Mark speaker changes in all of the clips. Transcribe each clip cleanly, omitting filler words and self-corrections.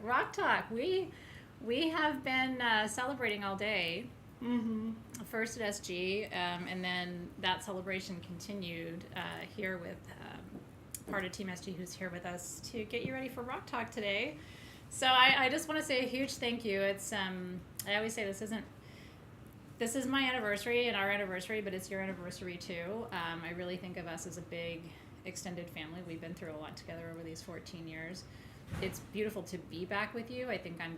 Speaker 1: Rock Talk. We have been celebrating all day.
Speaker 2: Mm-hmm.
Speaker 1: First at SG, and then that celebration continued here with part of Team SG who's here with us to get you ready for Rock Talk today. So I just want to say a huge thank you. It's I always say this is my anniversary and our anniversary, but it's your anniversary too. I really think of us as a big extended family. We've been through a lot together over these 14 years. It's beautiful to be back with you. I think I'm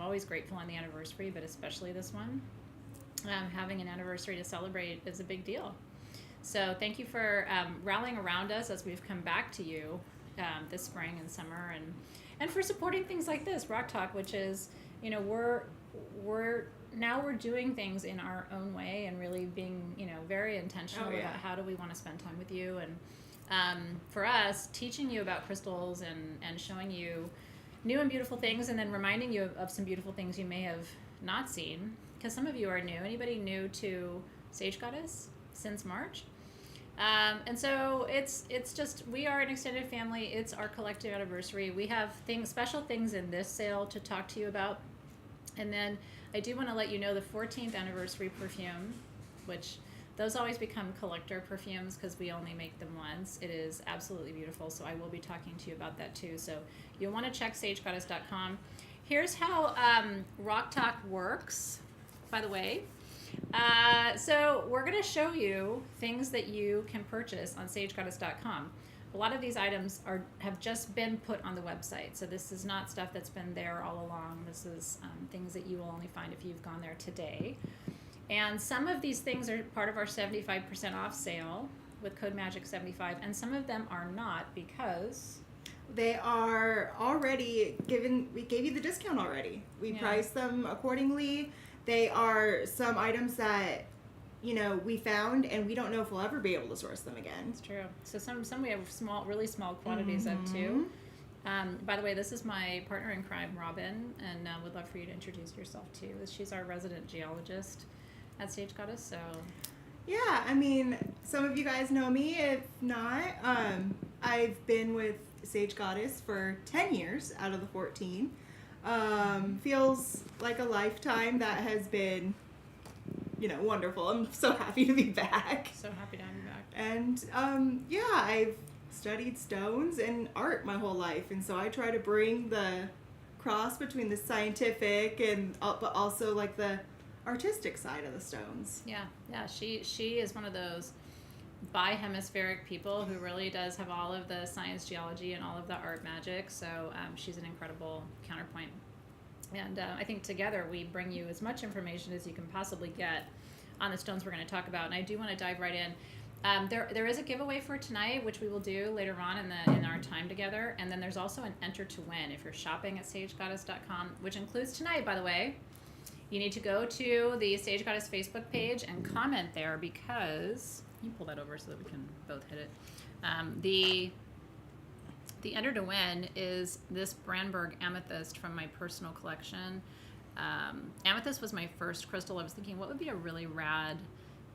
Speaker 1: always grateful on the anniversary, but especially this one. Having an anniversary to celebrate is a big deal. So thank you for rallying around us as we've come back to you this spring and summer, and for supporting things like this, Rock Talk, which is, we're doing things in our own way and really being, very intentional about how do we want to spend time with you. And for us, teaching you about crystals and showing you new and beautiful things, and then reminding you of some beautiful things you may have not seen, because some of you are new. Anybody new to Sage Goddess since March? And so it's just, we are an extended family. It's our collective anniversary. We have special things in this sale to talk to you about. And then I do want to let you know the 14th anniversary perfume, which those always become collector perfumes because we only make them once. It is absolutely beautiful. So I will be talking to you about that too. So you'll want to check sagegoddess.com. Here's how Rock Talk works, by the way. So we're going to show you things that you can purchase on sagegoddess.com. A lot of these items have just been put on the website. So this is not stuff that's been there all along. This is things that you will only find if you've gone there today. And some of these things are part of our 75% off sale with code MAGIC75, and some of them are not because
Speaker 2: they are already given. We gave you the discount already. We priced them accordingly. They are some items that, we found, and we don't know if we'll ever be able to source them again.
Speaker 1: It's true. So some we have really small quantities of too. By the way, this is my partner in crime, Robin, and would love for you to introduce yourself too. She's our resident geologist at Sage Goddess. So
Speaker 2: yeah, some of you guys know me. If not, I've been with Sage Goddess for 10 years out of the 14. Feels like a lifetime that has been, wonderful. I'm so happy to be back.
Speaker 1: So happy to have you back.
Speaker 2: And, I've studied stones and art my whole life. And so I try to bring the cross between the scientific but also like the artistic side of the stones.
Speaker 1: Yeah. She is one of those bi-hemispheric people who really does have all of the science geology and all of the art magic. So she's an incredible counterpoint. And I think together we bring you as much information as you can possibly get on the stones we're going to talk about. And I do want to dive right in. There is a giveaway for tonight, which we will do later on in our time together. And then there's also an enter to win if you're shopping at sagegoddess.com, which includes tonight, by the way. You need to go to the Sage Goddess Facebook page and comment there, because you pull that over so that we can both hit it. The enter to win is this Brandberg amethyst from my personal collection. Amethyst was my first crystal. I was thinking, what would be a really rad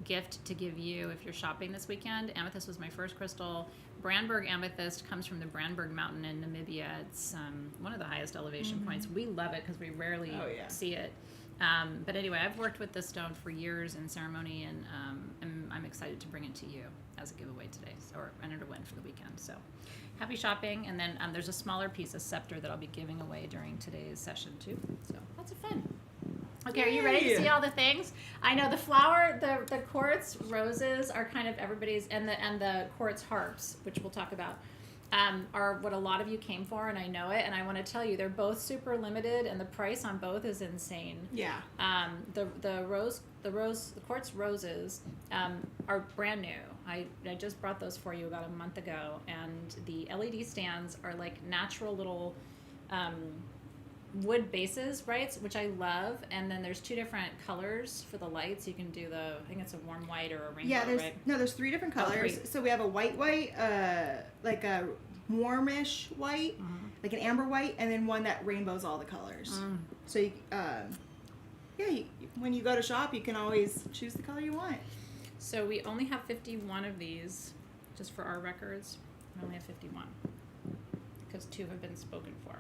Speaker 1: gift to give you if you're shopping this weekend? Amethyst was my first crystal. Brandberg amethyst comes from the Brandberg mountain in Namibia. It's one of the highest elevation points. We love it because we rarely see it. But anyway, I've worked with this stone for years in ceremony, and I'm excited to bring it to you as a giveaway today, or enter to win for the weekend. So happy shopping. And then there's a smaller piece of scepter that I'll be giving away during today's session too. So lots of fun. Okay, are you ready to see all the things? I know the quartz roses are kind of everybody's, and the quartz harps, which we'll talk about, are what a lot of you came for, and I know it. And I want to tell you, they're both super limited, and the price on both is insane.
Speaker 2: Yeah.
Speaker 1: The quartz roses are brand new. I just brought those for you about a month ago, and the LED stands are like natural little wood bases, right? Which I love. And then there's two different colors for the lights. You can do I think it's a warm white or a rainbow, right?
Speaker 2: There's 3 different colors. So we have a white, like a warmish white, like an amber white, and then one that rainbows all the colors. So when you go to shop, you can always choose the color you want.
Speaker 1: So we only have 51 of these, just for our records. We only have 51 because 2 have been spoken for.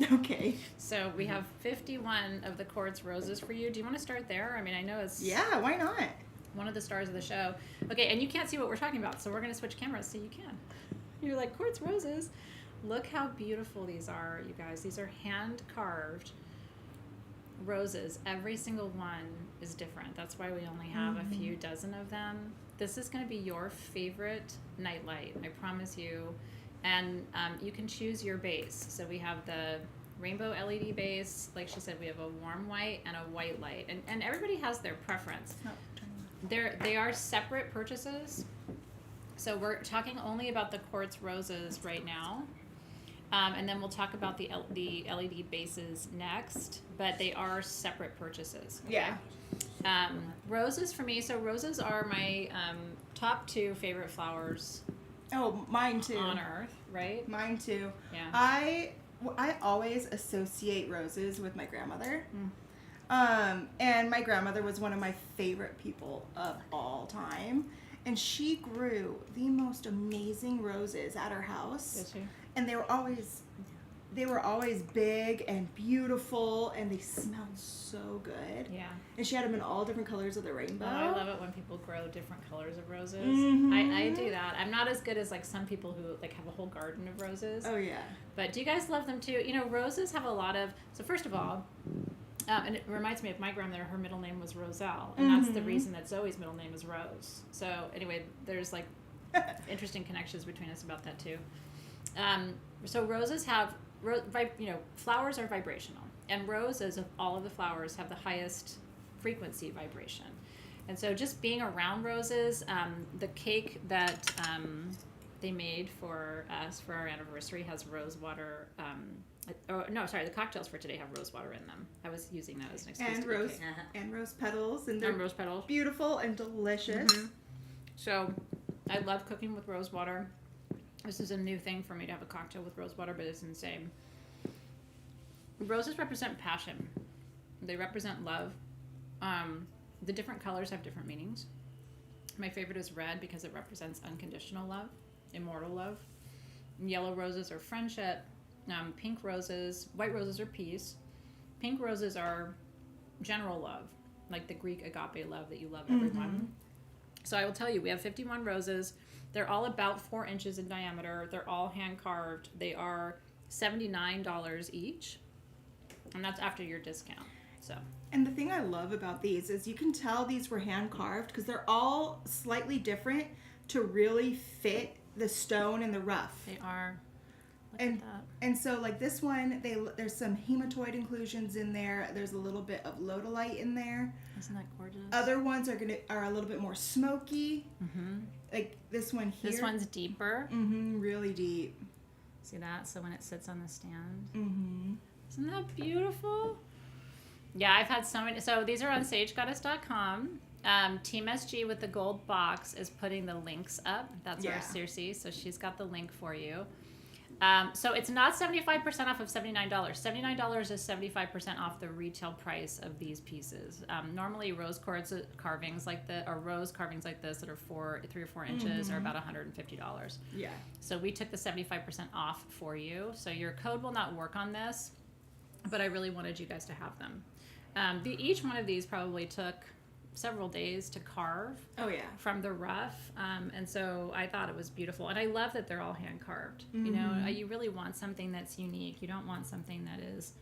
Speaker 2: Okay.
Speaker 1: So we have 51 of the Quartz roses for you. Do you want to start there? I mean, I know it's
Speaker 2: Yeah, why not?
Speaker 1: one of the stars of the show. Okay, and you can't see what we're talking about, so we're going to switch cameras so you can. You're like, Quartz roses. Look how beautiful these are, you guys. These are hand-carved roses. Every single one is different. That's why we only have a few dozen of them. This is going to be your favorite nightlight, I promise you. And you can choose your base. So we have the rainbow LED base. Like she said, we have a warm white and a white light. And everybody has their preference. They are separate purchases. So we're talking only about the Quartz roses right now. And then we'll talk about the LED bases next. But they are separate purchases. Okay?
Speaker 2: Yeah.
Speaker 1: Roses for me. So roses are my top 2 favorite flowers.
Speaker 2: Oh, mine too.
Speaker 1: On Earth, right?
Speaker 2: Mine too.
Speaker 1: Yeah.
Speaker 2: I always associate roses with my grandmother. And my grandmother was one of my favorite people of all time. And she grew the most amazing roses at her house.
Speaker 1: Did she?
Speaker 2: And they were always big and beautiful, and they smelled so good.
Speaker 1: Yeah.
Speaker 2: And she had them in all different colors of the rainbow.
Speaker 1: Oh, I love it when people grow different colors of roses.
Speaker 2: Mm-hmm.
Speaker 1: I do that. I'm not as good as like some people who like have a whole garden of roses.
Speaker 2: Oh yeah.
Speaker 1: But do you guys love them too? You know, roses have a lot of. So first of all, and it reminds me of my grandmother. Her middle name was Roselle, and that's the reason that Zoe's middle name is Rose. So anyway, there's like interesting connections between us about that too. So roses have, flowers are vibrational, and roses of all of the flowers have the highest frequency vibration. And so just being around roses, the cake that they made for us for our anniversary has rose water. The cocktails for today have rose water in them. I was using that as an excuse.
Speaker 2: And rose petals, and they're
Speaker 1: rose petals,
Speaker 2: beautiful and delicious.
Speaker 1: Mm-hmm. So I love cooking with rose water. This is a new thing for me to have a cocktail with rose water, but it's insane. Roses represent passion. They represent love. The different colors have different meanings. My favorite is red because it represents unconditional love, immortal love. Yellow roses are friendship. Pink roses, white roses are peace. Pink roses are general love, like the Greek agape love that you love everyone. So I will tell you, we have 51 roses. They're all about 4 inches in diameter. They're all hand carved. They are $79 each, and that's after your discount. So.
Speaker 2: And the thing I love about these is you can tell these were hand carved because they're all slightly different to really fit the stone and the rough.
Speaker 1: They are. Look
Speaker 2: and
Speaker 1: at that.
Speaker 2: And so like this one, there's some hematoid inclusions in there. There's a little bit of lodolite in there.
Speaker 1: Isn't that gorgeous?
Speaker 2: Other ones are a little bit more smoky. Like this one here.
Speaker 1: This one's deeper.
Speaker 2: Really deep.
Speaker 1: See that? So when it sits on the stand. Isn't that beautiful? Yeah, I've had so many. So these are on sagegoddess.com. Team SG with the gold box is putting the links up. That's our Circe. So she's got the link for you. So it's not 75% off of $79. $79 is 75% off the retail price of these pieces. Normally rose quartz carvings like this, or rose carvings like this that are 3 or 4 inches are about $150.
Speaker 2: Yeah.
Speaker 1: So we took the 75% off for you. So your code will not work on this, but I really wanted you guys to have them. Each one of these probably took several days to carve.
Speaker 2: Oh yeah.
Speaker 1: From the rough, and so I thought it was beautiful, and I love that they're all hand carved. You know, you really want something that's unique. You don't want something that is,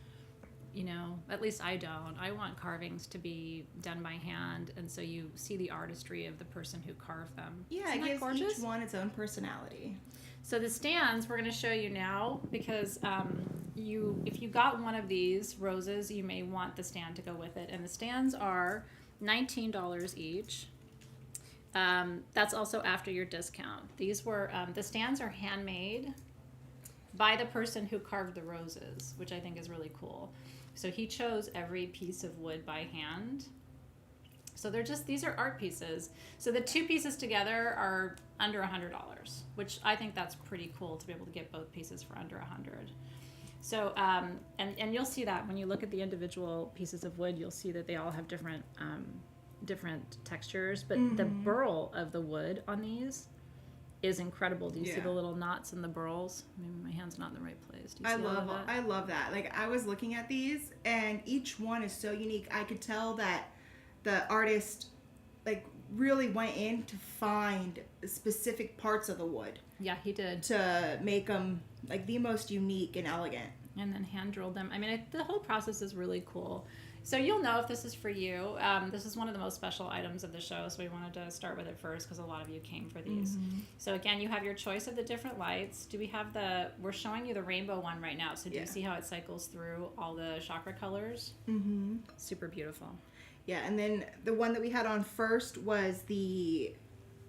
Speaker 1: at least I don't. I want carvings to be done by hand, and so you see the artistry of the person who carved them.
Speaker 2: Yeah,
Speaker 1: Isn't
Speaker 2: it gives
Speaker 1: that gorgeous?
Speaker 2: each one its own personality.
Speaker 1: So the stands we're going to show you now because if you got one of these roses, you may want the stand to go with it, and the stands are $19 each. That's also after your discount. These were the stands are handmade by the person who carved the roses, which I think is really cool. So he chose every piece of wood by hand. So these are art pieces. So the 2 pieces together are under $100, which I think that's pretty cool to be able to get both pieces for under $100. So, and you'll see that when you look at the individual pieces of wood, you'll see that they all have different textures, but the burl of the wood on these is incredible. Do you see
Speaker 2: Yeah.
Speaker 1: the little knots and the burls? Maybe my hand's not in the right place. Do you
Speaker 2: I
Speaker 1: see all of
Speaker 2: love
Speaker 1: that?
Speaker 2: I love that. Like, I was looking at these, and each one is so unique. I could tell that the artist, like, really went in to find specific parts of the wood
Speaker 1: Yeah, he did.
Speaker 2: to make them, like, the most unique and elegant.
Speaker 1: And then hand drilled them. I mean, the whole process is really cool. So you'll know if this is for you. This is one of the most special items of the show, so we wanted to start with it first because a lot of you came for these. So again, you have your choice of the different lights. Do we have we're showing you the rainbow one right now. So do you see how it cycles through all the chakra colors? Mm-hmm. Super beautiful.
Speaker 2: Yeah, and then the one that we had on first was the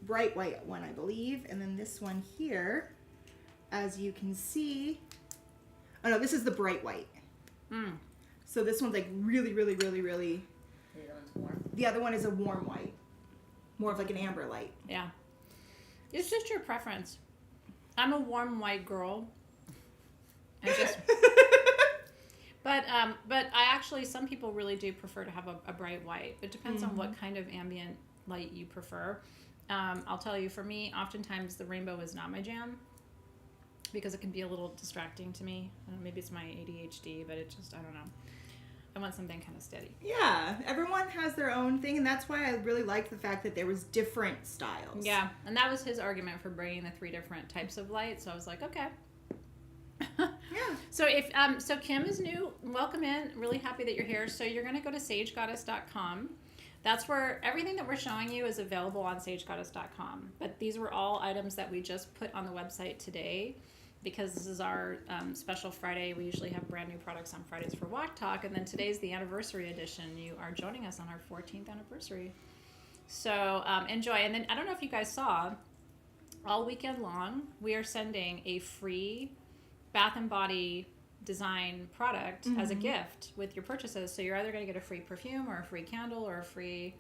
Speaker 2: bright white one, I believe. And then this one here, as you can see... Oh, no, this is the bright white. So this one's like really, really, really, really...
Speaker 3: The other one's warm.
Speaker 2: The other one is a warm white. More of like an amber light.
Speaker 1: Yeah. It's just your preference. I'm a warm white girl. I just... But I actually, some people really do prefer to have a bright white. It depends on what kind of ambient light you prefer. I'll tell you, for me, oftentimes the rainbow is not my jam because it can be a little distracting to me. I don't know, maybe it's my ADHD, but it just, I don't know. I want something kind of steady.
Speaker 2: Yeah, everyone has their own thing, and that's why I really liked the fact that there was different styles.
Speaker 1: Yeah, and that was his argument for bringing the 3 different types of light. So I was like, okay.
Speaker 2: Yeah.
Speaker 1: So so Kim is new. Welcome in. Really happy that you're here. So you're going to go to sagegoddess.com. That's where everything that we're showing you is available on sagegoddess.com. But these were all items that we just put on the website today because this is our special Friday. We usually have brand new products on Fridays for Walk Talk, and then today's the anniversary edition. You are joining us on our 14th anniversary. So enjoy. And then I don't know if you guys saw, all weekend long, we are sending a free Bath & Body design product as a gift with your purchases. So you're either going to get a free perfume or a free candle or a free...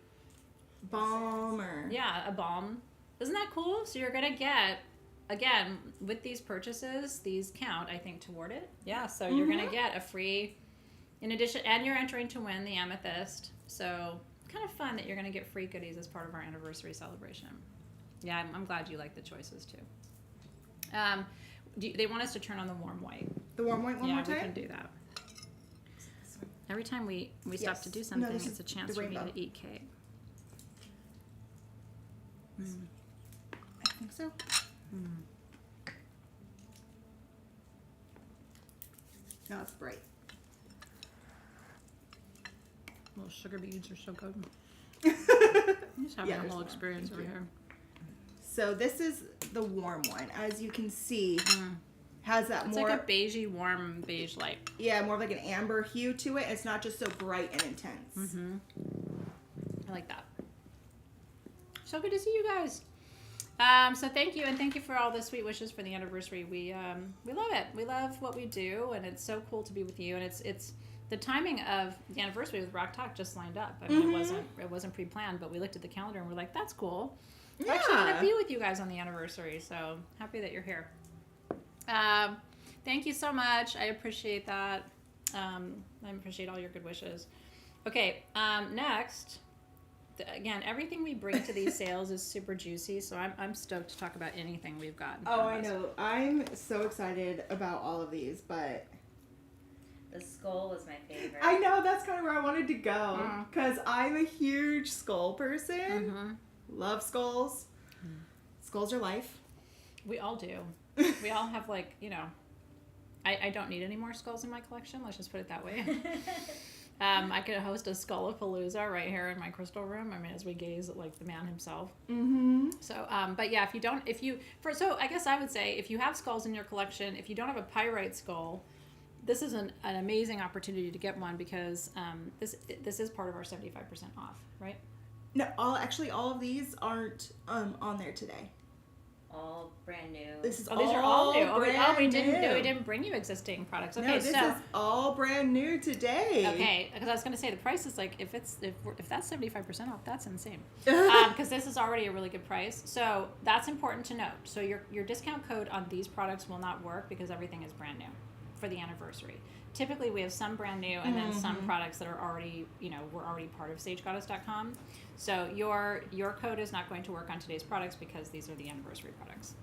Speaker 2: Balm or...
Speaker 1: Yeah, a balm. Isn't that cool? So you're going to get, again, with these purchases, these count, I think, toward it. Yeah, so you're going to get a free, in addition, and you're entering to win the amethyst. So kind of fun that you're going to get free goodies as part of our anniversary celebration. Yeah, I'm glad you like the choices, too. They want us to turn on the warm white.
Speaker 2: The warm white one more time?
Speaker 1: Yeah, we can do that. Every time we stop to do something, it's a chance for me to eat cake.
Speaker 2: I think so. No, it's bright.
Speaker 1: Little sugar beads are so good. I'm just having a
Speaker 2: there's
Speaker 1: whole
Speaker 2: more.
Speaker 1: experience
Speaker 2: Thank
Speaker 1: over
Speaker 2: you.
Speaker 1: here.
Speaker 2: So this is the warm one. As you can see, has that
Speaker 1: It's
Speaker 2: more...
Speaker 1: like a beigey, warm beige light.
Speaker 2: Yeah, more of like an amber hue to it. It's not just so bright and intense.
Speaker 1: I like that. So good to see you guys. So thank you, and thank you for all the sweet wishes for the anniversary. We love it. We love what we do, and it's so cool to be with you. And it's the timing of the anniversary with Rock Talk just lined up. I mean, it wasn't pre-planned, but we looked at the calendar and we're like, that's cool. We're actually going to be with you guys on the anniversary, so happy that you're here. Thank you so much. I appreciate that. I appreciate all your good wishes. Okay, next, again, everything we bring to these sales is super juicy, so I'm stoked to talk about anything we've got.
Speaker 2: Oh, I know. I'm so excited about all of these, but...
Speaker 3: The skull was my favorite.
Speaker 2: I know, that's kind of where I wanted to go, because I'm a huge skull person. Love skulls. Skulls are life.
Speaker 1: We all do. We all have, like, you know, I don't need any more skulls in my collection. Let's just put it that way. I could host a Skullapalooza right here in my crystal room. I mean, as we gaze at, like, the man himself. So, but yeah, so I guess I would say if you have skulls in your collection, if you don't have a pyrite skull, this is an amazing opportunity to get one because this is part of our 75% off, right?
Speaker 2: No, all of these aren't on there today.
Speaker 3: All brand new.
Speaker 2: This is
Speaker 1: these are all new. We
Speaker 2: new.
Speaker 1: didn't bring you existing products. Okay,
Speaker 2: no, this is all brand new today.
Speaker 1: Okay, because I was going to say the price is like if that's 75% off, that's insane. Because this is already a really good price, so that's important to note. So your discount code on these products will not work because everything is brand new for the anniversary. Typically, we have some brand new and then some products that are already, we're already part of sagegoddess.com. So your code is not going to work on today's products because these are the anniversary products.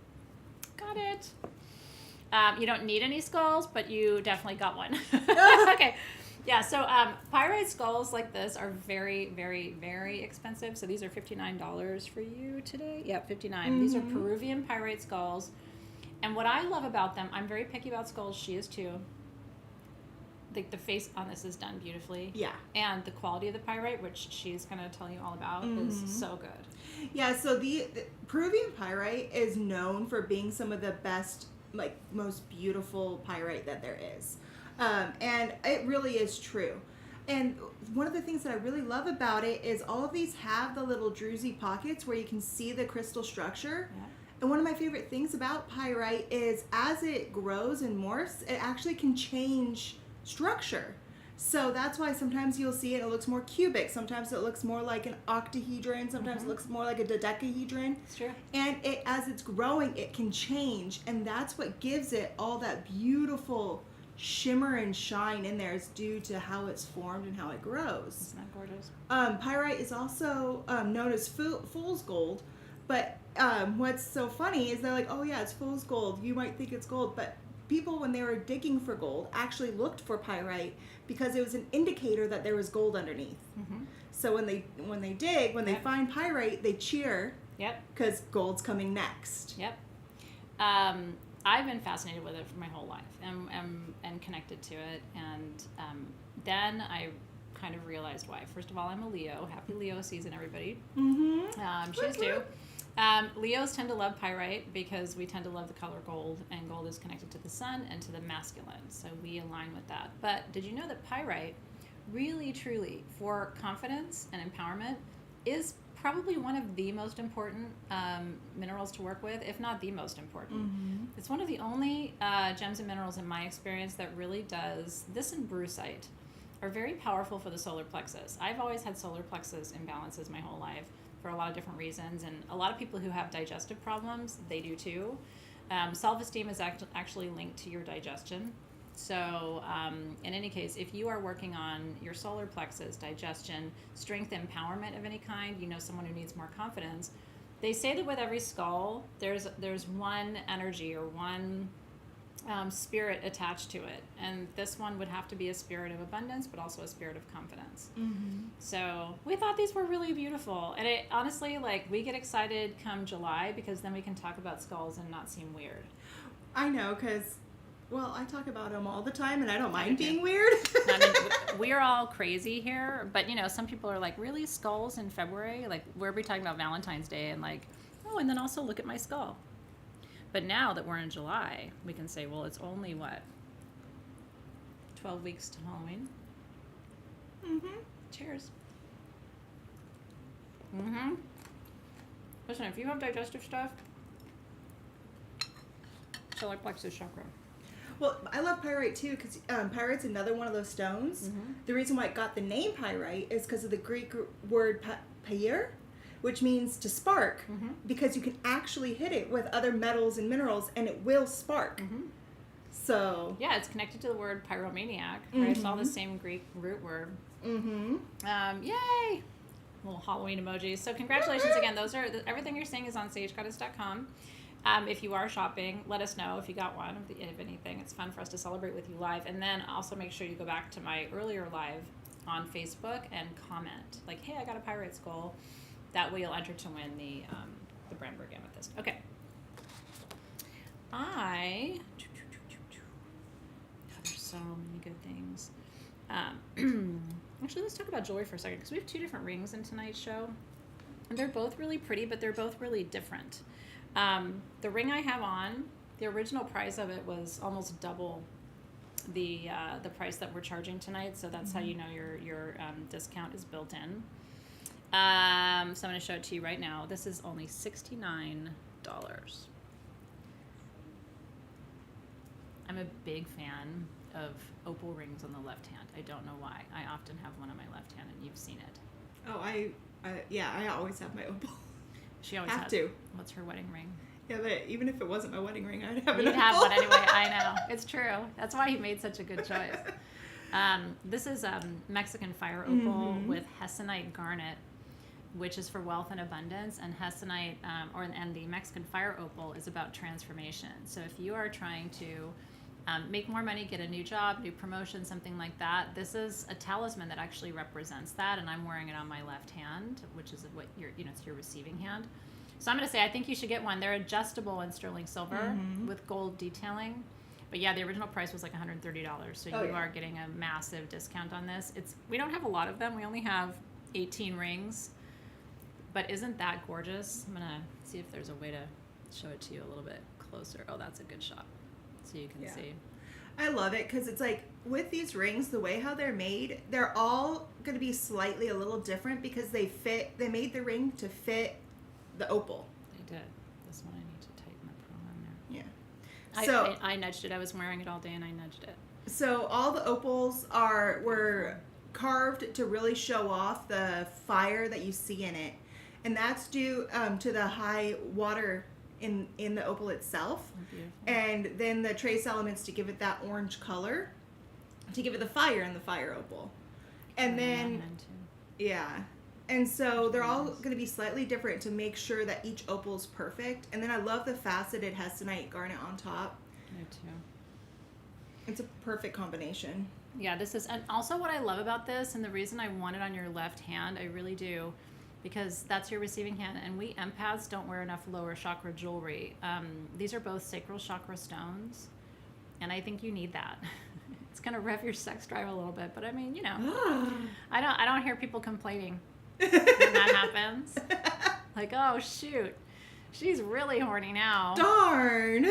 Speaker 1: Got it. You don't need any skulls, but you definitely got one. Okay. Yeah, so pyrite skulls like this are very, very, very expensive. So these are $59 for you today. Yeah, $59. These are Peruvian pyrite skulls. And what I love about them, I'm very picky about skulls. She is too. The face on this is done beautifully. Yeah. And the quality of the pyrite, which she's going to tell you all about, is so good.
Speaker 2: Yeah, so the Peruvian pyrite is known for being some of the best, most beautiful pyrite that there is. And it really is true. And one of the things that I really love about it is all of these have the little druzy pockets where you can see the crystal structure. Yeah. And one of my favorite things about pyrite is as it grows and morphs, it actually can change structure. So that's why sometimes you'll see it looks more cubic. Sometimes it looks more like an octahedron. Sometimes it looks more like a dodecahedron.
Speaker 1: It's true.
Speaker 2: And as it's growing, it can change. And that's what gives it all that beautiful shimmer and shine in there, is due to how it's formed and how it grows.
Speaker 1: Isn't that gorgeous?
Speaker 2: Pyrite is also known as fool's gold. But what's so funny is they're like, oh yeah, it's fool's gold. You might think it's gold, but people, when they were digging for gold, actually looked for pyrite because it was an indicator that there was gold underneath. So when they find pyrite, they cheer. Yep. Because gold's coming next.
Speaker 1: Yep. I've been fascinated with it for my whole life and connected to it. And then I kind of realized why. First of all, I'm a Leo. Happy Leo season, everybody. She's too. Leos tend to love pyrite because we tend to love the color gold, and gold is connected to the sun and to the masculine, so we align with that. But did you know that pyrite really, truly, for confidence and empowerment, is probably one of the most important minerals to work with, if not the most important. It's one of the only gems and minerals in my experience that really does, this and brucite are very powerful for the solar plexus. I've always had solar plexus imbalances my whole life, for a lot of different reasons, and a lot of people who have digestive problems, they do too. Self-esteem is actually linked to your digestion. So in any case, if you are working on your solar plexus, digestion, strength, empowerment of any kind, someone who needs more confidence, they say that with every skull, there's one energy or one spirit attached to it, and this one would have to be a spirit of abundance, but also a spirit of confidence. So we thought these were really beautiful, and it honestly, we get excited come July because then we can talk about skulls and not seem weird.
Speaker 2: I know, because I talk about them all the time, and I don't mind being weird.
Speaker 1: I mean, we're all crazy here, but some people are like, really, skulls in February? We're talking about Valentine's Day, and and then also look at my skull. But now that we're in July, we can say, well, it's only, 12 weeks to Halloween? Cheers. Listen, if you have digestive stuff, solar plexus chakra.
Speaker 2: Well, I love pyrite too, because pyrite's another one of those stones. The reason why it got the name pyrite is because of the Greek word pyr, which means to spark, because you can actually hit it with other metals and minerals and it will spark. So
Speaker 1: yeah, it's connected to the word pyromaniac, right? It's all the same Greek root word. Yay! Little Halloween emojis. So congratulations again. Those are everything you're seeing is on sagegoddess.com. If you are shopping, let us know if you got one, if anything. It's fun for us to celebrate with you live. And then also make sure you go back to my earlier live on Facebook and comment. Hey, I got a pyrite skull. That way you'll enter to win the Brandenburg Amethyst. Okay. There's so many good things. Actually, let's talk about jewelry for a second, because we have two different rings in tonight's show. And they're both really pretty, but they're both really different. The ring I have on, the original price of it was almost double the price that we're charging tonight, so that's how you know your discount is built in. So I'm going to show it to you right now. This is only $69. I'm a big fan of opal rings on the left hand. I don't know why. I often have one on my left hand, and you've seen it.
Speaker 2: Oh, I always have my opal.
Speaker 1: She always
Speaker 2: have to.
Speaker 1: What's her wedding ring?
Speaker 2: Yeah, but even if it wasn't my wedding ring, I'd have an
Speaker 1: You'd have
Speaker 2: opal.
Speaker 1: one anyway. I know. It's true. That's why he made such a good choice. This is Mexican fire opal with hessonite garnet, which is for wealth and abundance. And hessonite, and the Mexican fire opal is about transformation. So if you are trying to make more money, get a new job, new promotion, something like that, this is a talisman that actually represents that. And I'm wearing it on my left hand, which is what it's your receiving hand. So I'm going to say I think you should get one. They're adjustable in sterling silver with gold detailing. But yeah, the original price was like $130. So you are getting a massive discount on this. We don't have a lot of them. We only have 18 rings. But isn't that gorgeous? I'm going to see if there's a way to show it to you a little bit closer. Oh, that's a good shot. So you can see.
Speaker 2: I love it because it's like with these rings, the way how they're made, they're all going to be slightly a little different because they made the ring to fit the opal.
Speaker 1: They did. This one I need to tighten the pearl on there.
Speaker 2: Yeah. So
Speaker 1: I nudged it. I was wearing it all day and I nudged it.
Speaker 2: So all the opals were carved to really show off the fire that you see in it. And that's due to the high water in the opal itself. And then the trace elements to give it that orange color, to give it the fire in the fire opal. And then, and so they're all going to be slightly different to make sure that each opal is perfect. And then I love the faceted hessonite garnet on top.
Speaker 1: Me too.
Speaker 2: It's a perfect combination.
Speaker 1: Yeah, this is, and also what I love about this, and the reason I want it on your left hand, I really do, because that's your receiving hand, and we empaths don't wear enough lower chakra jewelry. These are both sacral chakra stones, and I think you need that. It's going to rev your sex drive a little bit, but I mean, I don't hear people complaining when that happens. Like, oh shoot, she's really horny now.
Speaker 2: Darn.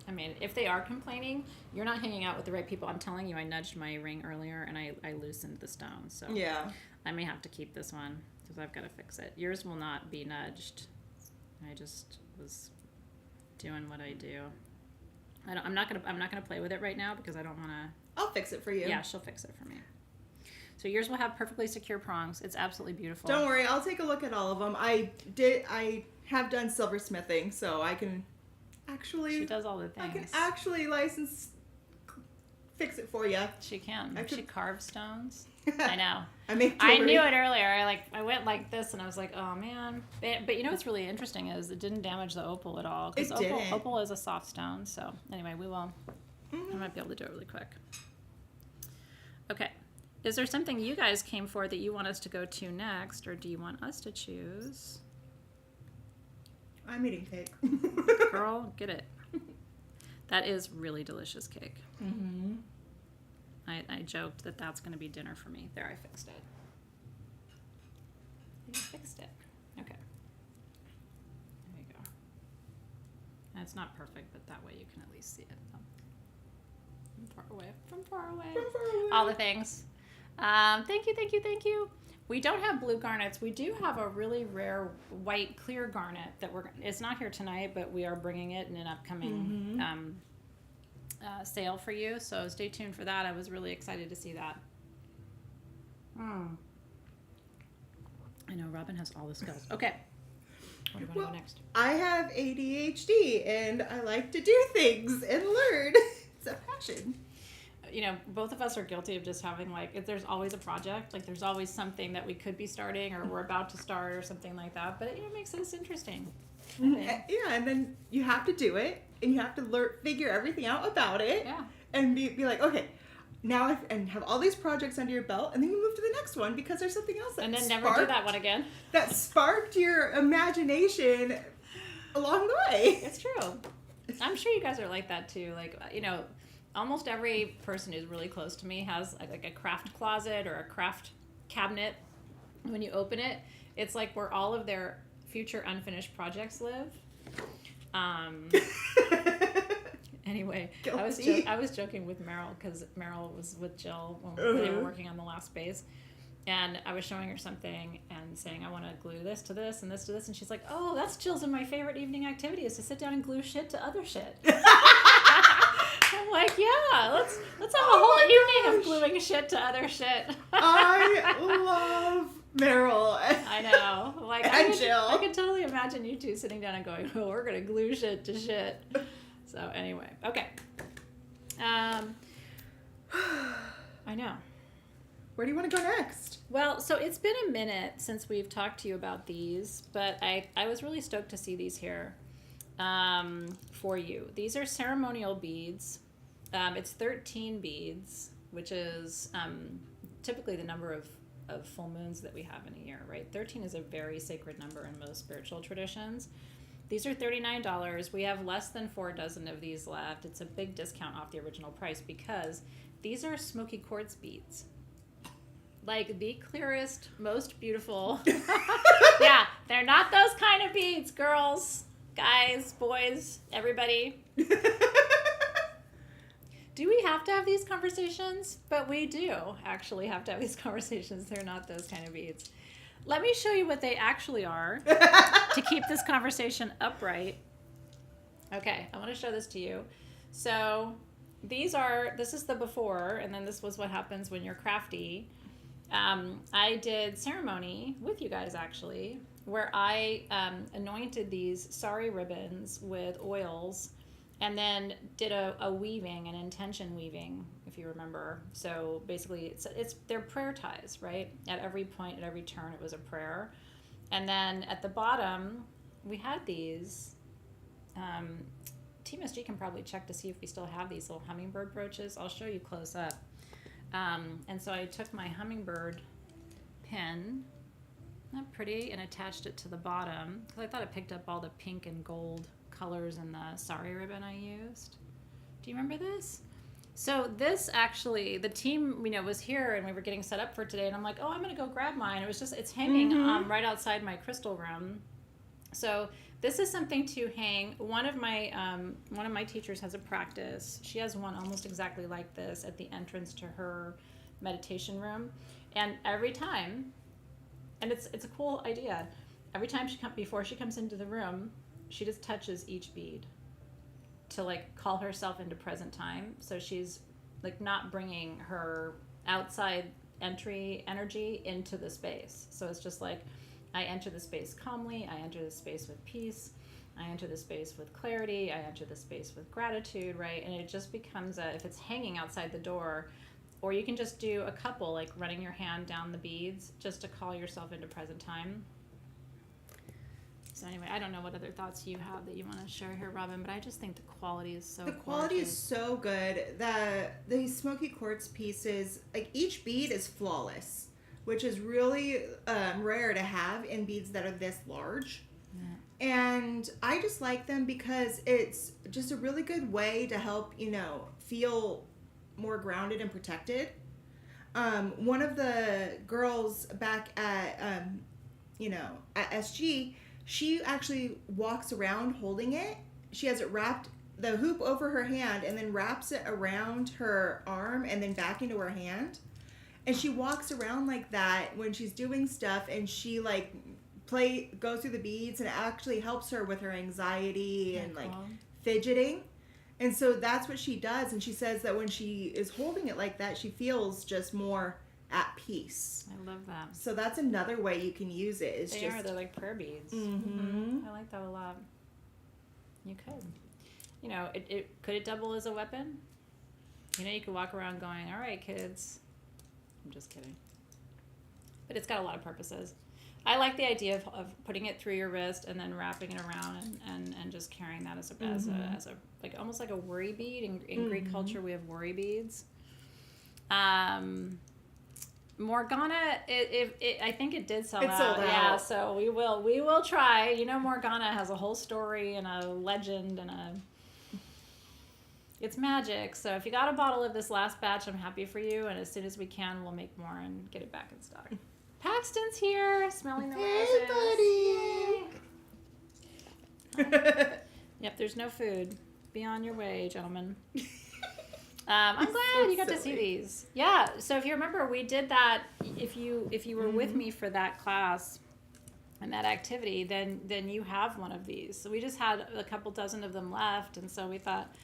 Speaker 1: I mean, if they are complaining, you're not hanging out with the right people. I'm telling you, I nudged my ring earlier and I loosened the stone. So
Speaker 2: yeah,
Speaker 1: I may have to keep this one because I've got to fix it. Yours will not be nudged. I just was doing what I do. I'm not gonna play with it right now because I don't want to.
Speaker 2: I'll fix it for you.
Speaker 1: Yeah, she'll fix it for me. So yours will have perfectly secure prongs. It's absolutely beautiful.
Speaker 2: Don't worry, I'll take a look at all of them. I have done silversmithing, so I can actually.
Speaker 1: She does all the things.
Speaker 2: I can actually fix it for you.
Speaker 1: She can. She carves stones. I know.
Speaker 2: I knew
Speaker 1: it earlier. I went like this, and I was like, "Oh man!" But you know what's really interesting is it didn't damage the opal at all. Because opal is a soft stone. So anyway, we will. I might be able to do it really quick. Okay. Is there something you guys came for that you want us to go to next, or do you want us to choose?
Speaker 2: I'm eating cake.
Speaker 1: Girl, get it. That is really delicious cake.
Speaker 2: Mm-hmm.
Speaker 1: I joked that that's going to be dinner for me. There, I fixed it. I fixed it. Okay. There you go. And it's not perfect, but that way you can at least see it. From far away. From far away. All the things. Thank you. We don't have blue garnets. We do have a really rare white clear garnet that it's not here tonight, but we are bringing it in an upcoming sale for you. So stay tuned for that. I was really excited to see that. I know Robin has all the skills. Okay. What do you want to go next?
Speaker 2: I have ADHD and I like to do things and learn. It's a passion.
Speaker 1: You know, both of us are guilty of just having if there's always a project, there's always something that we could be starting or we're about to start or something like that. But it makes this interesting.
Speaker 2: Yeah, and then you have to do it and you have to figure everything out about it.
Speaker 1: Yeah.
Speaker 2: And be like, okay, now and have all these projects under your belt, and then you move to the next one because there's something else that
Speaker 1: and then never do that one again.
Speaker 2: That sparked your imagination along the way.
Speaker 1: It's true. I'm sure you guys are like that too. Almost every person who's really close to me has a craft closet or a craft cabinet. When you open it, it's where all of their future unfinished projects live. Anyway, I was joking with Meryl because Meryl was with Jill when they were working on the last space. And I was showing her something and saying, I want to glue this to this and this to this. And she's like, oh, that's Jill's and my favorite evening activity is to sit down and glue shit to other shit. I'm like, yeah, let's have a whole evening of gluing shit to other shit.
Speaker 2: I love Meryl.
Speaker 1: I know. Like
Speaker 2: And Jill.
Speaker 1: I could totally imagine you two sitting down and going, "Oh, we're gonna glue shit to shit." So anyway, okay. I know.
Speaker 2: Where do you want to go next?
Speaker 1: Well, so it's been a minute since we've talked to you about these, but I was really stoked to see these here for you. These are ceremonial beads. It's 13 beads, which is typically the number of full moons that we have in a year, right? 13 is a very sacred number in most spiritual traditions. These are $39. We have less than 4 dozen of these left. It's a big discount off the original price because these are smoky quartz beads. Like the clearest, most beautiful. Yeah, they're not those kind of beads, girls, guys, boys, everybody. Do we have to have these conversations? But we do actually have to have these conversations. They're not those kind of beads. Let me show you what they actually are to keep this conversation upright. Okay, I want to show this to you. So this is the before, and then this was what happens when you're crafty. I did ceremony with you guys actually, where I anointed these sari ribbons with oils and then did a weaving, an intention weaving, if you remember. So basically they're prayer ties, right? At every point, at every turn, it was a prayer. And then at the bottom, we had these. Team SG can probably check to see if we still have these little hummingbird brooches. I'll show you close up. And so I took my hummingbird pin, not pretty, and attached it to the bottom because I thought it picked up all the pink and gold colors in the sari ribbon I used. Do you remember this? So this actually, the team, was here and we were getting set up for today, and I'm like, oh, I'm gonna go grab mine. It's hanging right outside my crystal room. So this is something to hang. One of my teachers has a practice. She has one almost exactly like this at the entrance to her meditation room, and every time, and it's a cool idea. Every time before she comes into the room, she just touches each bead to like call herself into present time. So she's like not bringing her outside entry energy into the space. So it's just like, I enter the space calmly, I enter the space with peace, I enter the space with clarity, I enter the space with gratitude, right? And it just becomes if it's hanging outside the door, or you can just do a couple, like running your hand down the beads just to call yourself into present time. So anyway, I don't know what other thoughts you have that you want to share here, Robin, but I just think the quality is so
Speaker 2: The quality is so good that these smoky quartz pieces, like each bead is flawless, which is really rare to have in beads that are this large. Yeah. And I just like them because it's just a really good way to help, feel more grounded and protected. One of the girls back at, at SG, she actually walks around holding it. She has it wrapped, the hoop over her hand, and then wraps it around her arm and then back into her hand. And she walks around like that when she's doing stuff, and she goes through the beads, and it actually helps her with her anxiety and fidgeting. And so that's what she does. And she says that when she is holding it like that, she feels just more at peace.
Speaker 1: I love that.
Speaker 2: So that's another way you can use it.
Speaker 1: They're like prayer beads.
Speaker 2: Mm-hmm.
Speaker 1: I like that a lot. You could. Could it double as a weapon? You could walk around going, all right, kids. I'm just kidding. But it's got a lot of purposes. I like the idea of putting it through your wrist and then wrapping it around and just carrying that as a like almost like a worry bead. In Greek culture, we have worry beads. Morgana, I think it did sell out.
Speaker 2: Sold out.
Speaker 1: Yeah, so we will try. Morgana has a whole story and a legend and it's magic. So if you got a bottle of this last batch, I'm happy for you. And as soon as we can, we'll make more and get it back in stock. Paxton's here, smelling the roses.
Speaker 2: Hey, buddy.
Speaker 1: Yep, there's no food. Be on your way, gentlemen. I'm glad you got to see these. Yeah, so if you remember, we did that. If you were with me for that class and that activity, then you have one of these. So we just had a couple dozen of them left, and so we thought,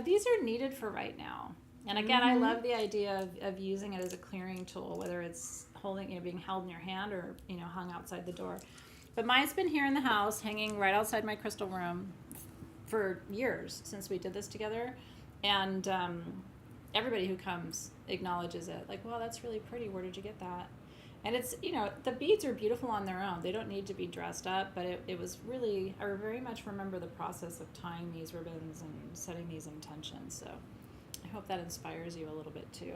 Speaker 1: these are needed for right now. And again, I love the idea of using it as a clearing tool, whether it's holding, being held in your hand or, hung outside the door. But mine's been here in the house, hanging right outside my crystal room for years since we did this together. And everybody who comes acknowledges it. Like, wow, that's really pretty. Where did you get that? And it's, the beads are beautiful on their own. They don't need to be dressed up, but it was really, I very much remember the process of tying these ribbons and setting these intentions. So I hope that inspires you a little bit too.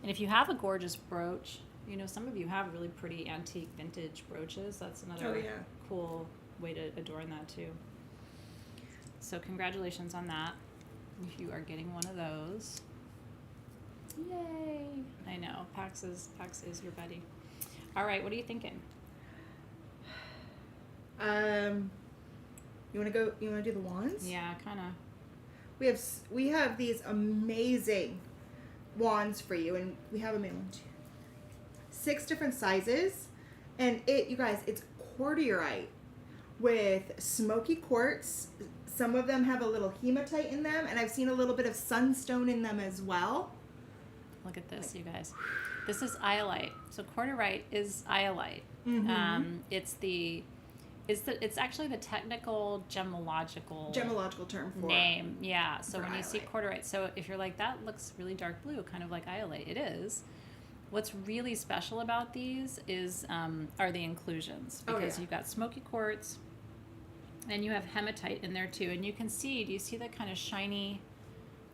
Speaker 1: And if you have a gorgeous brooch, some of you have really pretty antique vintage brooches. That's another cool way to adorn that too. So congratulations on that. If you are getting one of those. Yay! I know, Pax is your buddy. All right, what are you thinking?
Speaker 2: You want to do the wands?
Speaker 1: Yeah, kind of.
Speaker 2: We have these amazing wands for you, and we have them in 6 different sizes, and you guys, it's quartierite with smoky quartz. Some of them have a little hematite in them, and I've seen a little bit of sunstone in them as well.
Speaker 1: Look at this, you guys. This is Iolite. So quartierite is Iolite.
Speaker 2: Mm-hmm.
Speaker 1: It's actually the technical gemological
Speaker 2: term for
Speaker 1: name. Yeah. So when
Speaker 2: Iolite.
Speaker 1: you see quartierite, so if you're like, that looks really dark blue, kind of like Iolite, it is. What's really special about these are the inclusions, because you've got smoky quartz, and you have hematite in there too. And you can see, do you see that kind of shiny,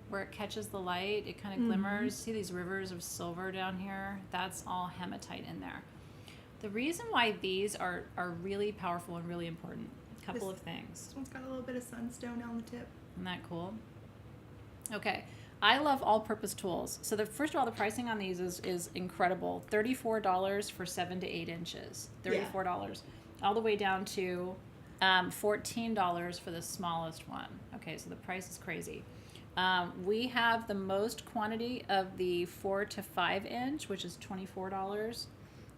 Speaker 1: where it catches the light, it kind of glimmers? See these rivers of silver down here? That's all hematite in there. The reason why these are really powerful and really important, a couple of things.
Speaker 2: This one's got a little bit of sunstone on the tip.
Speaker 1: Isn't that cool? Okay. I love all-purpose tools. So first of all, the pricing on these is incredible. $34 for 7 to 8 inches. $34. All the way down to $14 for the smallest one. Okay, so the price is crazy. We have the most quantity of the 4 to 5 inch, which is $24.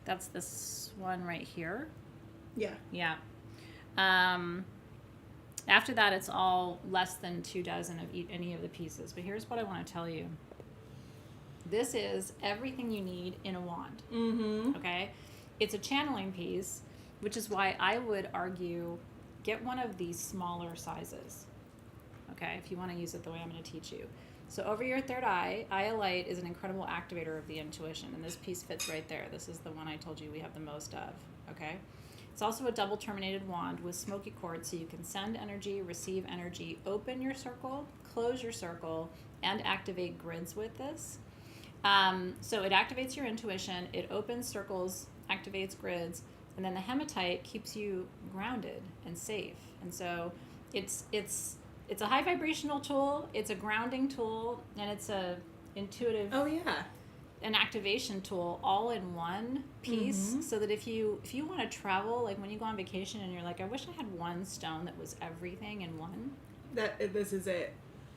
Speaker 1: That's this one right here.
Speaker 2: Yeah.
Speaker 1: Yeah. After that, it's all less than 2 dozen of any of the pieces. But here's what I want to tell you. This is everything you need in a wand.
Speaker 2: Mm-hmm.
Speaker 1: Okay? It's a channeling piece, which is why I would argue get one of these smaller sizes. Okay? If you want to use it the way I'm going to teach you. So over your third eye, Iolite is an incredible activator of the intuition. And this piece fits right there. This is the one I told you we have the most of. Okay? It's also a double terminated wand with smoky quartz, so you can send energy, receive energy, open your circle, close your circle, and activate grids with this. So it activates your intuition, it opens circles, activates grids, and then the hematite keeps you grounded and safe. And so it's a high vibrational tool, it's a grounding tool, and it's a intuitive an activation tool all in one piece, so that if you want to travel, like when you go on vacation and you're like, I wish I had one stone that was everything in one.
Speaker 2: This is it.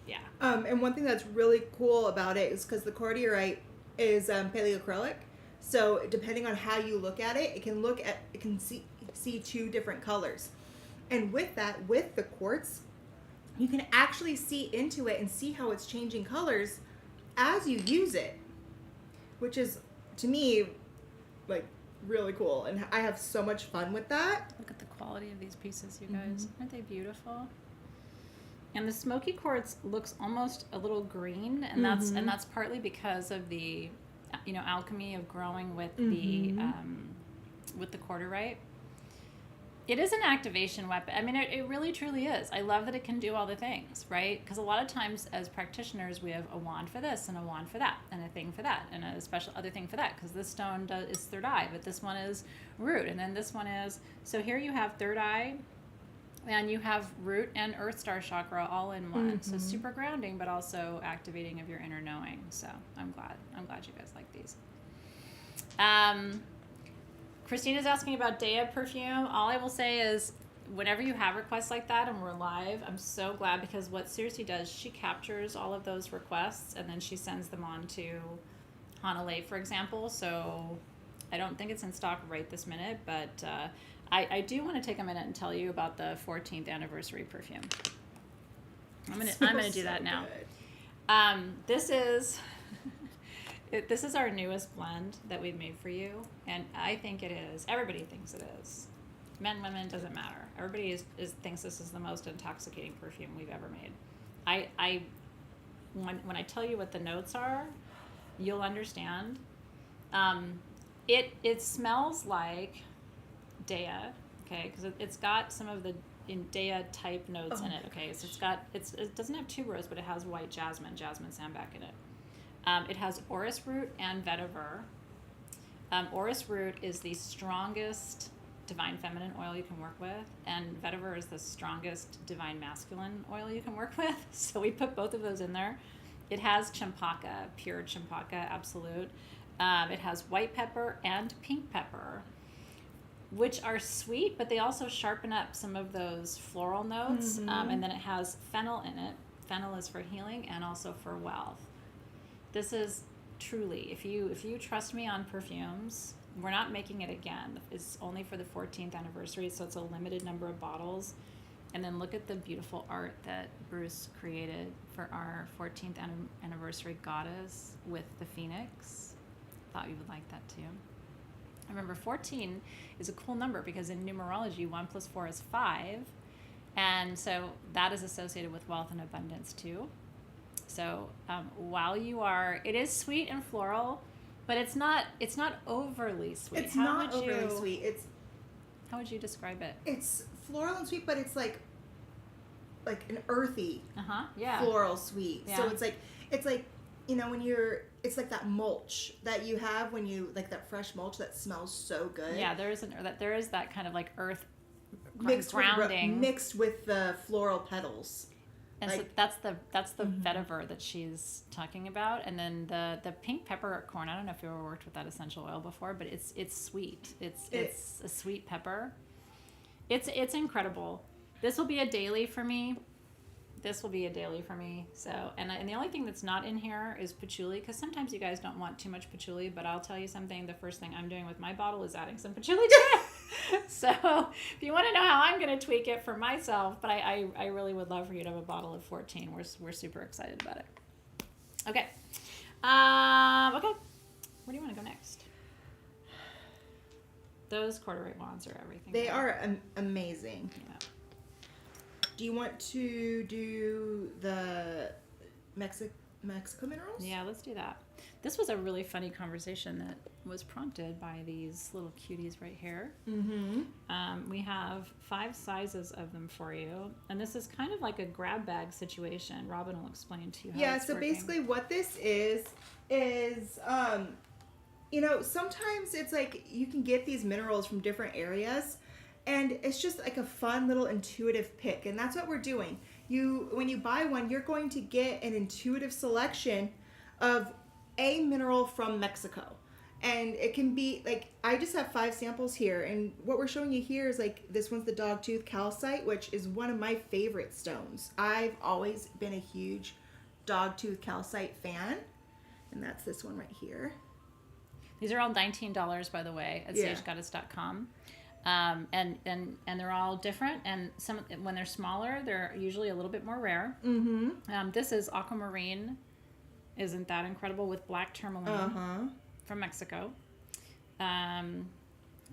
Speaker 1: Yeah.
Speaker 2: And one thing that's really cool about it is because the quartierite is paleoacrylic, so depending on how you look at it, it can see 2 different colors. And with that, with the quartz, you can actually see into it and see how it's changing colors as you use it, which is, to me, like, really cool. And I have so much fun with that.
Speaker 1: Look at the quality of these pieces, you guys. Aren't they beautiful? And the smoky quartz looks almost a little green, and that's partly because of the, alchemy of growing with the quartierite. It is an activation weapon. I mean, it really truly is. I love that it can do all the things, right? Because a lot of times as practitioners, we have a wand for this and a wand for that and a thing for that and a special other thing for that, because this stone is third eye, but this one is root, and then this one is... So here you have third eye, and you have root and earth star chakra all in one. So super grounding, but also activating of your inner knowing. So I'm glad you guys like these. Christina's asking about Dea perfume. All I will say is, whenever you have requests like that and we're live, I'm so glad, because what Circe does, she captures all of those requests and then she sends them on to Hanalei, for example. So I don't think it's in stock right this minute, but I do want to take a minute and tell you about the 14th anniversary perfume. I'm gonna do that now. This is this is our newest blend that we've made for you, and I think it is. Everybody thinks it is. Men, women, doesn't matter. Everybody thinks this is the most intoxicating perfume we've ever made. When I tell you what the notes are, you'll understand. It smells like Dea, okay, because it's got some of the Dea type notes in it. Okay, so it doesn't have tuberose, but it has white jasmine sambac in it. It has orris root and vetiver. Orris root is the strongest divine feminine oil you can work with, and vetiver is the strongest divine masculine oil you can work with. So we put both of those in there. It has champaka, pure champaka, absolute. It has white pepper and pink pepper, which are sweet, but they also sharpen up some of those floral notes. And then it has fennel in it. Fennel is for healing and also for wealth. This is truly, if you trust me on perfumes, we're not making it again. It's only for the 14th anniversary, so it's a limited number of bottles. And then look at the beautiful art that Bruce created for our 14th anniversary goddess with the phoenix. Thought you would like that too. Remember, 14 is a cool number because in numerology, 1 + 4 is 5. And so that is associated with wealth and abundance too. So while it is sweet and floral, but it's not overly sweet.
Speaker 2: It's not overly sweet.
Speaker 1: How would you describe it?
Speaker 2: It's floral and sweet, but it's like an earthy floral sweet.
Speaker 1: Yeah.
Speaker 2: So it's like it's like that mulch that you have when you like that fresh mulch that smells so good.
Speaker 1: Yeah, there is that kind of like earth
Speaker 2: grounding mixed with the floral petals.
Speaker 1: And so that's the vetiver that she's talking about, and then the pink pepper corn. I don't know if you ever worked with that essential oil before, but it's sweet. It's a sweet pepper. It's incredible. This will be a daily for me. So, and the only thing that's not in here is patchouli, because sometimes you guys don't want too much patchouli, but I'll tell you something, the first thing I'm doing with my bottle is adding some patchouli to it. So if you want to know how I'm going to tweak it for myself, but I really would love for you to have a bottle of 14. We're super excited about it. Okay. Okay. Where do you want to go next? Those quarter-weight wands are everything.
Speaker 2: They are amazing.
Speaker 1: Yeah.
Speaker 2: Do you want to do the Mexico minerals?
Speaker 1: Yeah, let's do that. This was a really funny conversation that was prompted by these little cuties right here. We have 5 sizes of them for you, and this is kind of like a grab bag situation. Robin will explain to you how it's working.
Speaker 2: Basically what this is sometimes it's like you can get these minerals from different areas, and it's just like a fun little intuitive pick, and that's what we're doing. When you buy one, you're going to get an intuitive selection of a mineral from Mexico. And it can be like, I just have 5 samples here, and what we're showing you here is like, this one's the dogtooth calcite, which is one of my favorite stones. I've always been a huge dogtooth calcite fan, and that's this one right here.
Speaker 1: These are all $19, by the way, at sagegoddess.com. And they're all different, and some, when they're smaller, they're usually a little bit more rare. This is aquamarine. Isn't that incredible, with black tourmaline from Mexico. And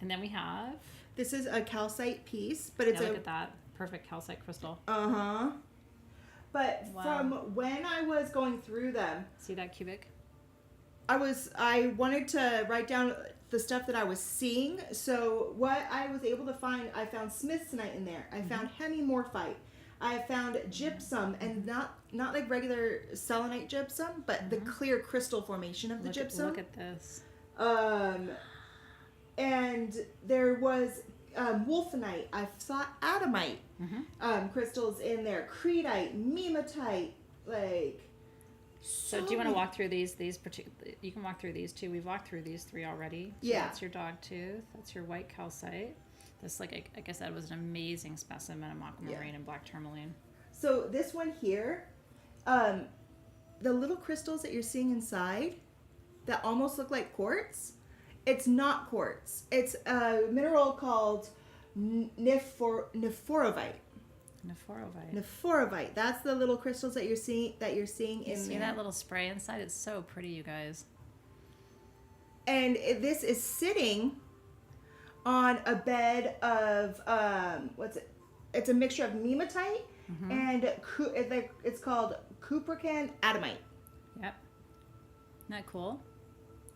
Speaker 1: then we have,
Speaker 2: this is a calcite piece, but it's
Speaker 1: look at that perfect calcite crystal.
Speaker 2: But from when I was going through them,
Speaker 1: see that cubic?
Speaker 2: I wanted to write down the stuff that I was seeing. So what I was able to find, I found smithsonite in there. I found hemimorphite. I found gypsum, and not like regular selenite gypsum, but the clear crystal formation of the gypsum.
Speaker 1: Look at this.
Speaker 2: And there was wolfenite. I saw adamite crystals in there. Creedite, mematite, like.
Speaker 1: So do you want to walk through these particular? You can walk through these too. We've walked through these 3 already. So that's your dogtooth. That's your white calcite. This, like I said, was an amazing specimen of aquamarine and black tourmaline.
Speaker 2: So this one here, the little crystals that you're seeing inside that almost look like quartz, it's not quartz. It's a mineral called nephorovite. Nephorovite. That's the little crystals that you're seeing
Speaker 1: You
Speaker 2: in
Speaker 1: see
Speaker 2: there.
Speaker 1: that little spray inside? It's so pretty, you guys.
Speaker 2: And this is sitting on a bed of what's it? It's a mixture of nematite and it's called cuprican adamite.
Speaker 1: Yep. Isn't that cool?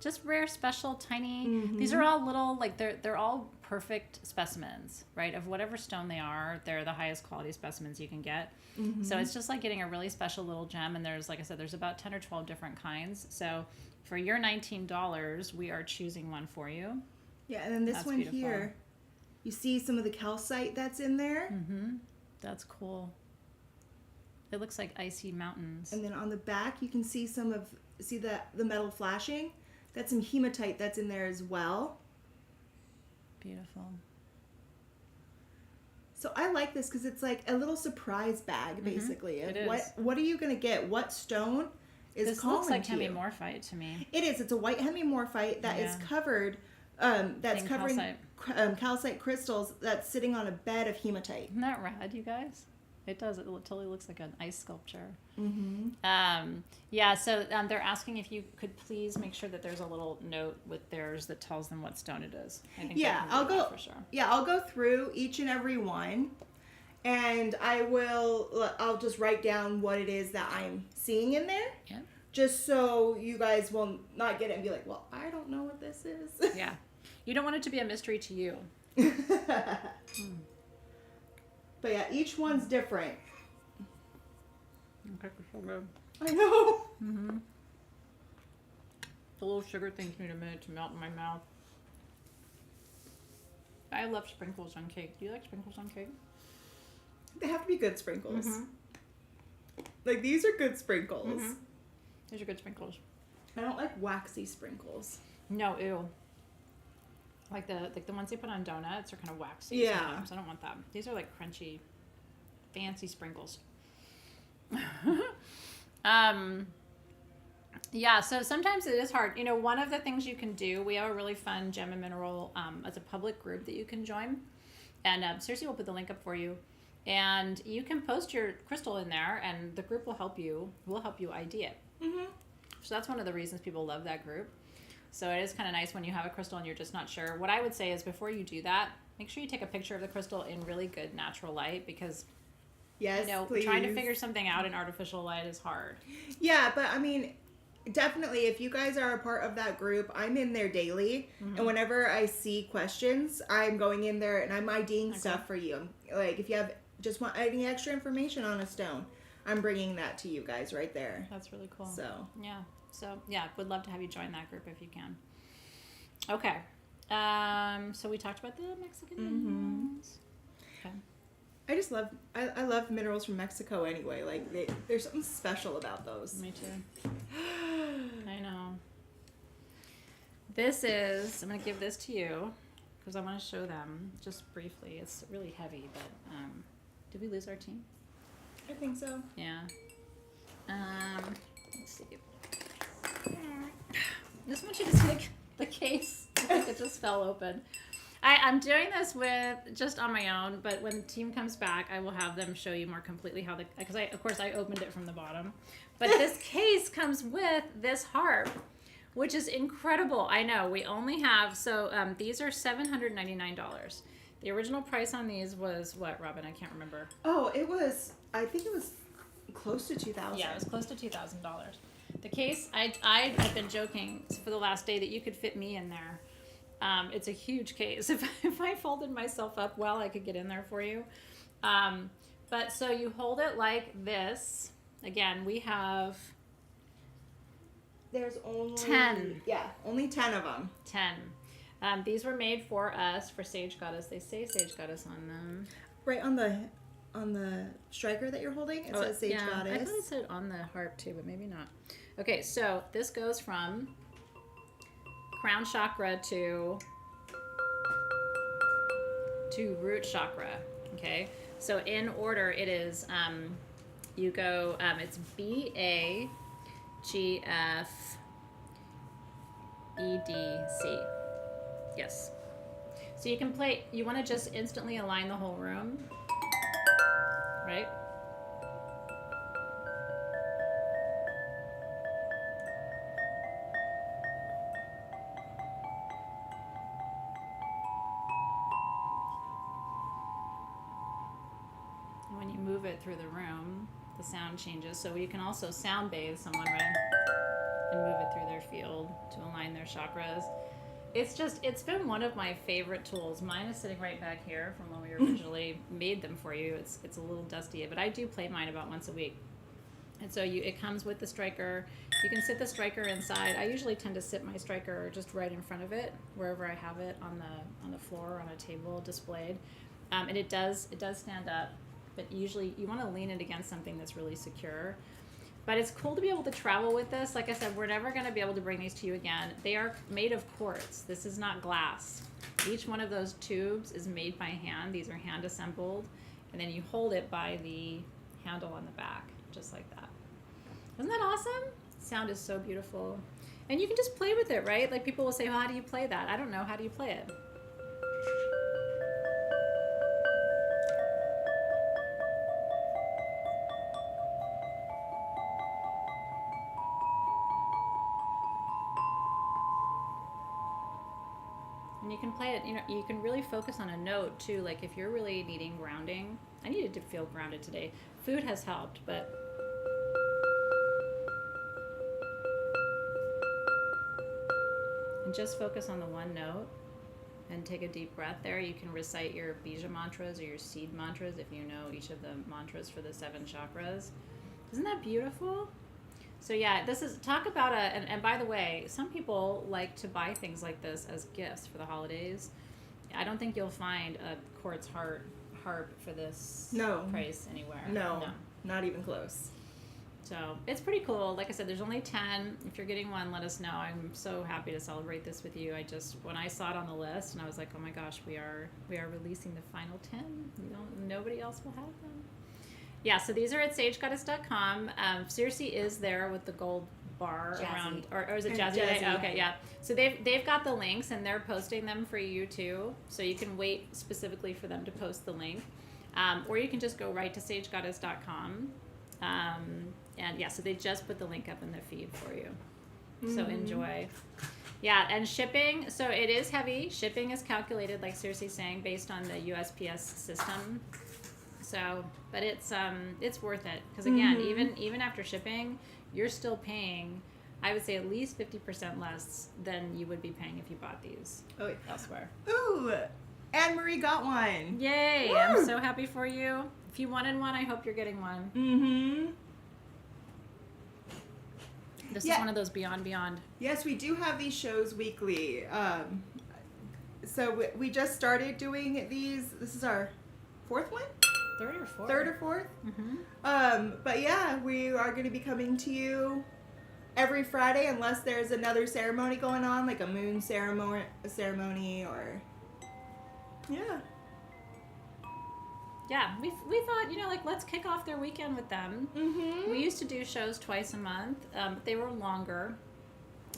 Speaker 1: Just rare, special, tiny. These are all little, like they're all perfect specimens, right? Of whatever stone they are, they're the highest quality specimens you can get. So it's just like getting a really special little gem. And there's, like I said, there's about 10 or 12 different kinds. So for your $19, we are choosing one for you.
Speaker 2: Yeah, and then this
Speaker 1: That's
Speaker 2: one
Speaker 1: beautiful.
Speaker 2: here, you see some of the calcite that's in there.
Speaker 1: That's cool. It looks like icy mountains.
Speaker 2: And then on the back, you can see the metal flashing. That's some hematite that's in there as well.
Speaker 1: Beautiful.
Speaker 2: So I like this because it's like a little surprise bag, basically. Of
Speaker 1: It is.
Speaker 2: What are you going to get? What stone is
Speaker 1: This
Speaker 2: calling
Speaker 1: looks like
Speaker 2: to you?
Speaker 1: hemimorphite to me.
Speaker 2: It is. It's a white hemimorphite that is
Speaker 1: Yeah.
Speaker 2: covered, that's
Speaker 1: In
Speaker 2: covering
Speaker 1: calcite.
Speaker 2: calcite crystals that's sitting on a bed of hematite.
Speaker 1: Isn't that rad, you guys? It does. It totally looks like an ice sculpture. Yeah, so they're asking if you could please make sure that there's a little note with theirs that tells them what stone it is. I think
Speaker 2: Yeah,
Speaker 1: they can
Speaker 2: I'll
Speaker 1: do that
Speaker 2: go.
Speaker 1: for sure.
Speaker 2: Yeah, I'll go through each and every one, and I'll just write down what it is that I'm seeing in there.
Speaker 1: Yeah.
Speaker 2: Just so you guys will not get it and be like, well, I don't know what this is.
Speaker 1: Yeah. You don't want it to be a mystery to you.
Speaker 2: But yeah, each one's different.
Speaker 1: Okay, so good.
Speaker 2: I know.
Speaker 1: The little sugar things need a minute to melt in my mouth. I love sprinkles on cake. Do you like sprinkles on cake?
Speaker 2: They have to be good sprinkles. Like, these are good sprinkles.
Speaker 1: These are good sprinkles.
Speaker 2: I don't like waxy sprinkles.
Speaker 1: No, ew. Like the ones they put on donuts are kind of waxy.
Speaker 2: Yeah.
Speaker 1: Sometimes. I don't want that. These are like crunchy, fancy sprinkles. Yeah, so sometimes it is hard. You know, one of the things you can do, we have a really fun gem and mineral as a public group that you can join. And seriously, we'll put the link up for you. And you can post your crystal in there and the group will help you. We'll help you ID it. So that's one of the reasons people love that group. So it is kind of nice when you have a crystal and you're just not sure. What I would say is before you do that, make sure you take a picture of the crystal in really good natural light because,
Speaker 2: Yes,
Speaker 1: you know,
Speaker 2: please.
Speaker 1: trying to figure something out in artificial light is hard.
Speaker 2: Yeah, but I mean, definitely, if you guys are a part of that group, I'm in there daily. And whenever I see questions, I'm going in there and I'm IDing stuff for you. Like, if you just want any extra information on a stone, I'm bringing that to you guys right there.
Speaker 1: That's really cool.
Speaker 2: So,
Speaker 1: Yeah, would love to have you join that group if you can. Okay. So we talked about the Mexican minerals. Okay.
Speaker 2: I love minerals from Mexico anyway. Like, there's something special about those.
Speaker 1: Me too. I know. This is, I'm going to give this to you because I want to show them just briefly. It's really heavy, but did we lose our team?
Speaker 2: I think so.
Speaker 1: Yeah. Let's see. Just want you to see the case. Like it just fell open. I'm doing this with just on my own, but when the team comes back, I will have them show you more completely how because of course I opened it from the bottom. But this case comes with this harp, which is incredible. I know we only have, these are $799. The original price on these was what, Robin? I can't remember.
Speaker 2: Oh, I think it was close to $2,000.
Speaker 1: Yeah, it was close to $2,000. The case, I have been joking for the last day that you could fit me in there. It's a huge case. If I folded myself up well, I could get in there for you. But so you hold it like this. Again, we have
Speaker 2: There's only
Speaker 1: 10.
Speaker 2: Yeah, only 10 of them.
Speaker 1: 10. These were made for us for Sage Goddess. They say Sage Goddess on them.
Speaker 2: Right on the striker that you're holding, it says Sage Goddess.
Speaker 1: I thought it said on the harp too, but maybe not. Okay, so this goes from crown chakra to root chakra. Okay, so in order it is you go it's B A G F E D C. Yes. So you can play. You want to just instantly align the whole room. right? And when you move it through the room, the sound changes. So you can also sound bathe someone, right? And move it through their field to align their chakras. It's been one of my favorite tools. Mine is sitting right back here from when we originally made them for you. It's a little dusty, but I do play mine about once a week. And so it comes with the striker. You can sit the striker inside. I usually tend to sit my striker just right in front of it, wherever I have it on the floor or on a table displayed. And it does stand up, but usually you want to lean it against something that's really secure. But it's cool to be able to travel with this. Like I said, we're never going to be able to bring these to you again. They are made of quartz. This is not glass. Each one of those tubes is made by hand. These are hand assembled. And then you hold it by the handle on the back, just like that. Isn't that awesome? Sound is so beautiful. And you can just play with it, right? Like people will say, well, how do you play that? I don't know. How do you play it? And you can play it, you can really focus on a note too. Like if you're really needing grounding, I needed to feel grounded today. Food has helped, but and just focus on the one note and take a deep breath there. You can recite your bija mantras or your seed mantras if you know each of the mantras for the 7 chakras. Isn't that beautiful? So yeah, this is, talk about and by the way, some people like to buy things like this as gifts for the holidays. I don't think you'll find a quartz harp for this price anywhere.
Speaker 2: No, not even close.
Speaker 1: So it's pretty cool. Like I said, there's only 10. If you're getting one, let us know. I'm so happy to celebrate this with you. When I saw it on the list, and I was like, oh my gosh, we are releasing the final 10. Nobody else will have them. Yeah, so these are at sagegoddess.com. Circe is there with the gold bar
Speaker 3: Jazzy.
Speaker 1: Around, or is it Jazzy?
Speaker 2: Jazzy.
Speaker 1: Okay, yeah. So they've got the links and they're posting them for you too. So you can wait specifically for them to post the link, or you can just go right to sagegoddess.com. And yeah, so they just put the link up in the feed for you. So enjoy. Yeah, and shipping. So it is heavy. Shipping is calculated, like Circe's saying, based on the USPS system. So, but it's worth it because again, even after shipping, you're still paying, I would say, at least 50% less than you would be paying if you bought these elsewhere.
Speaker 2: Ooh, Anne-Marie got one.
Speaker 1: Yay!
Speaker 2: Woo!
Speaker 1: I'm so happy for you. If you wanted one, I hope you're getting one.
Speaker 2: Mm-hmm.
Speaker 1: This is one of those beyond.
Speaker 2: Yes, we do have these shows weekly. So we just started doing these. This is our 4th one?
Speaker 1: Third or fourth.
Speaker 2: 3rd or 4th?
Speaker 1: Mm-hmm.
Speaker 2: But yeah, we are going to be coming to you every Friday unless there's another ceremony going on, like a moon ceremony or... Yeah.
Speaker 1: Yeah, we thought, like, let's kick off their weekend with them.
Speaker 2: Mm-hmm.
Speaker 1: We used to do shows twice a month. They were longer.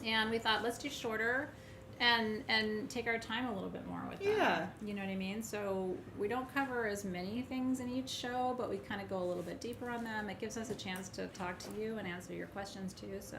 Speaker 1: And we thought, let's do shorter and take our time a little bit more with them.
Speaker 2: Yeah.
Speaker 1: You know what I mean? So we don't cover as many things in each show, but we kind of go a little bit deeper on them. It gives us a chance to talk to you and answer your questions too, so.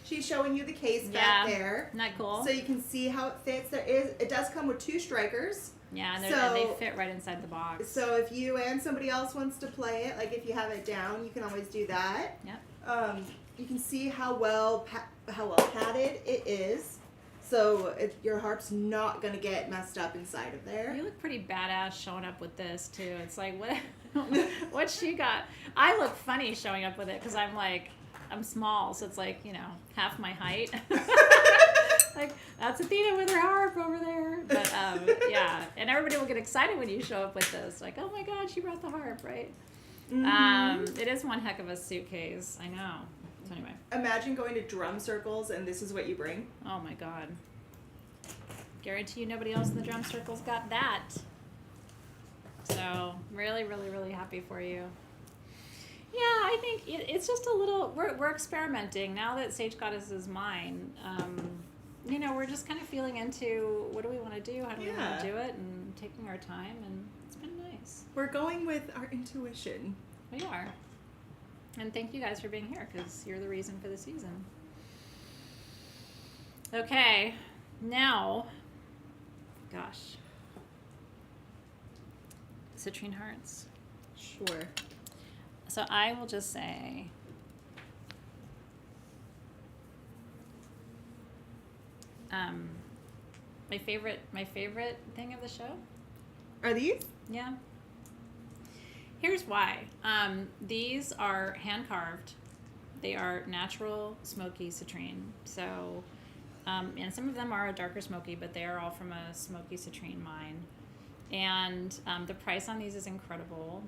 Speaker 2: She's showing you the case back there.
Speaker 1: Isn't that cool?
Speaker 2: So you can see how it fits. It does come with 2 strikers.
Speaker 1: Yeah, and they fit right inside the box.
Speaker 2: So if you and somebody else wants to play it, like if you have it down, you can always do that.
Speaker 1: Yep.
Speaker 2: You can see how well padded it is. So your harp's not going to get messed up inside of there.
Speaker 1: You look pretty badass showing up with this too. It's like, what she got? I look funny showing up with it because I'm small, so it's like, half my height. Like, that's Athena with her harp over there. But yeah, and everybody will get excited when you show up with this. Like, oh my God, she brought the harp, right? Mm-hmm. It is one heck of a suitcase. I know. So anyway.
Speaker 2: Imagine going to drum circles and this is what you bring.
Speaker 1: Oh my God. Guarantee you nobody else in the drum circles got that. So really, really, really happy for you. Yeah, I think it's just a little, we're experimenting. Now that Sage Goddess is mine, we're just kind of feeling into what do we want to do, how do we want to do it, and taking our time, and it's been nice. nice.
Speaker 2: We're going with our intuition.
Speaker 1: We are. And thank you guys for being here, because you're the reason for the season. Okay, now, gosh, citrine hearts.
Speaker 2: Sure.
Speaker 1: So I will just say, my favorite thing of the show.
Speaker 2: Are these?
Speaker 1: Yeah. Here's why. These are hand carved. They are natural smoky citrine. So, and some of them are a darker smoky, but they are all from a smoky citrine mine. And the price on these is incredible.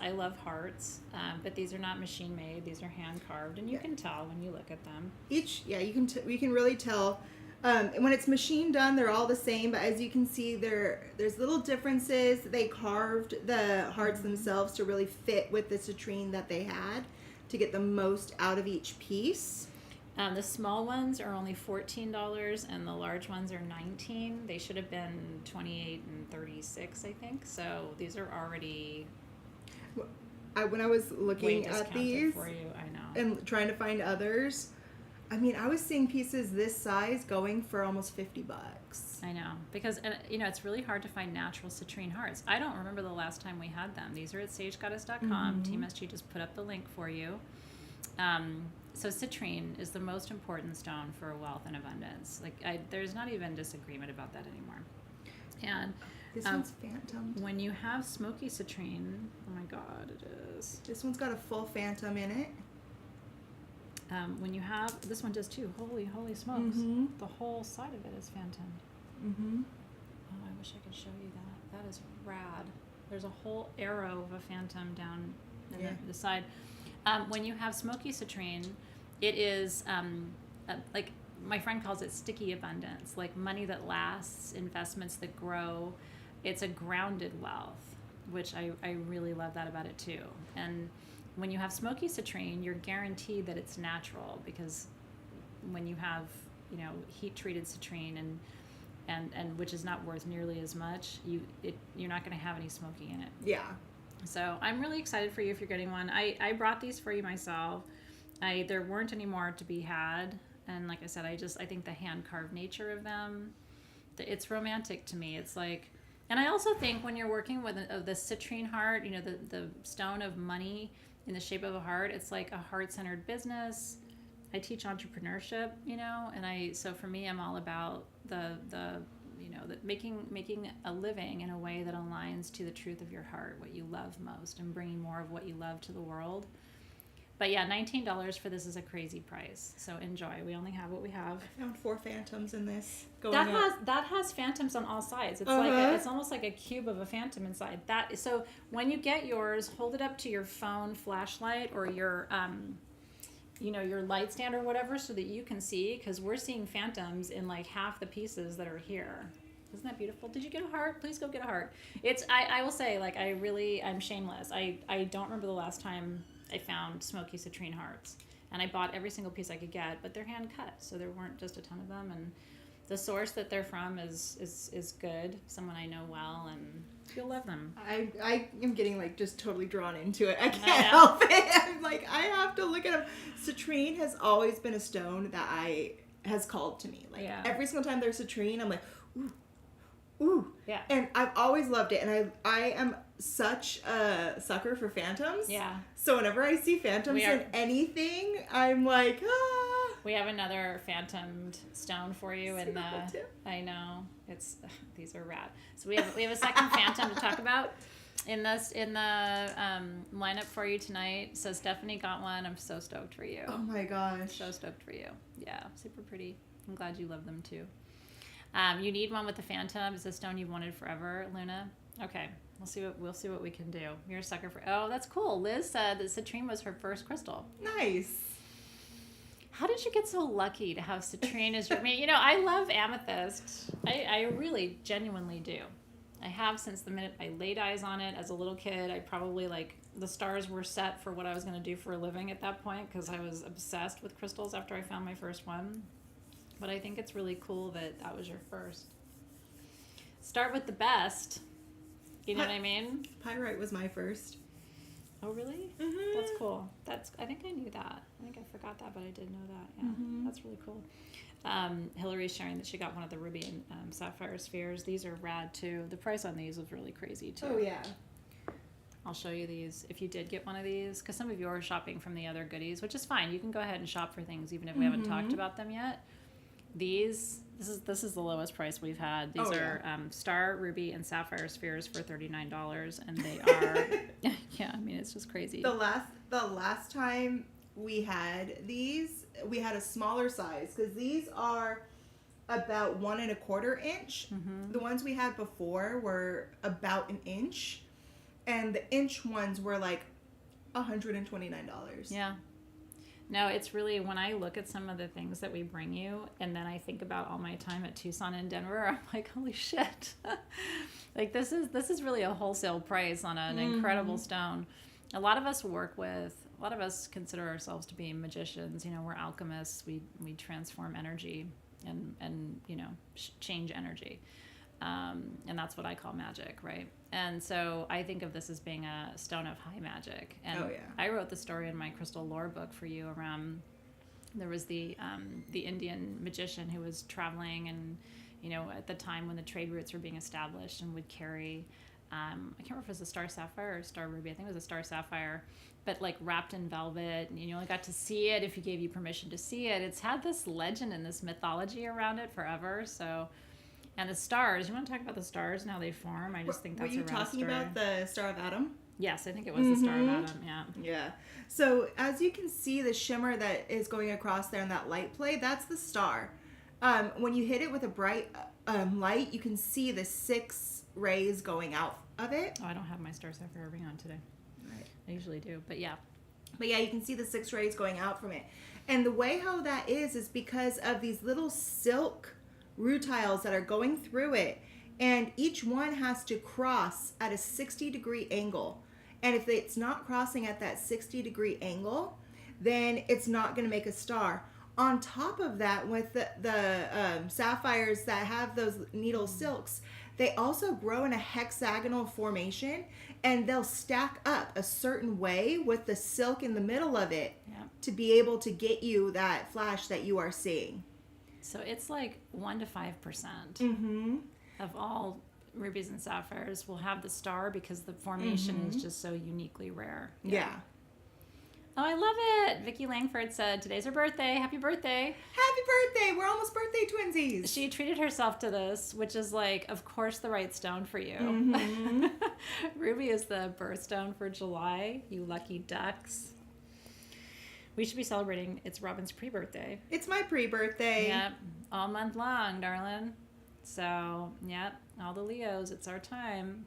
Speaker 1: I love hearts, but these are not machine made. These are hand carved, and you can tell when you look at them.
Speaker 2: We can really tell. When it's machine done, they're all the same, but as you can see, there's little differences. They carved the hearts themselves to really fit with the citrine that they had to get the most out of each piece.
Speaker 1: The small ones are only $14, and the large ones are $19. They should have been $28 and $36, I think. So these are already
Speaker 2: When I was looking at these
Speaker 1: for you, I know,
Speaker 2: and trying to find others, I mean, I was seeing pieces this size going for almost $50.
Speaker 1: I know, because it's really hard to find natural citrine hearts. I don't remember the last time we had them. These are at sagegoddess.com. Team SG just put up the link for you. So citrine is the most important stone for wealth and abundance. There's not even disagreement about that anymore. And
Speaker 2: this one's phantom.
Speaker 1: when you have smoky citrine, oh my God, it is.
Speaker 2: This one's got a full phantom in it.
Speaker 1: When you have, this one does too. Holy smokes. The whole side of it is phantomed. Oh, I wish I could show you that. That is rad. There's a whole arrow of a phantom down in the side. When you have smoky citrine, it is like my friend calls it sticky abundance, like money that lasts, investments that grow. It's a grounded wealth, which I really love that about it too. And when you have smoky citrine, you're guaranteed that it's natural, because when you have, heat treated citrine and which is not worth nearly as much, you're not going to have any smoky in it.
Speaker 2: Yeah.
Speaker 1: So I'm really excited for you if you're getting one. I brought these for you myself. There weren't any more to be had, and like I said, I think the hand carved nature of them, it's romantic to me. It's like, and I also think when you're working with the citrine heart, the stone of money in the shape of a heart, it's like a heart-centered business. I teach entrepreneurship, and so for me, I'm all about the making a living in a way that aligns to the truth of your heart, what you love most, and bringing more of what you love to the world. But yeah, $19 for this is a crazy price. So enjoy. We only have what we have.
Speaker 2: I found 4 phantoms in this.
Speaker 1: That has phantoms on all sides. It's it's almost like a cube of a phantom inside. So when you get yours, hold it up to your phone flashlight or your your light stand or whatever, so that you can see, because we're seeing phantoms in like half the pieces that are here. Isn't that beautiful? Did you get a heart? Please go get a heart. I will say, like, I'm shameless. I don't remember the last time I found smoky citrine hearts, and I bought every single piece I could get, but they're hand cut, so there weren't just a ton of them, and the source that they're from is good, someone I know well, and you'll love them.
Speaker 2: I am getting like just totally drawn into it. I can't help it. I'm like, I have to look at them. Citrine has always been a stone that has called to me. Like every single time there's citrine, I'm like, ooh. Yeah. And I've always loved it, and I am such a sucker for phantoms. Yeah. So whenever I see phantoms in anything, I'm like, ah.
Speaker 1: We have another phantomed stone for you in the. I know, these are rad. So we have a second phantom to talk about in the lineup for you tonight. So Stephanie got one. I'm so stoked for you.
Speaker 2: Oh my gosh.
Speaker 1: So stoked for you. Yeah, super pretty. I'm glad you love them too. You need one with the phantom. It's a stone you've wanted forever, Luna. Okay, we'll see what we can do. You're a sucker for. Oh, that's cool. Liz said that citrine was her first crystal.
Speaker 2: Nice.
Speaker 1: How did you get so lucky to have citrine as your? I mean, I love amethyst. I really genuinely do. I have since the minute I laid eyes on it as a little kid. I probably the stars were set for what I was going to do for a living at that point, because I was obsessed with crystals after I found my first one. But I think it's really cool that was your first. Start with the best. You know what I mean?
Speaker 2: Pyrite was my first.
Speaker 1: Oh, really?
Speaker 2: Mm-hmm.
Speaker 1: That's cool. I think I knew that. I think I forgot that, but I did know that. Yeah, that's really cool. Hillary's sharing that she got one of the ruby and sapphire spheres. These are rad too. The price on these was really crazy too.
Speaker 2: Oh yeah.
Speaker 1: I'll show you these if you did get one of these, because some of you are shopping from the other goodies, which is fine. You can go ahead and shop for things even if we haven't talked about them yet. This is the lowest price we've had. These are star, ruby, and sapphire spheres for $39, and they are yeah. I mean, it's just crazy.
Speaker 2: The last time we had these, we had a smaller size because these are about 1 1/4 inch. The ones we had before were about an inch, and the inch ones were like $129.
Speaker 1: Yeah. No, it's really, when I look at some of the things that we bring you, and then I think about all my time at Tucson and Denver, I'm like, holy shit. Like, this is really a wholesale price on an incredible stone. A lot of us consider ourselves to be magicians. You know, we're alchemists. We transform energy and you know, change energy. And that's what I call magic, right? And so I think of this as being a stone of high magic. And I wrote the story in my crystal lore book for you around, there was the Indian magician who was traveling, and, you know, at the time when the trade routes were being established, and would carry, I can't remember if it was a star sapphire or star ruby. I think it was a star sapphire, but like wrapped in velvet, and you only got to see it if he gave you permission to see it. It's had this legend and this mythology around it forever. So, and the stars, you want to talk about the stars and how they form? I just think that's a rad story. Were you talking
Speaker 2: about the Star of Adam?
Speaker 1: Yes, I think it was the Star of Adam, yeah.
Speaker 2: Yeah. So as you can see, the shimmer that is going across there in that light play, that's the star. When you hit it with a bright light, you can see the 6 rays going out of it.
Speaker 1: Oh, I don't have my star sapphire ring on today.
Speaker 2: Right.
Speaker 1: I usually do, but yeah.
Speaker 2: But yeah, you can see the 6 rays going out from it. And the way how that is because of these little silk rutiles that are going through it, and each one has to cross at a 60-degree angle. And if it's not crossing at that 60-degree angle, then it's not going to make a star. On top of that, with the sapphires that have those needle silks, they also grow in a hexagonal formation, and they'll stack up a certain way with the silk in the middle of it to be able to get you that flash that you are seeing.
Speaker 1: So it's like 1 to 5% of all rubies and sapphires will have the star, because the formation is just so uniquely rare.
Speaker 2: Yeah.
Speaker 1: Oh, I love it. Vicky Langford said, today's her birthday. Happy birthday.
Speaker 2: Happy birthday. We're almost birthday twinsies.
Speaker 1: She treated herself to this, which is like, of course, the right stone for you. Ruby is the birthstone for July. You lucky ducks. We should be celebrating. It's Robin's pre-birthday.
Speaker 2: It's my pre-birthday.
Speaker 1: Yep. All month long, darling. So, yep. All the Leos. It's our time.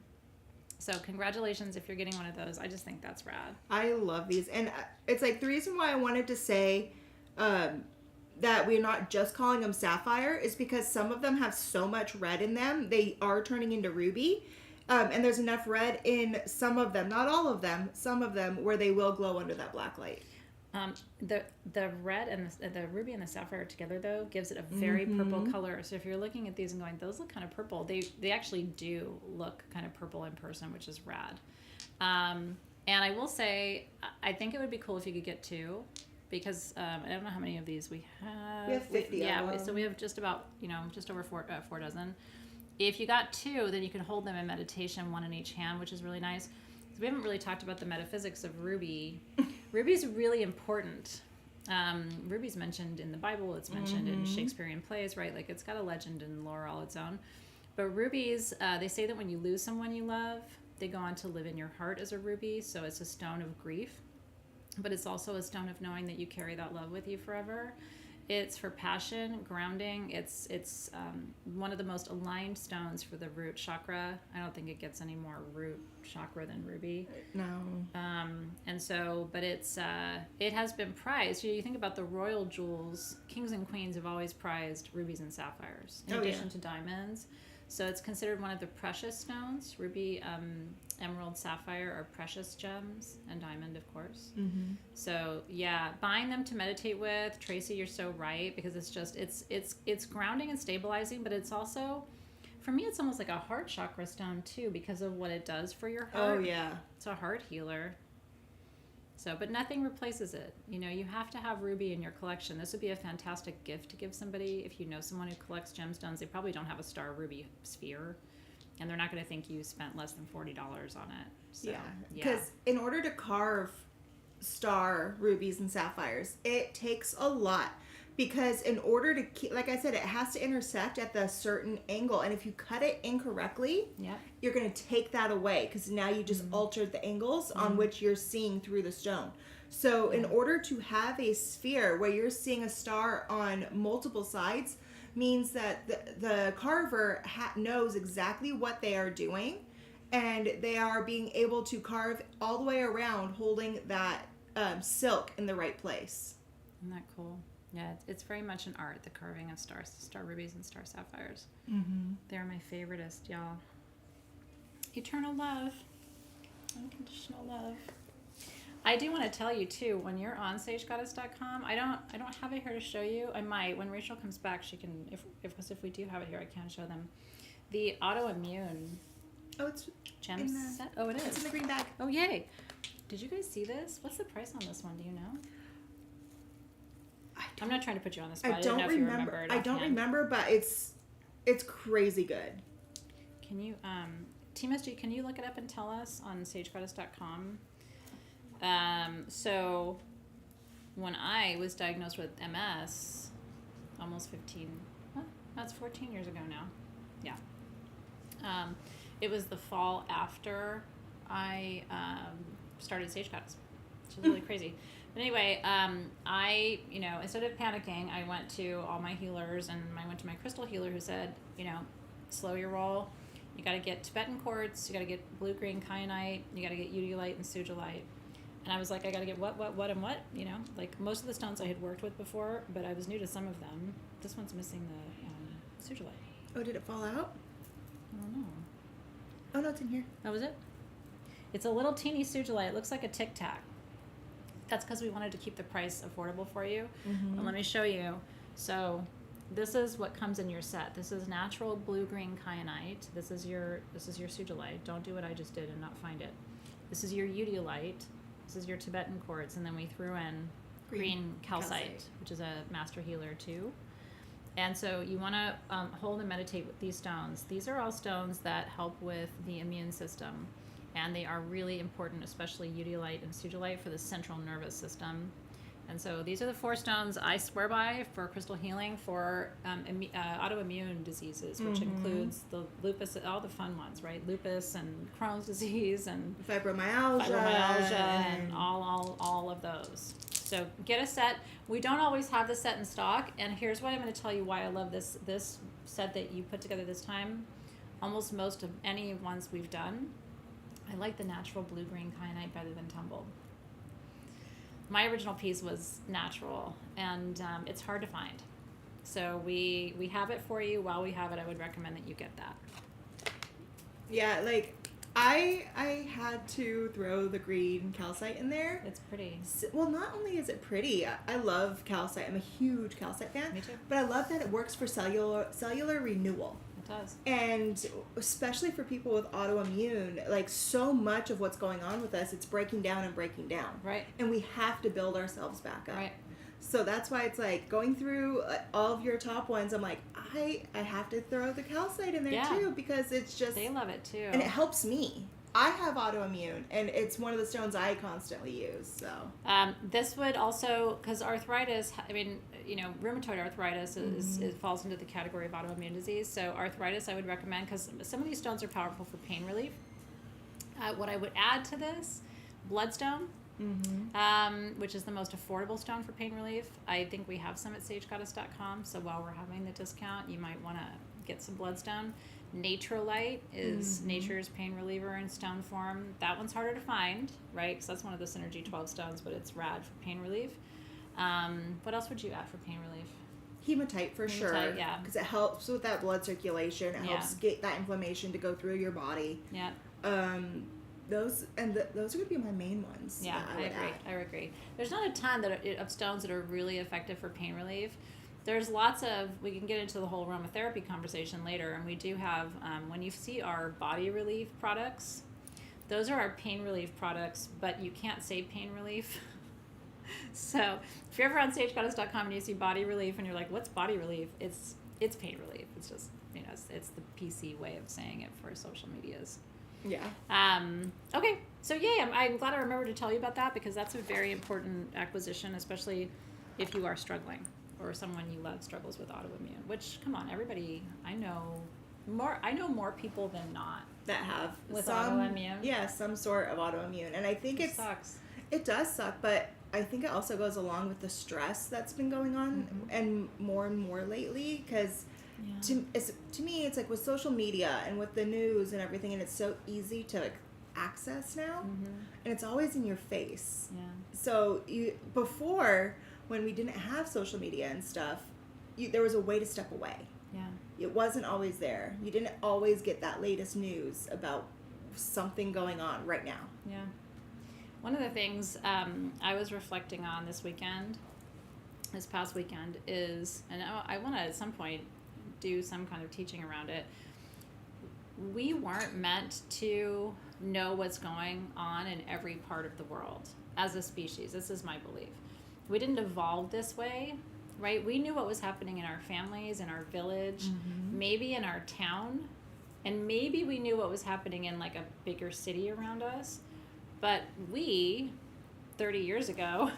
Speaker 1: So, congratulations if you're getting one of those. I just think that's rad.
Speaker 2: I love these. And it's like the reason why I wanted to say that we're not just calling them sapphire is because some of them have so much red in them. They are turning into ruby. And there's enough red in some of them. Not all of them. Some of them where they will glow under that black light.
Speaker 1: The red and the ruby and the sapphire together, though, gives it a very purple color. So if you're looking at these and going, those look kind of purple, they actually do look kind of purple in person, which is rad. And I will say, I think it would be cool if you could get 2, because I don't know how many of these we have.
Speaker 2: We have 50 of them.
Speaker 1: So we have just about, just over 4 dozen. If you got 2, then you can hold them in meditation, 1 in each hand, which is really nice. So we haven't really talked about the metaphysics of ruby. Ruby's really important. Ruby's mentioned in the Bible. It's mentioned in Shakespearean plays, right? Like, it's got a legend and lore all its own. But rubies, they say that when you lose someone you love, they go on to live in your heart as a ruby. So it's a stone of grief, but it's also a stone of knowing that you carry that love with you forever. It's for passion, grounding. It's one of the most aligned stones for the root chakra. I don't think it gets any more root chakra than ruby.
Speaker 2: No.
Speaker 1: And so, but it has been prized. You think about the royal jewels, kings and queens have always prized rubies and sapphires in addition to diamonds. So it's considered one of the precious stones. Ruby, emerald, sapphire are precious gems, and diamond, of course. So yeah, buying them to meditate with. Tracy, you're so right, because it's grounding and stabilizing, but it's also, for for me, it's almost like a heart chakra stone too, because of what it does for your heart.
Speaker 2: Oh yeah.
Speaker 1: It's a heart healer. So, but nothing replaces it. You know, you have to have ruby in your collection. This would be a fantastic gift to give somebody. If you know someone who collects gemstones, they probably don't have a star ruby sphere, and they're not going to think you spent less than $40 on it. So,
Speaker 2: Yeah, because in order to carve star rubies and sapphires, it takes a lot. Because in order to keep, like I said, it has to intersect at the certain angle, and if you cut it incorrectly, you're going to take that away, because now you just altered the angles on which you're seeing through the stone. So in order to have a sphere where you're seeing a star on multiple sides means that the carver knows exactly what they are doing, and they are being able to carve all the way around, holding that silk in the right place.
Speaker 1: Isn't that cool? Yeah, it's very much an art, the carving of star rubies and star sapphires. They're my favoriteest, y'all. Eternal love. Unconditional love. I do want to tell you, too, when you're on sagegoddess.com, I don't have it here to show you. I might. When Rachel comes back, she can, if we do have it here, I can show them. The Autoimmune gem set. Oh, it is.
Speaker 2: It's in the green bag.
Speaker 1: Oh, yay. Did you guys see this? What's the price on this one? Do you know? I'm not trying to put you on the spot. I don't know if you remember it.
Speaker 2: I don't remember, but it's crazy good.
Speaker 1: Can you, Team SG, can you look it up and tell us on sagegoddess.com? So when I was diagnosed with MS, almost 15, that's 14 years ago now. Yeah. It was the fall after I started Sage Goddess, which is really crazy. But anyway, I, instead of panicking, I went to all my healers, and I went to my crystal healer who said, slow your roll. You got to get Tibetan quartz, you got to get blue-green kyanite, you got to get Iolite and Sugilite. And I was like, I got to get what, and what, Like, most of the stones I had worked with before, but I was new to some of them. This one's missing the Sugilite.
Speaker 2: Oh, did it fall out?
Speaker 1: I don't know.
Speaker 2: Oh, no, it's in here.
Speaker 1: That was it? It's a little teeny Sugilite. It looks like a Tic Tac. That's because we wanted to keep the price affordable for you. And let me show you. So this is what comes in your set. This is natural blue-green kyanite. This is your Sugilite. Don't do what I just did and not find it. This is your Iolite. This is your Tibetan quartz. And then we threw in green calcite, which is a master healer too. And so you want to hold and meditate with these stones. These are all stones that help with the immune system. And they are really important, especially Iolite and Sugilite, for the central nervous system. And so these are the 4 stones I swear by for crystal healing for autoimmune diseases, which includes the lupus, all the fun ones, right? Lupus and Crohn's disease and
Speaker 2: fibromyalgia
Speaker 1: and all of those. So get a set. We don't always have the set in stock, and here's what I'm going to tell you why I love this set that you put together this time. Almost most of any ones we've done, I like the natural blue-green kyanite better than tumbled. My original piece was natural, and it's hard to find. So we have it for you. While we have it, I would recommend that you get that.
Speaker 2: Yeah, like I had to throw the green calcite in there.
Speaker 1: It's pretty.
Speaker 2: Well, not only is it pretty, I love calcite. I'm a huge calcite fan.
Speaker 1: Me too.
Speaker 2: But I love that it works for cellular renewal.
Speaker 1: It does.
Speaker 2: And especially for people with autoimmune, like so much of what's going on with us, it's breaking down and breaking down.
Speaker 1: Right.
Speaker 2: And we have to build ourselves back up.
Speaker 1: Right.
Speaker 2: So that's why it's like going through all of your top ones, I'm like, I have to throw the calcite in there too, because it's just...
Speaker 1: They love it too.
Speaker 2: And it helps me. I have autoimmune, and it's one of the stones I constantly use, so...
Speaker 1: This would also, because arthritis, rheumatoid arthritis it falls into the category of autoimmune disease. So arthritis I would recommend, because some of these stones are powerful for pain relief. What I would add to this, bloodstone, which is the most affordable stone for pain relief. I think we have some at sagegoddess.com, so while we're having the discount, you might want to get some bloodstone. Naturalite is nature's pain reliever in stone form. That one's harder to find, right? Because that's one of the Synergy 12 stones, but it's rad for pain relief. What else would you add for pain relief?
Speaker 2: Hematite for sure.
Speaker 1: Yeah.
Speaker 2: Because it helps with that blood circulation. It helps get that inflammation to go through your body.
Speaker 1: Yeah.
Speaker 2: Those are going to be my main ones.
Speaker 1: Yeah, I agree. There's not a ton of stones that are really effective for pain relief. there's lots of, we can get into the whole aromatherapy conversation later, and we do have, when you see our body relief products, those are our pain relief products, but you can't say pain relief. So if you're ever on stagegoddess.com and you see body relief and you're like, what's body relief? It's pain relief. It's just, you know, it's the PC way of saying it for social medias.
Speaker 2: Yeah.
Speaker 1: Okay, so yay, I'm glad I remembered to tell you about that, because that's a very important acquisition, especially if you are struggling or someone you love struggles with autoimmune, which, come on, everybody, I know more people than not
Speaker 2: That have
Speaker 1: with
Speaker 2: some,
Speaker 1: autoimmune.
Speaker 2: Yeah, some sort of autoimmune. And I think
Speaker 1: It sucks.
Speaker 2: It does suck, but I think it also goes along with the stress that's been going on and more lately, because to me, it's like with social media and with the news and everything, and it's so easy to like access now, and it's always in your face.
Speaker 1: Yeah.
Speaker 2: So before, when we didn't have social media and stuff, there was a way to step away.
Speaker 1: Yeah.
Speaker 2: It wasn't always there. You didn't always get that latest news about something going on right now.
Speaker 1: Yeah. One of the things I was reflecting on this past weekend is, and I want to at some point do some kind of teaching around it. We weren't meant to know what's going on in every part of the world as a species. This is my belief. We didn't evolve this way, right? We knew what was happening in our families, in our village, maybe in our town, and maybe we knew what was happening in like a bigger city around us. But we, 30 years ago,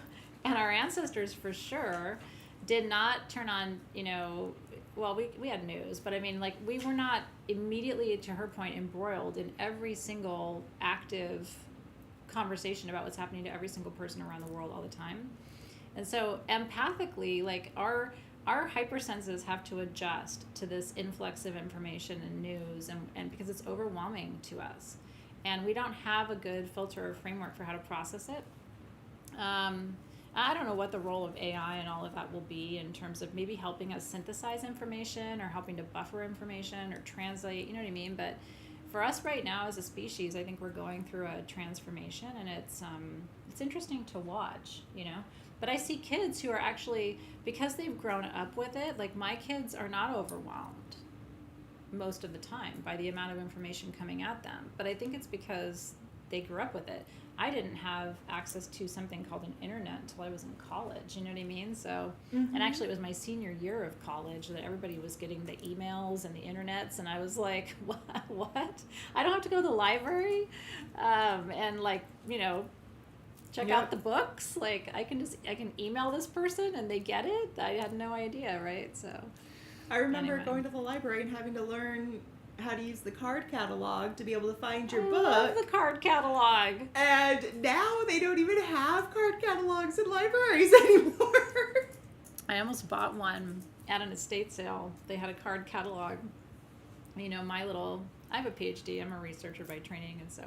Speaker 1: and our ancestors for sure, did not turn on, you know, well, we had news, but I mean, like, we were not immediately, to her point, embroiled in every single active conversation about what's happening to every single person around the world all the time. And so empathically, like, our hypersenses have to adjust to this influx of information and news, and because it's overwhelming to us. And we don't have a good filter or framework for how to process it. I don't know what the role of AI and all of that will be in terms of maybe helping us synthesize information or helping to buffer information or translate, you know what I mean? But for us right now as a species, I think we're going through a transformation, and it's interesting to watch, you know? But I see kids who are actually, because they've grown up with it, like my kids are not overwhelmed most of the time by the amount of information coming at them. But I think it's because they grew up with it. I didn't have access to something called an internet until I was in college, you know what I mean? So, and actually it was my senior year of college that everybody was getting the emails and the internets, and I was like, what? I don't have to go to the library and like, you know, check out the books. Like I can email this person and they get it. I had no idea, right? So
Speaker 2: I remember going to the library and having to learn how to use the card catalog to be able to find your book. I
Speaker 1: love the card catalog.
Speaker 2: And now they don't even have card catalogs in libraries anymore.
Speaker 1: I almost bought one at an estate sale. They had a card catalog. You know, I have a PhD. I'm a researcher by training, and so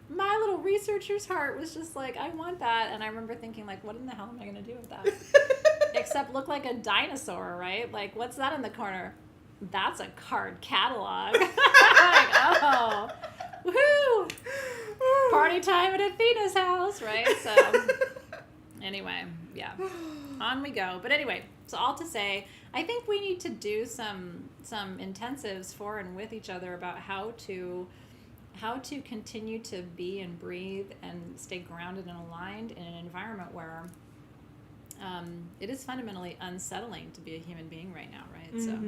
Speaker 1: my little researcher's heart was just like, I want that. And I remember thinking, like, what in the hell am I going to do with that? Except look like a dinosaur, right? Like, what's that in the corner? That's a card catalog. Like, oh, woohoo! Party time at Athena's house, right? So, anyway, yeah, on we go. But anyway, so all to say, I think we need to do some intensives for and with each other about how to continue to be and breathe and stay grounded and aligned in an environment where it is fundamentally unsettling to be a human being right now, right? So.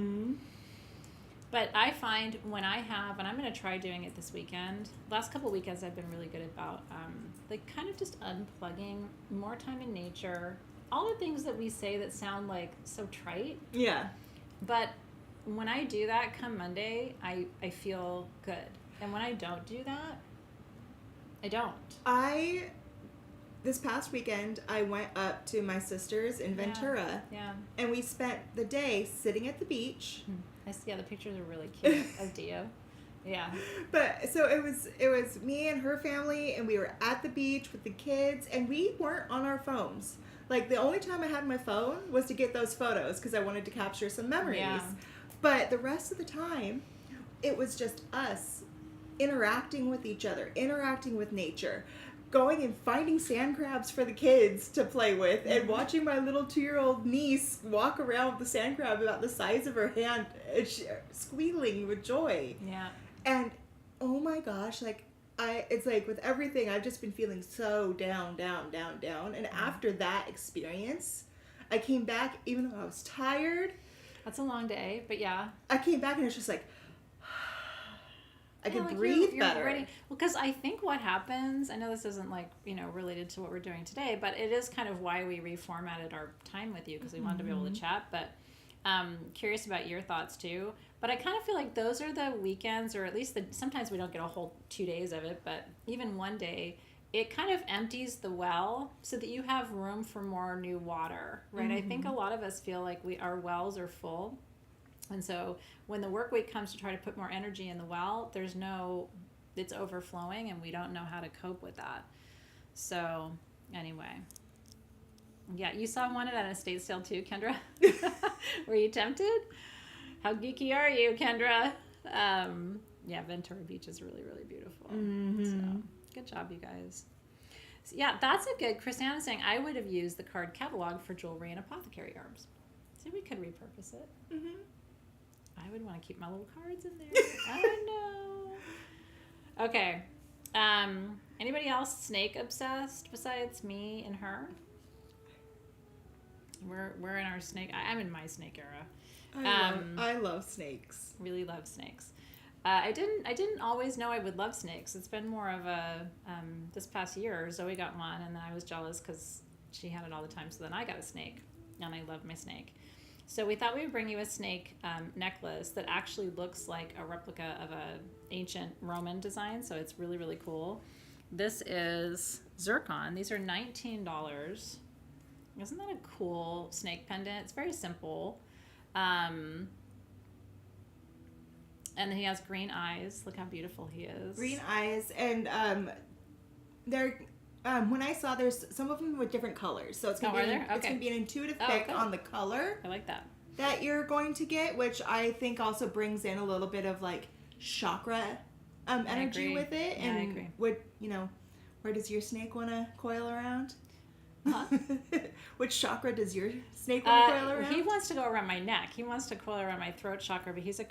Speaker 1: But I find when I'm going to try doing it this weekend. Last couple of weekends I've been really good about like kind of just unplugging, more time in nature, all the things that we say that sound like so trite. Yeah. But when I do that come Monday, I feel good. And when I don't do that, I don't. This past weekend, I went up to my sister's in Ventura. Yeah. And we spent the day sitting at the beach. Yeah, the pictures are really cute of Dio. Yeah. But so it was me and her family, and we were at the beach with the kids, and we weren't on our phones. Like, the only time I had my phone was to get those photos because I wanted to capture some memories. Yeah. But the rest of the time, it was just us interacting with each other, interacting with nature,
Speaker 2: going and finding sand crabs for the kids to play with, and watching my little 2-year-old niece walk around with the sand crab about the size of her hand, squealing with joy.
Speaker 1: Yeah.
Speaker 2: And oh my gosh, like it's like with everything, I've just been feeling so down. And after that experience, I came back, even though I was tired.
Speaker 1: That's a long day, but yeah.
Speaker 2: I came back and it's just like, I could
Speaker 1: like
Speaker 2: breathe
Speaker 1: you're
Speaker 2: better.
Speaker 1: Ready. Well, because I think what happens, I know this isn't like, related to what we're doing today, but it is kind of why we reformatted our time with you, because we wanted to be able to chat. But curious about your thoughts too. But I kind of feel like those are the weekends, or at least sometimes we don't get a whole 2 days of it, but even one day, it kind of empties the well so that you have room for more new water, right? I think a lot of us feel like our wells are full. And so when the work week comes to try to put more energy in the well, it's overflowing, and we don't know how to cope with that. So anyway, yeah, you saw one at an estate sale too, Kendra? Were you tempted? How geeky are you, Kendra? Yeah, Ventura Beach is really, really beautiful. So good job, you guys. So, yeah, that's a good. Christiana is saying I would have used the card catalog for jewelry and apothecary herbs. See, we could repurpose it. I would want to keep my little cards in there. I know. Okay. Anybody else snake obsessed besides me and her? We're in our snake. I'm in my snake era.
Speaker 2: I love snakes.
Speaker 1: Really love snakes. I didn't always know I would love snakes. It's been more of a this past year, Zoe got one, and then I was jealous because she had it all the time. So then I got a snake, and I love my snake. So we thought we would bring you a snake necklace that actually looks like a replica of a ancient Roman design. So it's really, really cool. This is zircon. These are $19. Isn't that a cool snake pendant? It's very simple. And he has green eyes. Look how beautiful he is.
Speaker 2: Green eyes, and they're when I saw, there's some of them with different colors, so it's gonna it's gonna be an intuitive pick on the color.
Speaker 1: I like that
Speaker 2: you're going to get, which I think also brings in a little bit of like chakra energy with it.
Speaker 1: Yeah,
Speaker 2: and
Speaker 1: I agree.
Speaker 2: Where does your snake want to coil around?
Speaker 1: Huh?
Speaker 2: Which chakra does your snake want to coil around?
Speaker 1: He wants to go around my neck. He wants to coil around my throat chakra, but he's a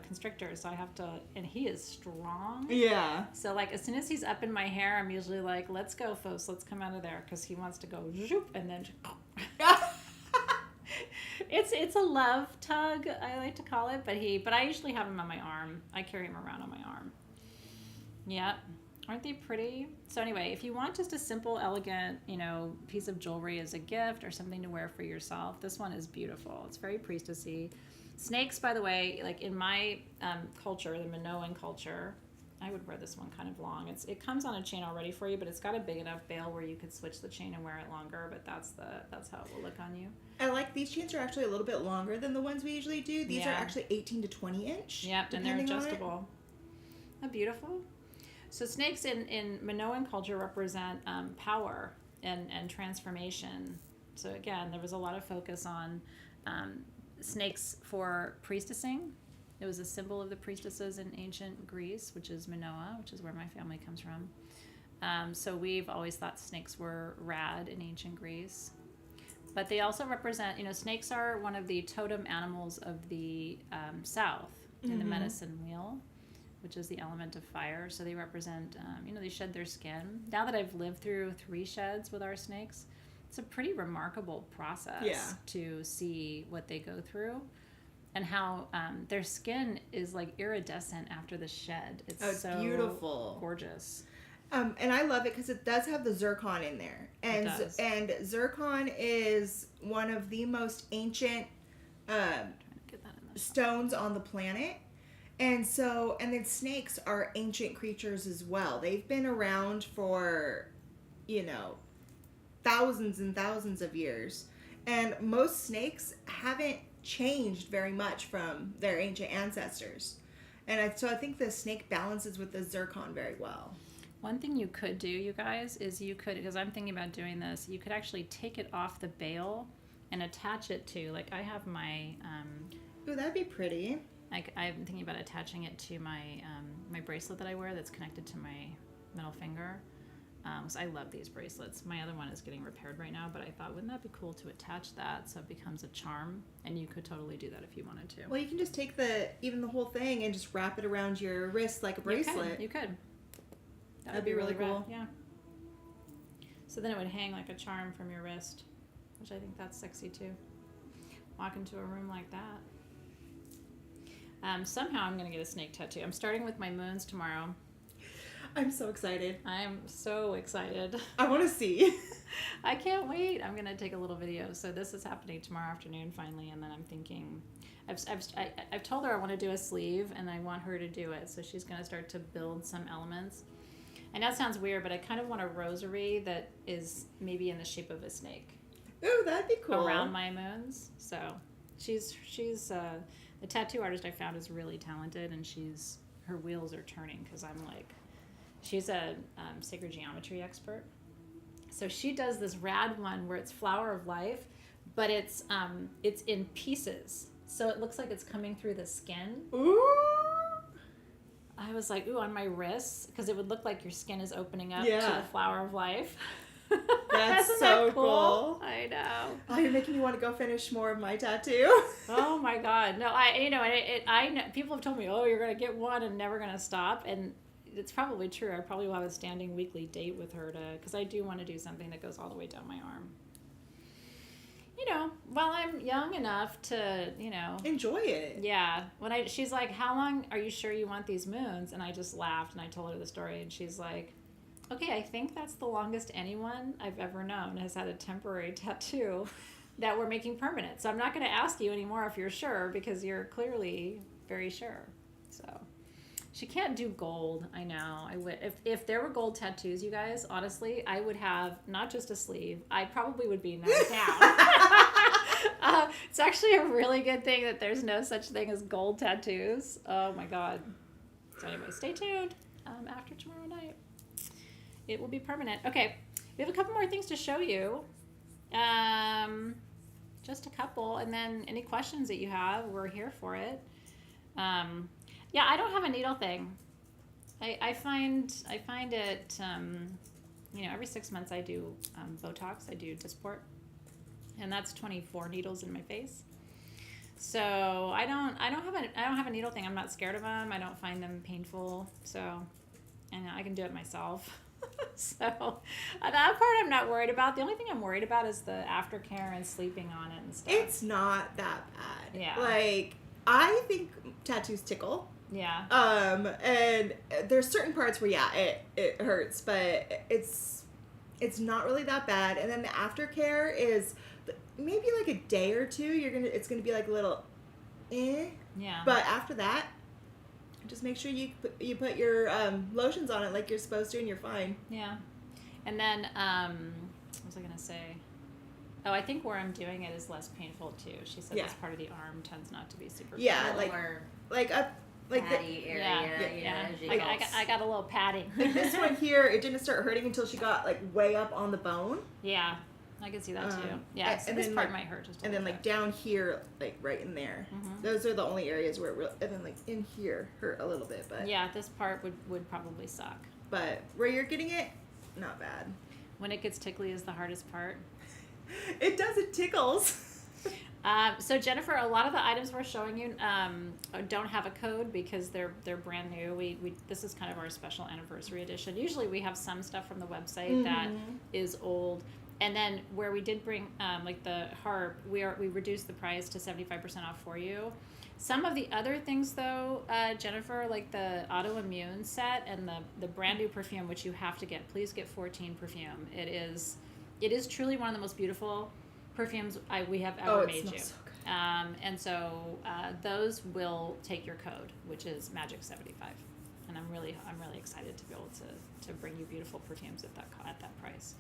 Speaker 1: constrictor, so I have to. And he is strong.
Speaker 2: Yeah.
Speaker 1: So like as soon as he's up in my hair, I'm usually like, "Let's go, folks. Let's come out of there," because he wants to go zoop and then. It's a love tug, I like to call it, but I usually have him on my arm. I carry him around on my arm. Yeah. Aren't they pretty? So anyway, if you want just a simple, elegant, piece of jewelry as a gift or something to wear for yourself, this one is beautiful. It's very priestessy. Snakes, by the way, like in my culture, the Minoan culture, I would wear this one kind of long. It comes on a chain already for you, but it's got a big enough bail where you could switch the chain and wear it longer. But that's how it will look on you.
Speaker 2: I like these chains are actually a little bit longer than the ones we usually do. These are actually 18 to 20 inch.
Speaker 1: Yep, and they're adjustable. How beautiful. So snakes in Minoan culture represent power and transformation. So again, there was a lot of focus on snakes for priestessing. It was a symbol of the priestesses in ancient Greece, which is Minoa, which is where my family comes from. So we've always thought snakes were rad in ancient Greece. But they also represent, snakes are one of the totem animals of the South in the medicine wheel, which is the element of fire. So they represent, they shed their skin. Now that I've lived through 3 sheds with our snakes, it's a pretty remarkable process to see what they go through and how their skin is like iridescent after the shed. It's so beautiful, gorgeous.
Speaker 2: And I love it because it does have the zircon in there. And zircon is one of the most ancient stones on the planet. And then snakes are ancient creatures as well. They've been around for, thousands and thousands of years. And most snakes haven't changed very much from their ancient ancestors. And so I think the snake balances with the zircon very well.
Speaker 1: One thing you could do, you guys, is because I'm thinking about doing this, you could actually take it off the bail and attach it to, like I have my...
Speaker 2: Ooh, that'd be pretty.
Speaker 1: I'm thinking about attaching it to my my bracelet that I wear that's connected to my middle finger. So I love these bracelets. My other one is getting repaired right now, but I thought, wouldn't that be cool to attach that so it becomes a charm? And you could totally do that if you wanted to.
Speaker 2: Well, you can just take the whole thing and just wrap it around your wrist like a bracelet.
Speaker 1: You could.
Speaker 2: That'd be really cool.
Speaker 1: Yeah. So then it would hang like a charm from your wrist, which I think that's sexy too. Walk into a room like that. Somehow I'm going to get a snake tattoo. I'm starting with my moons tomorrow.
Speaker 2: I'm so excited.
Speaker 1: I'm so excited.
Speaker 2: I want to see.
Speaker 1: I can't wait. I'm going to take a little video. So this is happening tomorrow afternoon finally, and then I'm thinking, I've told her I want to do a sleeve, and I want her to do it. So she's going to start to build some elements. I know it sounds weird, but I kind of want a rosary that is maybe in the shape of a snake.
Speaker 2: Ooh, that'd be cool.
Speaker 1: Around my moons. So she's the tattoo artist I found is really talented, and her wheels are turning because I'm like, she's a sacred geometry expert. So she does this rad one where it's flower of life, but it's in pieces. So it looks like it's coming through the skin.
Speaker 2: Ooh.
Speaker 1: I was like, ooh, on my wrists, because it would look like your skin is opening up to
Speaker 2: Yeah.
Speaker 1: the flower of life.
Speaker 2: That's
Speaker 1: Isn't
Speaker 2: so
Speaker 1: that
Speaker 2: cool.
Speaker 1: I know.
Speaker 2: Oh, you're making me want to go finish more of my tattoo.
Speaker 1: Oh my God. No, I know people have told me, oh, you're going to get one and never going to stop. And it's probably true. I probably will have a standing weekly date with her because I do want to do something that goes all the way down my arm. While I'm young enough to,
Speaker 2: Enjoy it.
Speaker 1: Yeah. She's like, how long are you sure you want these moons? And I just laughed and I told her the story, and she's like, okay, I think that's the longest anyone I've ever known has had a temporary tattoo that we're making permanent. So I'm not going to ask you anymore if you're sure, because you're clearly very sure. So she can't do gold. I know. I would if there were gold tattoos, you guys, honestly, I would have not just a sleeve. I probably would be knocked down. It's actually a really good thing that there's no such thing as gold tattoos. Oh my God. So anyway, stay tuned. After tomorrow night, it will be permanent. Okay, we have a couple more things to show you. Just a couple, and then any questions that you have, we're here for it. Yeah, I don't have a needle thing. I find it, every 6 months I do Botox, I do Dysport, and that's 24 needles in my face. So I don't have a needle thing. I'm not scared of them. I don't find them painful. So, and I can do it myself. So that part I'm not worried about. The only thing I'm worried about is the aftercare and sleeping on it and stuff.
Speaker 2: It's not that bad.
Speaker 1: Yeah.
Speaker 2: Like, I think tattoos tickle.
Speaker 1: Yeah.
Speaker 2: And there's certain parts where, it hurts, but it's not really that bad. And then the aftercare is maybe like a day or two. It's gonna be like a little,
Speaker 1: Yeah.
Speaker 2: But after that, just make sure you put your lotions on it like you're supposed to, and you're fine.
Speaker 1: Yeah. And then, what was I gonna say? Oh, I think where I'm doing it is less painful too. She said this part of the arm tends not to be super painful.
Speaker 2: Yeah, like the
Speaker 3: patty area.
Speaker 1: Yeah. I got a little padding.
Speaker 2: like this one here, it didn't start hurting until she got like way up on the bone.
Speaker 1: Yeah, I can see that too. Yeah, so
Speaker 2: and
Speaker 1: this
Speaker 2: then,
Speaker 1: part
Speaker 2: like,
Speaker 1: might hurt just a
Speaker 2: and then
Speaker 1: little
Speaker 2: like
Speaker 1: bit.
Speaker 2: down here, like right in there.
Speaker 1: Mhm.
Speaker 2: Those are the only areas where and then like in here hurt a little bit, but
Speaker 1: Yeah, this part would probably suck.
Speaker 2: But where you're getting it, not bad.
Speaker 1: When it gets tickly is the hardest part.
Speaker 2: It does, it tickles.
Speaker 1: So Jennifer, a lot of the items we're showing you don't have a code because they're brand new. We this is kind of our special anniversary edition. Usually we have some stuff from the website that is old, and then where we did bring like the harp, we reduced the price to 75% off for you. Some of the other things though, Jennifer, like the Autoimmune set and the brand new perfume, which you have to get. Please get 14 perfume. It is truly one of the most beautiful perfumes we have ever made you.
Speaker 2: So good.
Speaker 1: And so those will take your code, which is Magic 75, and I'm really excited to be able to bring you beautiful perfumes at that price.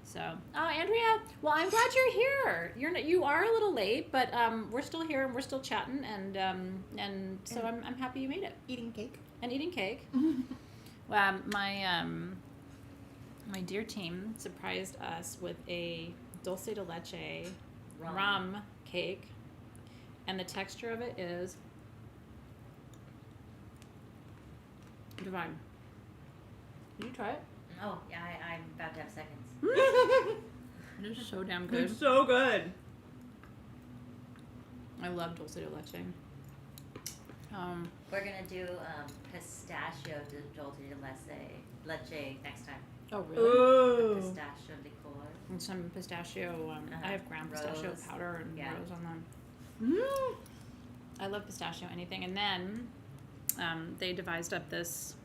Speaker 1: So, Andrea, well, I'm glad you're here. You are a little late, but we're still here and we're still chatting, and so I'm happy you made it.
Speaker 2: Eating cake.
Speaker 1: And eating cake. My dear team surprised us with a dulce de leche rum cake, and the texture of it is divine. Did you try it?
Speaker 3: Oh, yeah, I'm about to have seconds.
Speaker 1: It is so damn good.
Speaker 2: It's so good.
Speaker 1: I love dulce de leche.
Speaker 3: We're going to do pistachio dulce de leche next time.
Speaker 1: Oh, really?
Speaker 3: The
Speaker 2: Ooh.
Speaker 3: pistachio liqueur.
Speaker 1: And some pistachio. I have ground pistachio
Speaker 3: Rose.
Speaker 1: powder and
Speaker 3: Yeah.
Speaker 1: rose on them.
Speaker 2: Mm.
Speaker 1: I love pistachio anything. And then they devised up this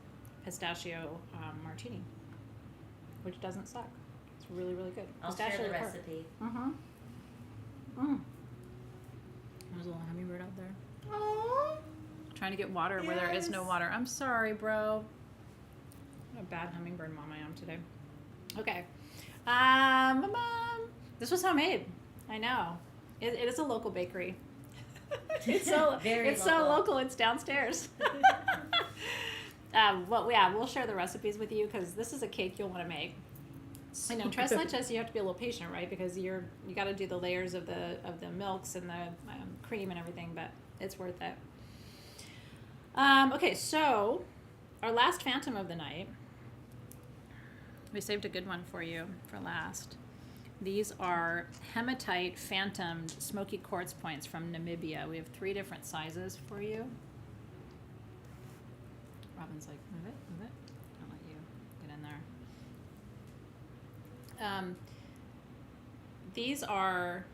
Speaker 1: pistachio martini, which doesn't suck. It's really, really good.
Speaker 3: I'll
Speaker 1: Pistachio
Speaker 3: share the
Speaker 1: liqueur.
Speaker 3: recipe.
Speaker 1: There's a little hummingbird out there.
Speaker 2: Aww.
Speaker 1: Trying to get water where there is no
Speaker 2: Yes.
Speaker 1: water. I'm sorry, bro. What a bad hummingbird mom I am today. Okay. This was homemade. I know. It is a local bakery. It's so
Speaker 3: Very
Speaker 1: it's so local. It's downstairs. We'll share the recipes with you because this is a cake you'll want to make. I know tres leches, you have to be a little patient, right? Because you got to do the layers of the milks and the cream and everything, but it's worth it. Okay, so our last phantom of the night. We saved a good one for you for last. These are hematite phantomed smoky quartz points from Namibia. We have 3 different sizes for you. Robin's like, move it. I'll let you get in there. These are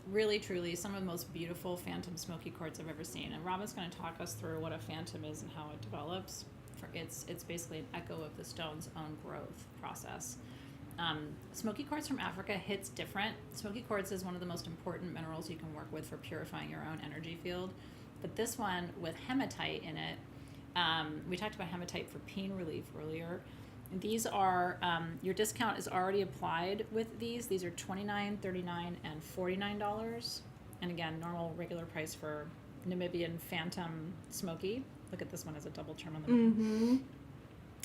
Speaker 1: really, truly some of the most beautiful phantom smoky quartz I've ever seen. And Robin's going to talk us through what a phantom is and how it develops. It's basically an echo of the stone's own growth process. Smoky quartz from Africa hits different. Smoky quartz is one of the most important minerals you can work with for purifying your own energy field. But this one with hematite in it, we talked about hematite for pain relief earlier. These are, your discount is already applied with these. These are $29, $39, and $49. And again, normal regular price for Namibian Phantom Smoky. Look at this one as a double term on the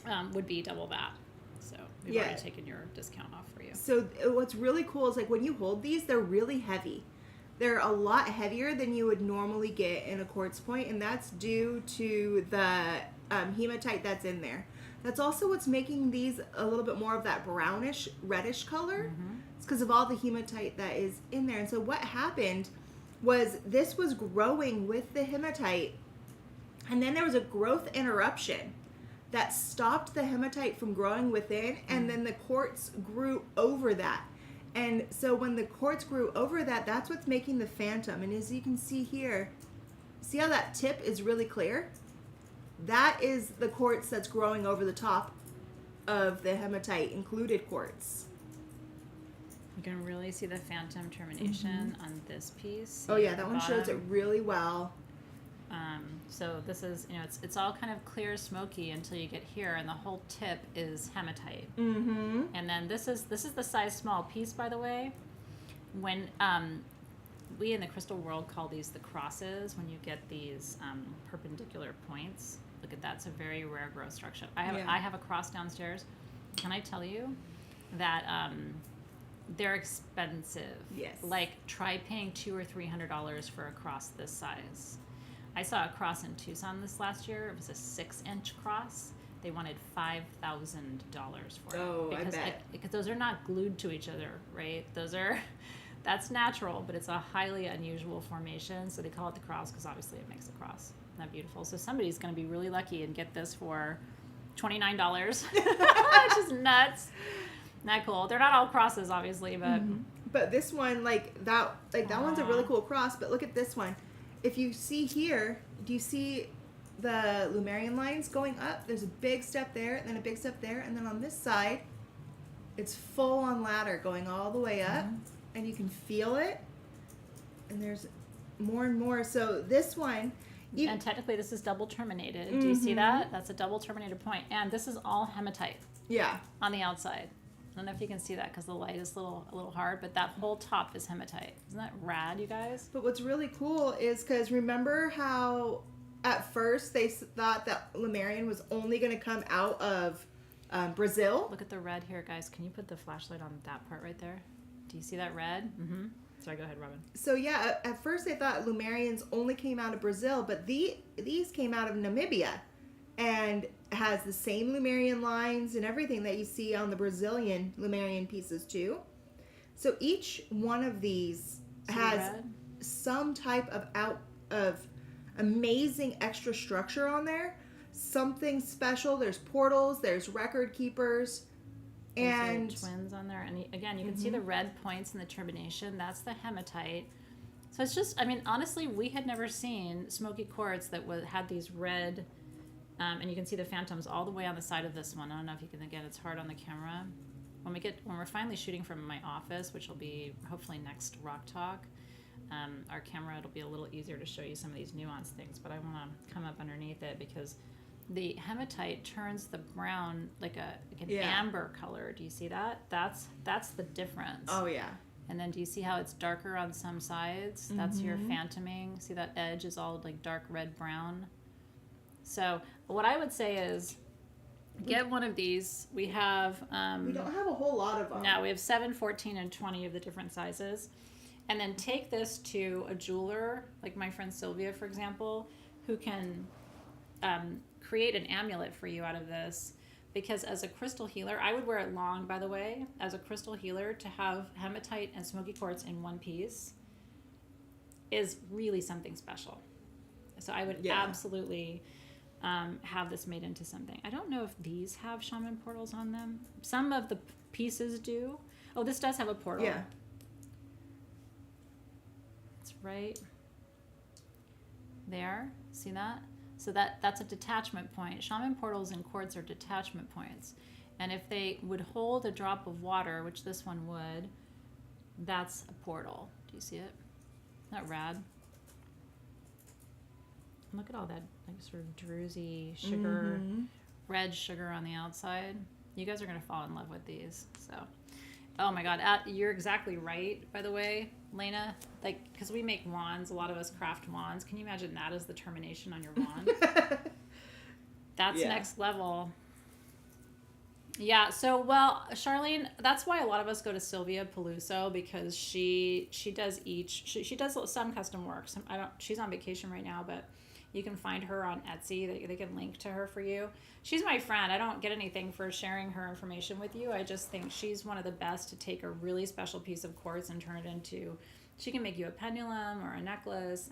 Speaker 1: middle. Would be double that. So we've already taken your discount off for you.
Speaker 2: So what's really cool is like when you hold these, they're really heavy. They're a lot heavier than you would normally get in a quartz point, and that's due to the hematite that's in there. That's also what's making these a little bit more of that brownish, reddish color. It's because of all the hematite that is in there. And so what happened was this was growing with the hematite, and then there was a growth interruption that stopped the hematite from growing within, and then the quartz grew over that. And so when the quartz grew over that, that's what's making the phantom. And as you can see here, see how that tip is really clear? That is the quartz that's growing over the top of the hematite included quartz.
Speaker 1: You can really see the phantom termination on this piece.
Speaker 2: Oh yeah, that one shows it really well.
Speaker 1: So this is, it's all kind of clear smoky until you get here, and the whole tip is hematite. And then this is the size small piece, by the way. When we in the crystal world call these the crosses, when you get these perpendicular points. Look at that. It's a very rare growth structure. I have a cross downstairs. Can I tell you that they're expensive?
Speaker 2: Yes.
Speaker 1: Like, try paying $200 or $300 for a cross this size. I saw a cross in Tucson this last year. It was a 6-inch cross. They wanted $5,000 for it.
Speaker 2: Oh, I bet.
Speaker 1: Because those are not glued to each other, right? That's natural, but it's a highly unusual formation. So they call it the cross because obviously it makes a cross. Isn't that beautiful? So somebody's going to be really lucky and get this for $29, which is nuts. Not cool. They're not all crosses, obviously, but
Speaker 2: But this one, that one's a really cool cross. But look at this one. If you see here, do you see the Lumerian lines going up? There's a big step there, and then a big step there, and then on this side, it's full on ladder going all the way up, and you can feel it. And there's more and more. So this one,
Speaker 1: and technically this is double terminated. Do you see that? That's a double terminated point, and this is all hematite.
Speaker 2: Yeah.
Speaker 1: On the outside. I don't know if you can see that because the light is a little hard, but that whole top is hematite. Isn't that rad, you guys?
Speaker 2: But what's really cool is because remember how at first they thought that Lemurian was only going to come out of Brazil?
Speaker 1: Look at the red here, guys. Can you put the flashlight on that part right there? Do you see that red? Sorry, go ahead, Robin.
Speaker 2: So yeah, at first they thought Lemurians only came out of Brazil, but these came out of Namibia. and has the same Lemurian lines and everything that you see on the Brazilian Lemurian pieces too. So each one of these has some type of amazing extra structure on there. Something special. There's portals, there's record keepers, and
Speaker 1: there's twins on there. And again, you can see the red points in the termination. That's the hematite. So it's just, I mean, honestly, we had never seen smoky quartz that had these red, and you can see the phantoms all the way on the side of this one. I don't know if you can, again, it's hard on the camera. When we're finally shooting from my office, which will be hopefully next Rock Talk, our camera, it'll be a little easier to show you some of these nuanced things, but I want to come up underneath it because the hematite turns the brown like an amber color. Do you see that? That's the difference.
Speaker 2: Oh yeah.
Speaker 1: And then do you see how it's darker on some sides? That's your phantoming. See that edge is all like dark red brown. So what I would say is get one of these. We have
Speaker 2: we don't have a whole lot of them.
Speaker 1: No, we have 7, 14, and 20 of the different sizes. And then take this to a jeweler, like my friend Sylvia, for example, who can create an amulet for you out of this. Because as a crystal healer, I would wear it long, by the way, as a crystal healer, to have hematite and smoky quartz in one piece is really something special. So I would absolutely have this made into something. I don't know if these have shaman portals on them. Some of the pieces do. Oh, this does have a portal.
Speaker 2: Yeah.
Speaker 1: It's right there. See that? So that's a detachment point. Shaman portals and quartz are detachment points. And if they would hold a drop of water, which this one would, that's a portal. Do you see it? Isn't that rad? Look at all that like sort of druzy sugar, red sugar on the outside. You guys are going to fall in love with these. So, oh my God, you're exactly right, by the way, Lena. Like, because we make wands, a lot of us craft wands. Can you imagine that as the termination on your wand? That's next level. Yeah, so, well, Charlene, that's why a lot of us go to Sylvia Peluso, because she does she does some custom work. She's on vacation right now, but you can find her on Etsy. They can link to her for you. She's my friend. I don't get anything for sharing her information with you. I just think she's one of the best to take a really special piece of quartz and turn it into, she can make you a pendulum or a necklace,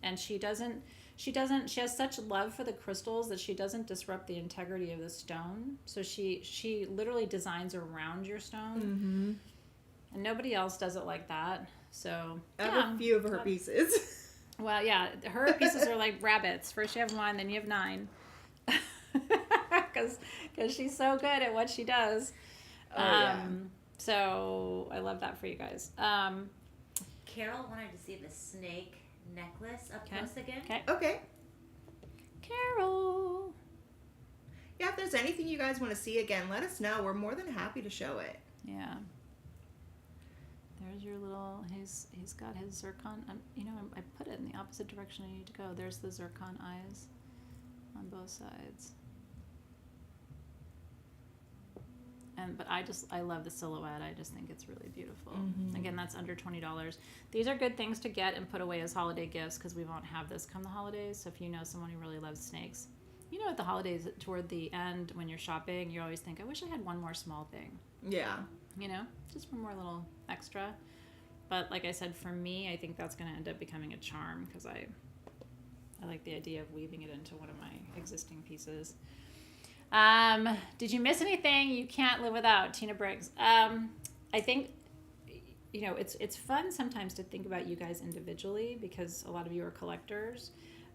Speaker 1: and she has such love for the crystals that she doesn't disrupt the integrity of the stone. So she literally designs around your stone. And nobody else does it like that. So
Speaker 2: I have a few of her pieces.
Speaker 1: Well, yeah, her pieces are like rabbits. First you have 1, then you have 9. Because she's so good at what she does. So I love that for you guys.
Speaker 3: Carol wanted to see the snake necklace up close again.
Speaker 2: Okay.
Speaker 1: Carol.
Speaker 2: Yeah, if there's anything you guys want to see again, let us know. We're more than happy to show it.
Speaker 1: Yeah. There's your little, he's got his zircon. I put it in the opposite direction I need to go. There's the zircon eyes on both sides. But I love the silhouette. I just think it's really beautiful. Again, that's under $20. These are good things to get and put away as holiday gifts, because we won't have this come the holidays. So if you know someone who really loves snakes, at the holidays, toward the end when you're shopping, you always think, I wish I had one more small thing.
Speaker 2: Yeah.
Speaker 1: Just one more little extra. But like I said, for me, I think that's going to end up becoming a charm, because I like the idea of weaving it into one of my existing pieces. Did you miss anything you can't live without, Tina Briggs? I think, it's fun sometimes to think about you guys individually, because a lot of you are collectors.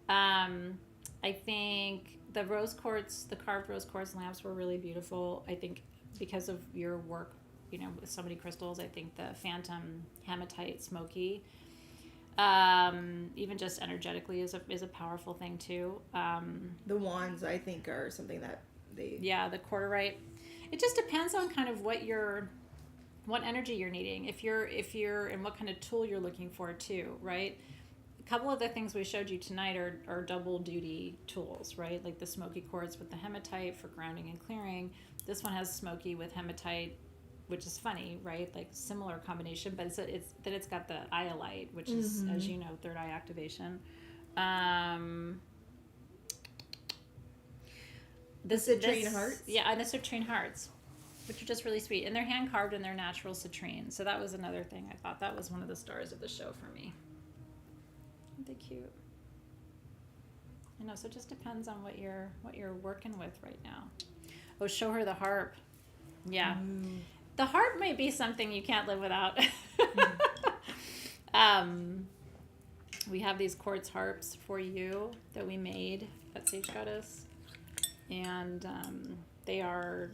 Speaker 1: I think the rose quartz, the carved rose quartz lamps were really beautiful. I think because of your work, with so many crystals, I think the phantom hematite smoky, even just energetically is a powerful thing too.
Speaker 2: The wands, I think, are something that the
Speaker 1: quarterite. It just depends on kind of what energy you're needing. If you're and what kind of tool you're looking for too, right? A couple of the things we showed you tonight are double duty tools, right? Like the smoky quartz with the hematite for grounding and clearing. This one has smoky with hematite, which is funny, right? Like similar combination, but it's got the Iolite, which is, as you know, third eye activation.
Speaker 2: The citrine hearts?
Speaker 1: Yeah, and the citrine hearts, which are just really sweet. And they're hand carved and they're natural citrine. So that was another thing. I thought that was one of the stars of the show for me. Aren't they cute? I know, so it just depends on what you're working with right now. Oh, show her the harp. Yeah. The harp might be something you can't live without. We have these quartz harps for you that we made at Sage Goddess. And they are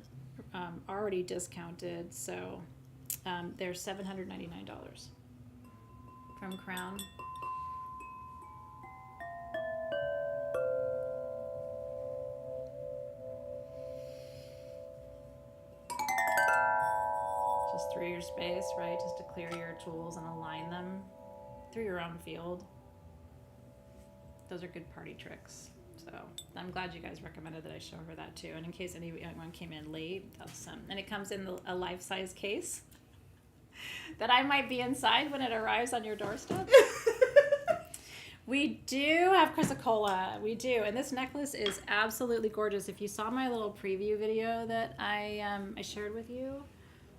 Speaker 1: already discounted, so they're $799 from Crown. Just through your space, right? Just to clear your tools and align them through your own field. Those are good party tricks. So I'm glad you guys recommended that I show her that too. And in case anyone came in late, that's and it comes in a life-size case that I might be inside when it arrives on your doorstep. We do have Chrysocolla. We do. And this necklace is absolutely gorgeous. If you saw my little preview video that I shared with you,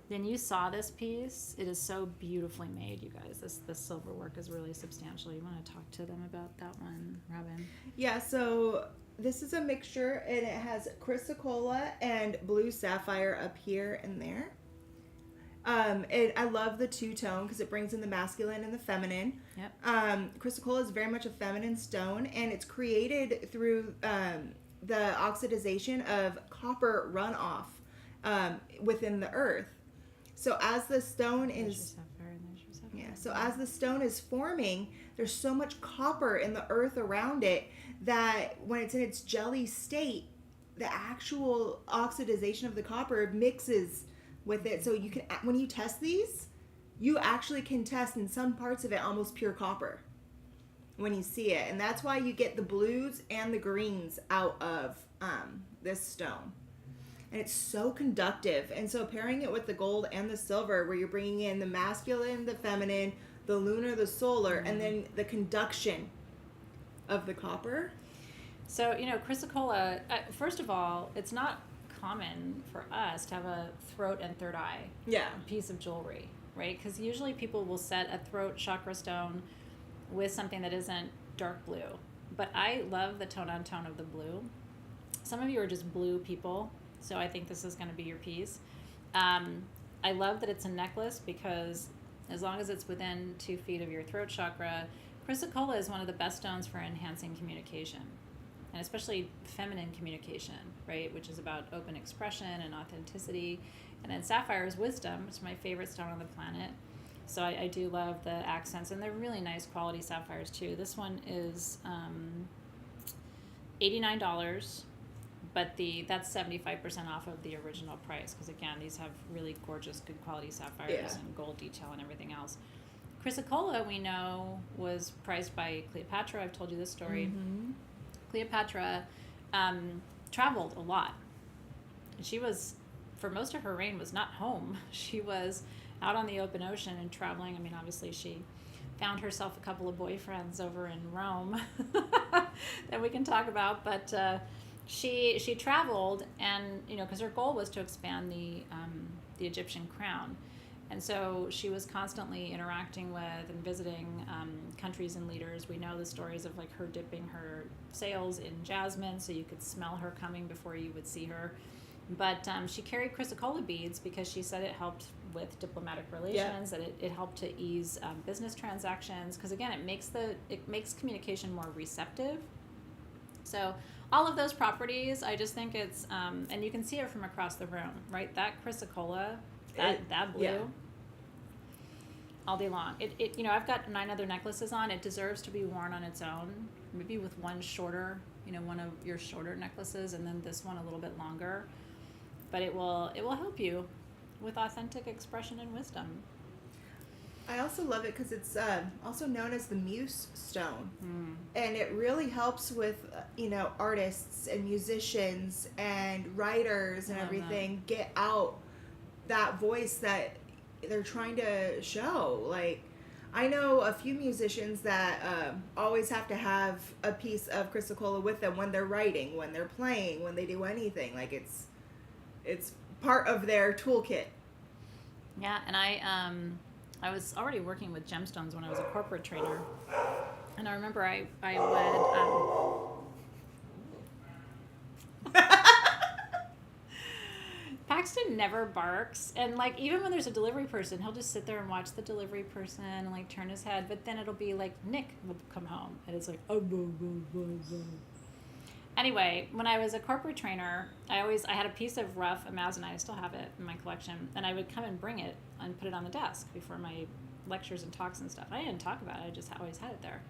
Speaker 1: then you saw this piece. It is so beautifully made, you guys. This silver work is really substantial. You want to talk to them about that one, Robin?
Speaker 2: Yeah, so this is a mixture, and it has Chrysocolla and blue sapphire up here and there. I love the two-tone because it brings in the masculine and the feminine.
Speaker 1: Yep.
Speaker 2: Chrysocolla is very much a feminine stone, and it's created through the oxidization of copper runoff within the earth. So as the stone is as the stone is forming, there's so much copper in the earth around it that when it's in its jelly state, the actual oxidization of the copper mixes with it. So you can, when you test these, you actually can test in some parts of it almost pure copper when you see it. And that's why you get the blues and the greens out of this stone. And it's so conductive. And so pairing it with the gold and the silver, where you're bringing in the masculine, the feminine, the lunar, the solar, and then the conduction of the copper.
Speaker 1: So, Chrysocolla, first of all, it's not common for us to have a throat and third eye piece of jewelry, right? Because usually people will set a throat chakra stone with something that isn't dark blue. But I love the tone on tone of the blue. Some of you are just blue people. So I think this is going to be your piece. I love that it's a necklace because as long as it's within 2 feet of your throat chakra, Chrysocolla is one of the best stones for enhancing communication, and especially feminine communication, right? Which is about open expression and authenticity. And then sapphire is wisdom, which is my favorite stone on the planet. So I do love the accents, and they're really nice quality sapphires too. This one is $89. But that's 75% off of the original price because, again, these have really gorgeous, good quality sapphires and gold detail and everything else. Chrysocolla, we know, was prized by Cleopatra. I've told you this story. Mm-hmm. Cleopatra traveled a lot. And she was, for most of her reign, was not home. She was out on the open ocean and traveling. I mean, obviously, she found herself a couple of boyfriends over in Rome that we can talk about, but... She traveled, and because her goal was to expand the Egyptian crown, and so she was constantly interacting with and visiting countries and leaders. We know the stories of her dipping her sails in jasmine, so you could smell her coming before you would see her. But she carried Chrysocolla beads because she said it helped with diplomatic relations, that it helped to ease business transactions. Because again, it makes communication more receptive. So all of those properties, I just think it's, and you can see it from across the room, right? That Chrysocolla, that blue, all day long. I've got 9 other necklaces on. It deserves to be worn on its own, maybe with one shorter, one of your shorter necklaces, and then this one a little bit longer. But it will help you with authentic expression and wisdom.
Speaker 2: I also love it because it's also known as the Muse stone. And it really helps with, artists and musicians and writers and everything get out that voice that they're trying to show. I know a few musicians that always have to have a piece of Chrysocolla with them when they're writing, when they're playing, when they do anything. Like it's part of their toolkit.
Speaker 1: Yeah, and I was already working with gemstones when I was a corporate trainer, and I remember I would. Paxton never barks, and like even when there's a delivery person, he'll just sit there and watch the delivery person and like turn his head. But then it'll be like Nick will come home, and it's like oh. Blah, blah, blah, blah. Anyway, when I was a corporate trainer, I had a piece of rough amazonite. I still have it in my collection, and I would come and bring it and put it on the desk before my lectures and talks and stuff. I didn't talk about it. I just always had it there,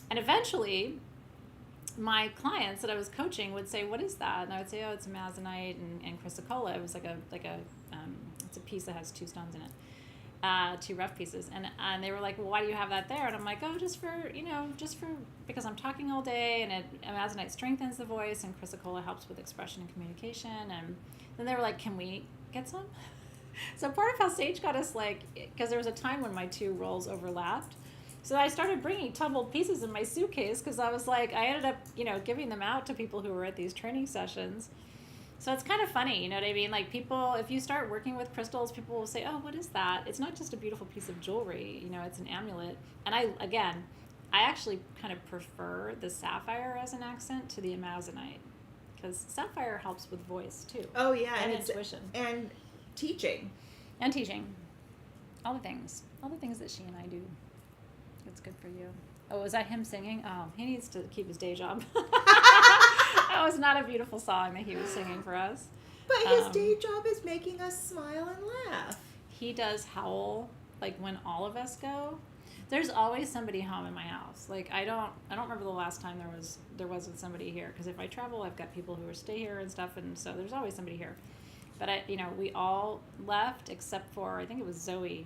Speaker 1: and eventually my clients that I was coaching would say, "What is that?" And I would say, "Oh, it's amazonite and Chrysocolla." It was like a it's a piece that has 2 stones in it, 2 rough pieces. And they were like, "Well, why do you have that there?" And I'm like, "Oh, just for because I'm talking all day, and amazonite strengthens the voice, and Chrysocolla helps with expression and communication." And then they were like, "Can we get some?" So part of how Sage got us, like, because there was a time when my 2 roles overlapped. So I started bringing tumbled pieces in my suitcase because I was like, I ended up, giving them out to people who were at these training sessions. So it's kind of funny, you know what I mean? Like people, if you start working with crystals, people will say, "Oh, what is that?" It's not just a beautiful piece of jewelry, it's an amulet. And I actually kind of prefer the sapphire as an accent to the amazonite because sapphire helps with voice too.
Speaker 2: Oh yeah,
Speaker 1: and intuition.
Speaker 2: And teaching.
Speaker 1: And teaching. All the things that she and I do. It's good for you. Oh, was that him singing? Oh, he needs to keep his day job. That was not a beautiful song that he was singing for us.
Speaker 2: But his day job is making us smile and laugh.
Speaker 1: He does howl, like when all of us go. There's always somebody home in my house. Like I don't remember the last time there wasn't somebody here. Because if I travel, I've got people who stay here and stuff, and so there's always somebody here. But we all left except for I think it was Zoe.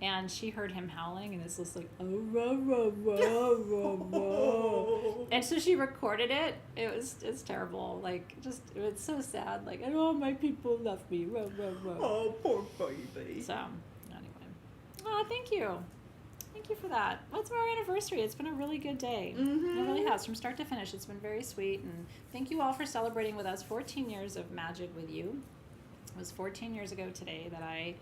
Speaker 1: And she heard him howling, and it's just like, oh, rah, rah, rah, rah, rah. And so she recorded it. It's terrible. Like, just, it's so sad. Like, oh, my people left me. Rah, rah, rah.
Speaker 2: Oh, poor baby.
Speaker 1: So, anyway. Oh, thank you. Thank you for that. Well, it's our anniversary. It's been a really good day.
Speaker 2: Mm-hmm.
Speaker 1: It really has. From start to finish, it's been very sweet. And thank you all for celebrating with us 14 years of magic with you. It was 14 years ago today that I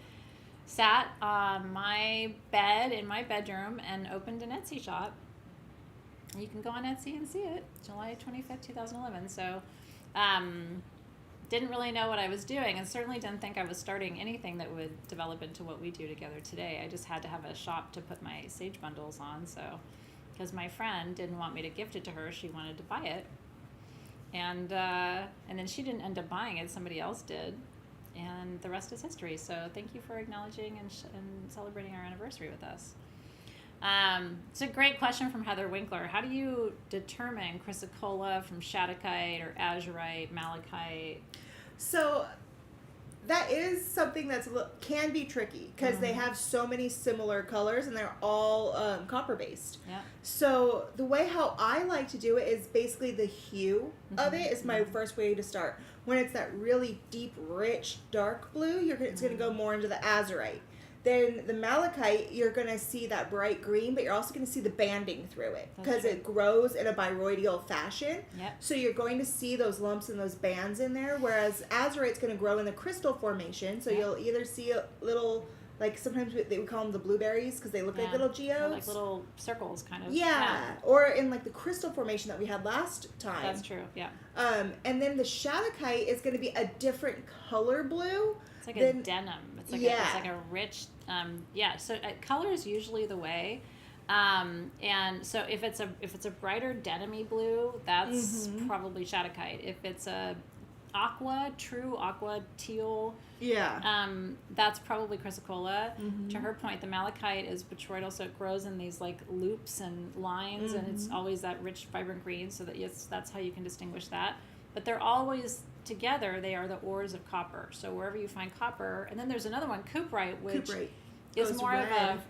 Speaker 1: sat on my bed in my bedroom and opened an Etsy shop. You can go on Etsy and see it, July 25th, 2011. So didn't really know what I was doing and certainly didn't think I was starting anything that would develop into what we do together today. I just had to have a shop to put my sage bundles on. So because my friend didn't want me to gift it to her, she wanted to buy it. And then she didn't end up buying it. Somebody else did. And the rest is history. So thank you for acknowledging and celebrating our anniversary with us. It's a great question from Heather Winkler. How do you determine Chrysocolla from Shadokite or Azurite, Malachite?
Speaker 2: So that is something that's can be tricky because they have so many similar colors and they're all copper based.
Speaker 1: Yeah.
Speaker 2: So the way how I like to do it is basically the hue of it is my first way to start. When it's that really deep, rich, dark blue, it's going to go more into the azurite. Then the malachite, you're going to see that bright green, but you're also going to see the banding through it because it grows in a biroidal fashion.
Speaker 1: Yep.
Speaker 2: So you're going to see those lumps and those bands in there, whereas azurite's going to grow in the crystal formation. So you'll either see a little, like sometimes we call them the blueberries because they look like little geodes.
Speaker 1: They're like little circles kind of.
Speaker 2: Yeah. Or in like the crystal formation that we had last time.
Speaker 1: That's true, yeah.
Speaker 2: And then the shadokite is going to be a different color blue.
Speaker 1: It's like a denim. It's like
Speaker 2: yeah.
Speaker 1: It's like a rich, so color is usually the way. And so if it's a brighter denim-y blue, that's probably Shadokite. If it's a true aqua teal, that's probably Chrysocolla. To her point, the malachite is botryoidal, so it grows in these like loops and lines, and it's always that rich, vibrant green. So that's how you can distinguish that. But they're always together. They are the ores of copper. So wherever you find copper, and then there's another one, cuprite, which is more red.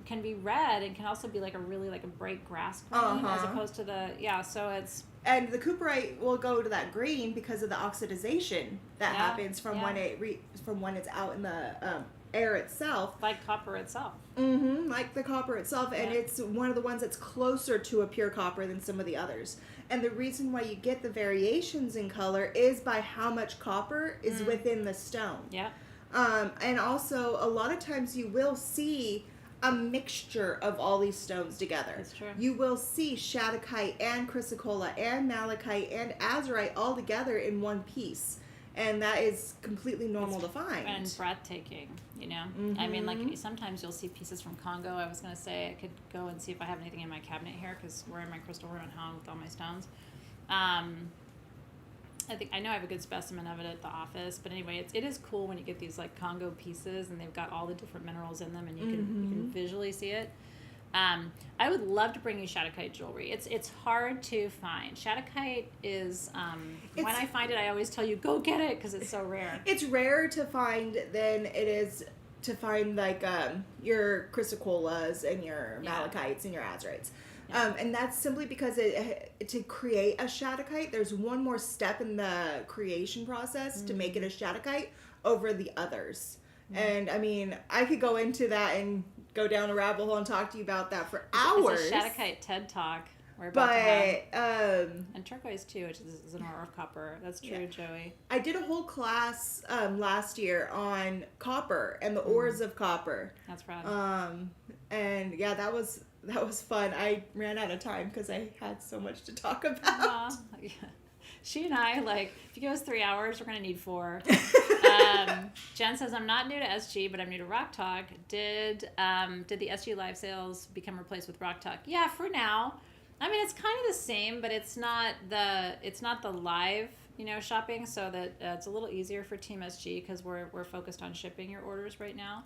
Speaker 1: Can be red and can also be like a really like a bright grass green as opposed to so it's.
Speaker 2: And the cuprite will go to that green because of the oxidization that happens from when it's out in the air itself.
Speaker 1: Like copper itself.
Speaker 2: Like the copper itself, and it's one of the ones that's closer to a pure copper than some of the others. And the reason why you get the variations in color is by how much copper is within the stone.
Speaker 1: Yeah.
Speaker 2: And also, a lot of times you will see a mixture of all these stones together.
Speaker 1: That's true.
Speaker 2: You will see Shattuckite and Chrysocolla and Malachite and Azurite all together in one piece. And that is completely normal to find.
Speaker 1: And breathtaking, you know? I mean, like, sometimes you'll see pieces from Congo. I was going to say I could go and see if I have anything in my cabinet here, because we're in my crystal room at home with all my stones. I know I have a good specimen of it at the office, but anyway, it is cool when you get these, like, Congo pieces, and they've got all the different minerals in them, and you can visually see it. I would love to bring you Shattuckite jewelry. It's hard to find. Shattuckite is, when I find it, I always tell you, go get it, because it's so rare.
Speaker 2: It's rarer to find than it is to find, like, your Chrysocollas and your Malachites and your Azurites. Yeah. And that's simply because to create a Shattuckite, there's one more step in the creation process to make it a Shattuckite over the others. And, I mean, I could go into that and go down a rabbit hole and talk to you about that for hours.
Speaker 1: It's a Shattuckite TED Talk we're about to have. And turquoise, too, which is an ore of copper. That's true, Joey.
Speaker 2: I did a whole class last year on copper and the ores of copper.
Speaker 1: That's right.
Speaker 2: And, yeah, that was fun. I ran out of time because I had so much to talk about.
Speaker 1: Yeah. She and I, like, if you give us 3 hours, we're going to need 4. Jen says, I'm not new to SG, but I'm new to Rock Talk. Did the SG live sales become replaced with Rock Talk? Yeah, for now. I mean, it's kind of the same, but it's not the live, shopping, so that it's a little easier for Team SG because we're focused on shipping your orders right now.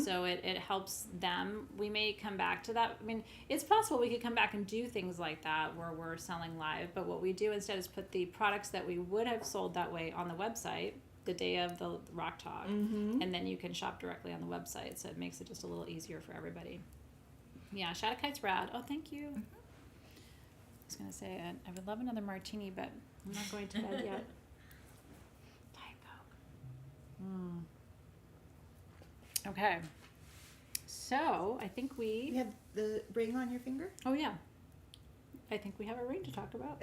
Speaker 1: So it helps them. We may come back to that. I mean, it's possible we could come back and do things like that where we're selling live, but what we do instead is put the products that we would have sold that way on the website the day of the Rock Talk, and then you can shop directly on the website, so it makes it just a little easier for everybody. Yeah, Shattuckite's rad. Oh, thank you. I was going to say, I would love another martini, but I'm not going to bed yet. Diet Coke. Okay. So, I think
Speaker 2: You have the ring on your finger?
Speaker 1: Oh, yeah. I think we have a ring to talk about.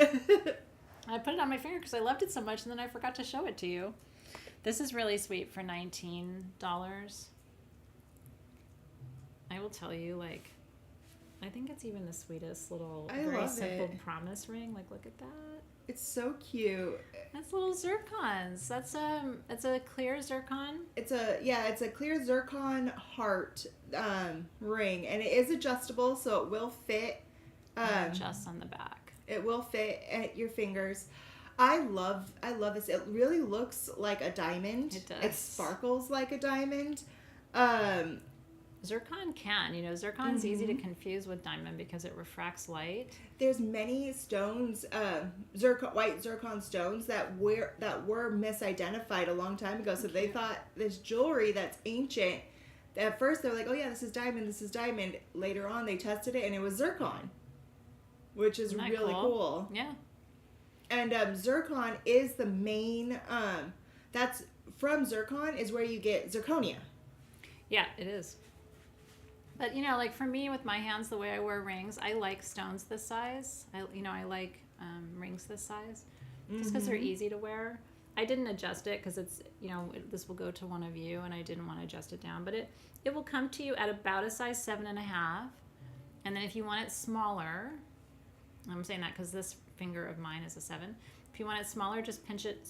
Speaker 1: I put it on my finger because I loved it so much, and then I forgot to show it to you. This is really sweet for $19. I will tell you, like, I think it's even the sweetest little, very simple promise ring. Like, look at that.
Speaker 2: It's so cute.
Speaker 1: That's little zircons. It's a clear zircon.
Speaker 2: It's a clear zircon heart ring, and it is adjustable, so it will fit.
Speaker 1: Just on the back.
Speaker 2: It will fit at your fingers. I love this. It really looks like a diamond.
Speaker 1: It does.
Speaker 2: It sparkles like a diamond.
Speaker 1: Zircon can, zircon's easy to confuse with diamond because it refracts light.
Speaker 2: There's many stones, white zircon stones that were misidentified a long time ago. So they thought this jewelry that's ancient. At first they're like, oh yeah, this is diamond, this is diamond. Later on they tested it and it was zircon, which is really cool.
Speaker 1: Yeah.
Speaker 2: And zircon is the main. That's from zircon is where you get zirconia.
Speaker 1: Yeah, it is. But, like for me with my hands, the way I wear rings, I like stones this size. I like rings this size just because they're easy to wear. I didn't adjust it because it's, this will go to one of you and I didn't want to adjust it down. But it will come to you at about a size 7.5. And then if you want it smaller, I'm saying that because this finger of mine is a 7. If you want it smaller, just pinch it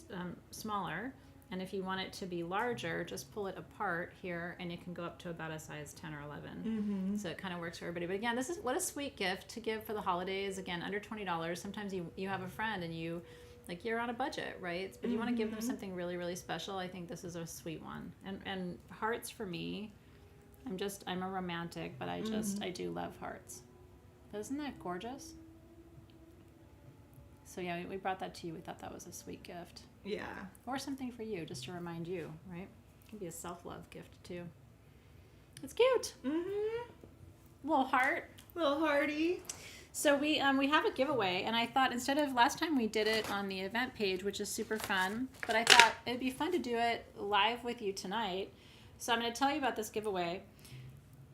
Speaker 1: smaller. And if you want it to be larger, just pull it apart here, and it can go up to about a size 10 or 11. So it kind of works for everybody. But again, this is what a sweet gift to give for the holidays. Again, under $20. Sometimes you have a friend and you're on a budget, right? But you want to give them something really, really special. I think this is a sweet one. And hearts for me, I'm a romantic, but I do love hearts. But isn't that gorgeous? So yeah, we brought that to you. We thought that was a sweet gift.
Speaker 2: Yeah.
Speaker 1: Or something for you, just to remind you, right? It can be a self-love gift, too. It's cute. Little heart.
Speaker 2: Little hearty.
Speaker 1: So we have a giveaway, and I thought instead of last time we did it on the event page, which is super fun, but I thought it'd be fun to do it live with you tonight. So I'm going to tell you about this giveaway.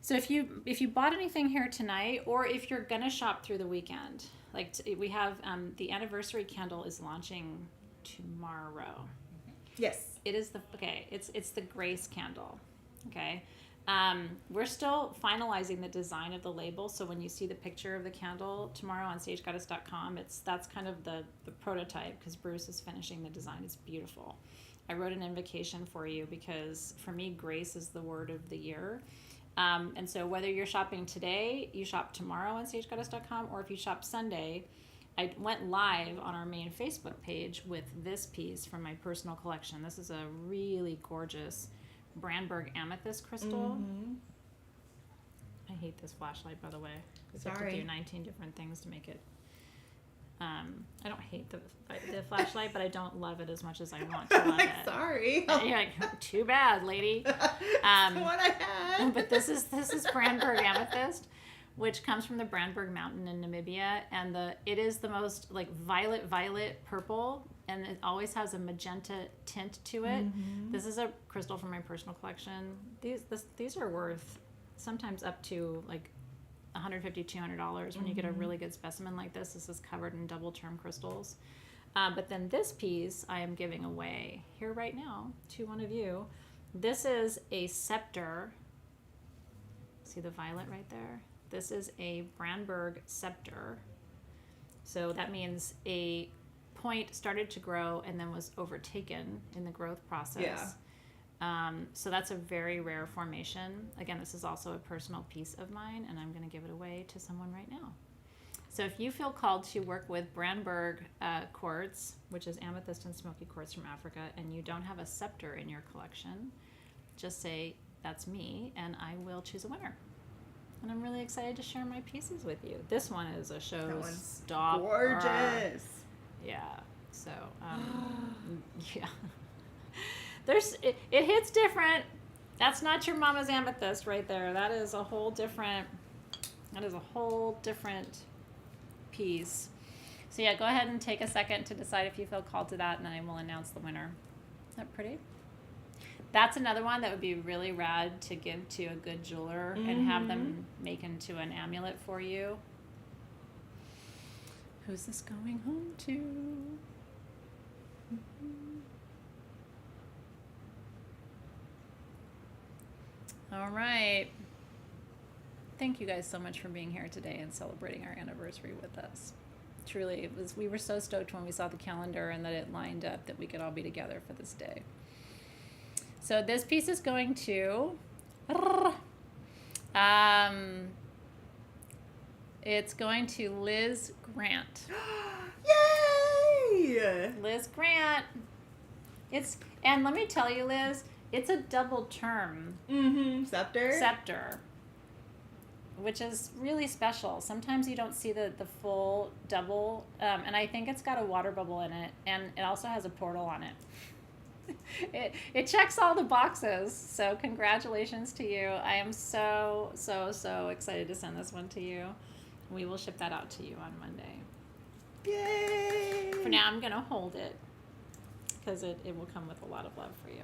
Speaker 1: So if you bought anything here tonight, or if you're going to shop through the weekend, like we have the anniversary candle is launching tomorrow.
Speaker 2: Yes.
Speaker 1: It is it's the Grace candle. Okay. We're still finalizing the design of the label, so when you see the picture of the candle tomorrow on sagegoddess.com, that's kind of the prototype, because Bruce is finishing the design. It's beautiful. I wrote an invocation for you because for me, grace is the word of the year. And so whether you're shopping today, you shop tomorrow on sagegoddess.com, or if you shop Sunday, I went live on our main Facebook page with this piece from my personal collection. This is a really gorgeous Brandberg amethyst crystal.
Speaker 2: Mm-hmm.
Speaker 1: I hate this flashlight, by the way. Because I have to do 19 different things to make it. I don't hate the flashlight, but I don't love it as much as I want to love
Speaker 2: like,
Speaker 1: it.
Speaker 2: Sorry.
Speaker 1: And you're like, too bad, lady.
Speaker 2: It's the one I had.
Speaker 1: But this is Brandberg amethyst, which comes from the Brandberg mountain in Namibia, and it is the most like violet purple, and it always has a magenta tint to it.
Speaker 2: Mm-hmm.
Speaker 1: This is a crystal from my personal collection. These are worth sometimes up to like $150, $200 when you get a really good specimen like this. This is covered in double term crystals. But then this piece I am giving away here right now to one of you. This is a scepter. See the violet right there? This is a Brandberg scepter. So that means a point started to grow and then was overtaken in the growth process.
Speaker 2: Yeah.
Speaker 1: So that's a very rare formation. Again, this is also a personal piece of mine, and I'm going to give it away to someone right now. So if you feel called to work with Brandberg quartz, which is amethyst and smoky quartz from Africa, and you don't have a scepter in your collection, just say, that's me, and I will choose a winner. And I'm really excited to share my pieces with you. This one is a showstopper.
Speaker 2: Gorgeous.
Speaker 1: Yeah. So, yeah. It hits different. That's not your mama's amethyst right there. That is a whole different piece. So yeah, go ahead and take a second to decide if you feel called to that, and then I will announce the winner. Is that pretty? That's another one that would be really rad to give to a good jeweler and have them make into an amulet for you. Who's this going home to? All right. Thank you guys so much for being here today and celebrating our anniversary with us. Truly, we were so stoked when we saw the calendar and that it lined up that we could all be together for this day. So this piece is going to, it's going to Liz Grant.
Speaker 2: Yay!
Speaker 1: Liz Grant. And let me tell you, Liz, it's a double term scepter, which is really special. Sometimes you don't see the full double, and I think it's got a water bubble in it, and it also has a portal on it. It checks all the boxes, so congratulations to you. I am so excited to send this one to you. We will ship that out to you on Monday.
Speaker 2: Yay!
Speaker 1: For now, I'm going to hold it because it will come with a lot of love for you.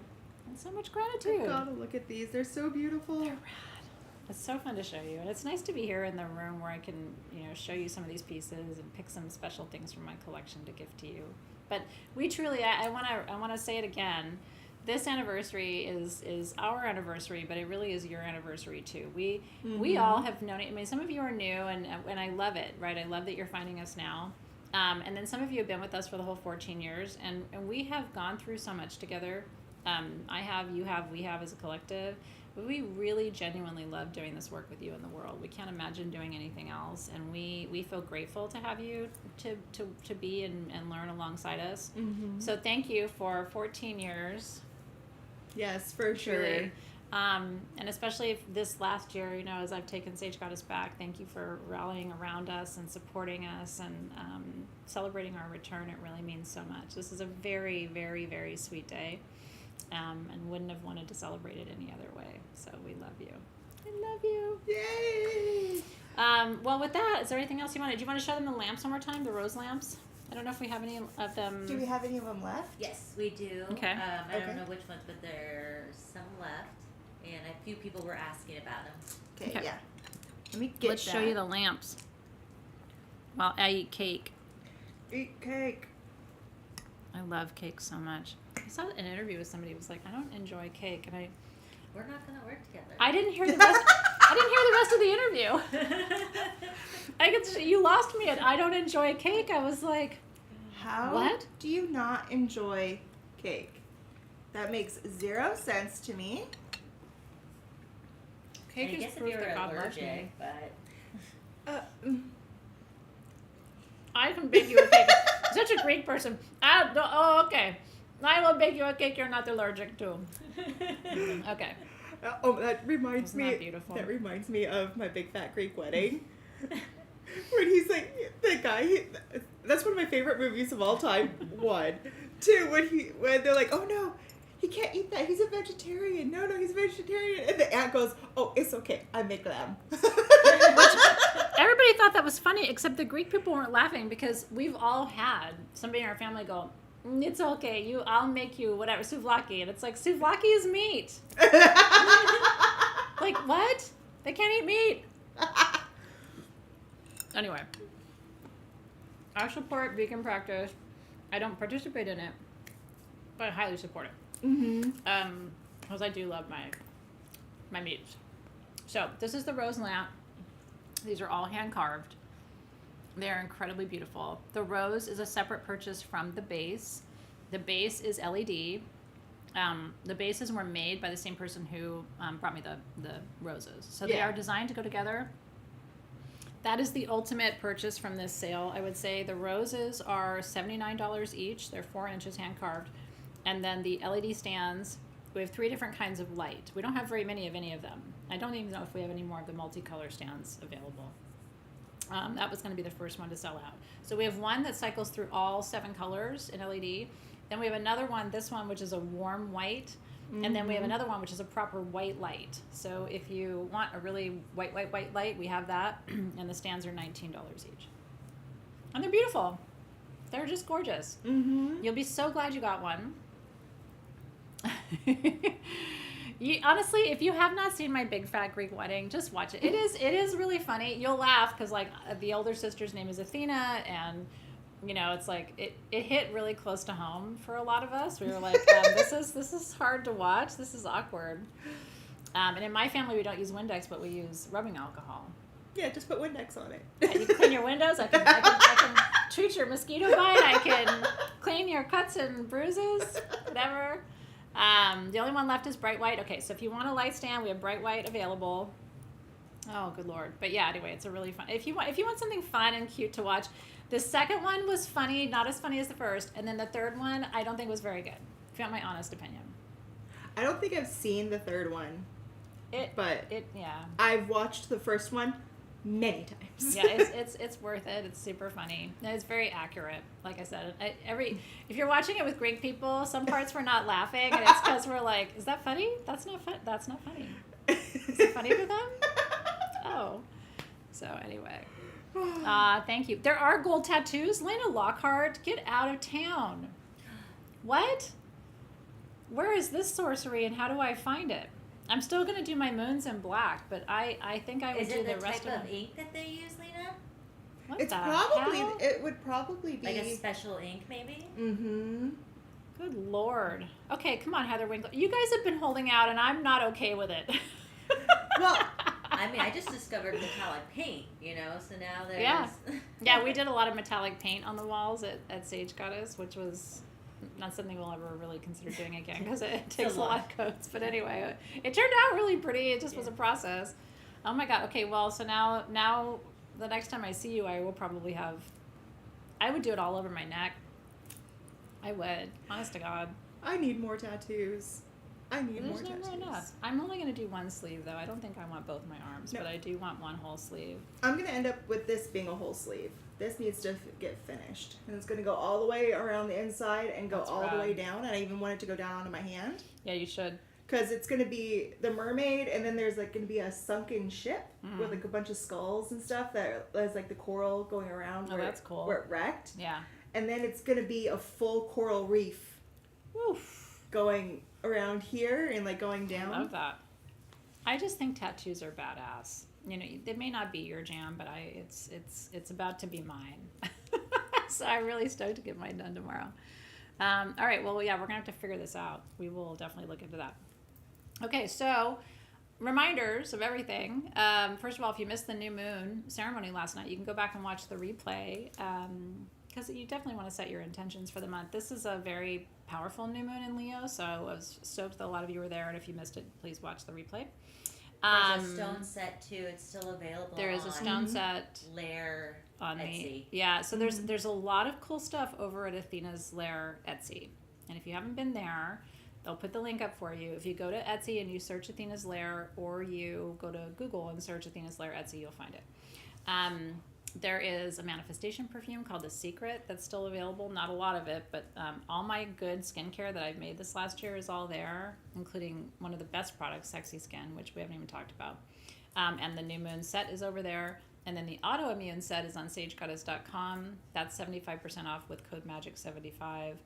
Speaker 1: And so much gratitude.
Speaker 2: I gotta look at these. They're so beautiful.
Speaker 1: They're rad. It's so fun to show you. And it's nice to be here in the room where I can, show you some of these pieces and pick some special things from my collection to gift to you. But we truly, I want to say it again. This anniversary is our anniversary, but it really is your anniversary too. We all have known it. I mean, some of you are new, and I love it, right? I love that you're finding us now. And then some of you have been with us for the whole 14 years, and we have gone through so much together. I have, you have, we have as a collective. But we really genuinely love doing this work with you in the world. We can't imagine doing anything else, and we feel grateful to have you to be and learn alongside us. Mm-hmm. So thank you for 14 years.
Speaker 2: Yes, for sure.
Speaker 1: Truly. And especially if this last year, as I've taken Sage Goddess back, thank you for rallying around us and supporting us and celebrating our return. It really means so much. This is a very, very, very sweet day. And wouldn't have wanted to celebrate it any other way. So we love you. I love you.
Speaker 2: Yay!
Speaker 1: Well, with that, is there anything else you wanted? Do you want to show them the lamps one more time, the rose lamps? I don't know if we have any of them.
Speaker 2: Do we have any of them left?
Speaker 3: Yes, we do.
Speaker 1: Okay.
Speaker 3: I don't know which ones, but there's some left. and a few people were asking about them.
Speaker 2: Okay,
Speaker 1: Okay.
Speaker 2: yeah. Let me get
Speaker 1: Let's show you the lamps while I eat cake.
Speaker 2: Eat cake.
Speaker 1: I love cake so much. I saw an interview with somebody who was like, I don't enjoy cake, and
Speaker 3: We're not gonna work together.
Speaker 1: I didn't hear the rest. I didn't hear the rest of the interview. You lost me at I don't enjoy cake. I was like,
Speaker 2: How
Speaker 1: what?
Speaker 2: do you not enjoy cake? That makes 0 sense to me.
Speaker 1: Cake
Speaker 3: I
Speaker 1: is
Speaker 3: guess if
Speaker 1: proof
Speaker 3: you were
Speaker 1: that God loves me.
Speaker 3: allergic, but
Speaker 1: I can bake you a cake. Such a Greek person. Oh, okay. I will bake you a cake you're not allergic to. Okay.
Speaker 2: That reminds
Speaker 1: Isn't
Speaker 2: me.
Speaker 1: that beautiful?
Speaker 2: That reminds me of my big fat Greek wedding. When he's like, the guy. That's one of my favorite movies of all time. 1, 2. When they're like, oh no, he can't eat that. He's a vegetarian. No, he's a vegetarian. And the aunt goes, oh, it's okay. I make lamb.
Speaker 1: Everybody thought that was funny, except the Greek people weren't laughing because we've all had somebody in our family go, it's okay, I'll make you whatever, souvlaki. And it's like, souvlaki is meat. Like, what? They can't eat meat. Anyway, I support vegan practice. I don't participate in it, but I highly support it.
Speaker 2: Mm-hmm.
Speaker 1: Because I do love my meats. So this is the rose lamp. These are all hand carved. They're incredibly beautiful. The rose is a separate purchase from the base. The base is LED. The bases were made by the same person who brought me the roses. So they are designed to go together. That is the ultimate purchase from this sale, I would say. The roses are $79 each. They're 4 inches hand carved. And then the LED stands, we have 3 different kinds of light. We don't have very many of any of them. I don't even know if we have any more of the multicolor stands available. That was going to be the first one to sell out. So we have one that cycles through all 7 colors in LED. Then we have another one, this one, which is a warm white. And then we have another one, which is a proper white light. So if you want a really white light, we have that. And the stands are $19 each. And they're beautiful. They're just gorgeous.
Speaker 2: Mm-hmm.
Speaker 1: You'll be so glad you got one. Honestly, if you have not seen my big fat Greek wedding, just watch it. It is really funny. You'll laugh because like the older sister's name is Athena, and it's like it hit really close to home for a lot of us. We were like, this is hard to watch. This is awkward. And in my family, we don't use Windex, but we use rubbing alcohol.
Speaker 2: Yeah, just put Windex on it.
Speaker 1: Yeah, you can clean your windows. I can treat your mosquito bite. I can clean your cuts and bruises, whatever. The only one left is bright white. Okay, so if you want a light stand, we have bright white available. Oh, good Lord. But yeah, anyway, it's a really fun. If you want something fun and cute to watch, the second one was funny, not as funny as the first, and then the third one I don't think was very good. If you want my honest opinion.
Speaker 2: I don't think I've seen the third one.
Speaker 1: Yeah.
Speaker 2: I've watched the first one many times.
Speaker 1: Yeah, it's worth it. It's super funny. And it's very accurate. Like I said, if you're watching it with Greek people, some parts we're not laughing, and it's because we're like, is that funny? That's not fun. That's not funny. Is it funny for them? Oh. So anyway. Thank you. There are gold tattoos. Lena Lockhart, get out of town. What? Where is this sorcery, and how do I find it? I'm still going to do my moons in black, but I think I would do the rest of them. Is it the type of
Speaker 3: ink that they use, Lena?
Speaker 1: What
Speaker 2: It would probably be
Speaker 3: like a special ink, maybe.
Speaker 2: Mm-hmm.
Speaker 1: Good Lord. Okay, come on, Heather Winkler. You guys have been holding out, and I'm not okay with it.
Speaker 2: Well,
Speaker 3: I mean, I just discovered metallic paint, so now there's...
Speaker 1: Yeah, we did a lot of metallic paint on the walls at Sage Goddess, which was not something we'll ever really consider doing again because it takes a lot of coats. But anyway, it turned out really pretty. It just was a process. Oh my God. Okay, well, so now the next time I see you, I would do it all over my neck. I would. Honest to God.
Speaker 2: I need more tattoos. There's
Speaker 1: never enough. I'm only going to do one sleeve, though. I don't think I want both my arms, but I do want one whole sleeve.
Speaker 2: I'm going to end up with this being a whole sleeve. This needs to get finished. And it's going to go all the way around the inside and go the way down. And I even want it to go down onto my hand.
Speaker 1: Yeah, you should.
Speaker 2: Because it's going to be the mermaid, and then there's like going to be a sunken ship with like a bunch of skulls and stuff that has like the coral going around
Speaker 1: that's cool.
Speaker 2: Where it wrecked.
Speaker 1: Yeah.
Speaker 2: And then it's going to be a full coral reef.
Speaker 1: Woof.
Speaker 2: Going around here and like going down.
Speaker 1: I love that. I just think tattoos are badass. You know, they may not be your jam, but it's about to be mine. So I'm really stoked to get mine done tomorrow. All right, well, yeah, we're gonna have to figure this out. We will definitely look into that. Okay, so reminders of everything. First of all, if you missed the new moon ceremony last night, you can go back and watch the replay, because you definitely want to set your intentions for the month. This is a very powerful new moon in Leo, so I was stoked that a lot of you were there, and if you missed it, please watch the replay.
Speaker 3: There's a stone set too. It's still available.
Speaker 1: There is a stone set
Speaker 3: Lair
Speaker 1: on
Speaker 3: Etsy.
Speaker 1: me. Yeah, so there's a lot of cool stuff over at Athena's Lair Etsy, and if you haven't been there, they'll put the link up for you. If you go to Etsy and you search Athena's Lair, or you go to Google and search Athena's Lair Etsy, you'll find it. There is a manifestation perfume called The Secret that's still available. Not a lot of it, but all my good skincare that I've made this last year is all there, including one of the best products, Sexy Skin, which we haven't even talked about. And the New Moon set is over there. And then the Autoimmune set is on sagegoddess.com. That's 75% off with code MAGIC75.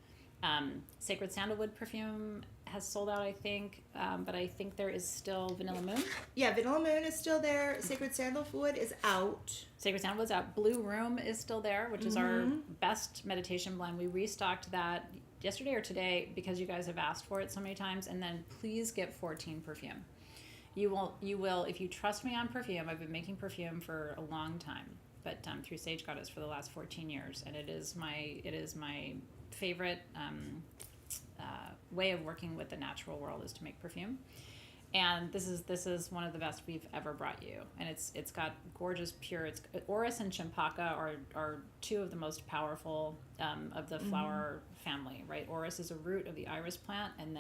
Speaker 1: Sacred Sandalwood perfume has sold out, I think, but I think there is still Vanilla Moon.
Speaker 2: Yeah, Vanilla Moon is still there. Sacred Sandalwood is out.
Speaker 1: Sacred Sandalwood's out. Blue Room is still there, which is our best meditation blend. We restocked that yesterday or today because you guys have asked for it so many times. And then please get 14 perfume. You will, if you trust me on perfume. I've been making perfume for a long time, but through Sage Goddess for the last 14 years, and it is my favorite way of working with the natural world is to make perfume. And this is one of the best we've ever brought you, and it's got gorgeous pure. It's Orris and Champaka are two of the most powerful of the flower family, right? Orris is a root of the iris plant, and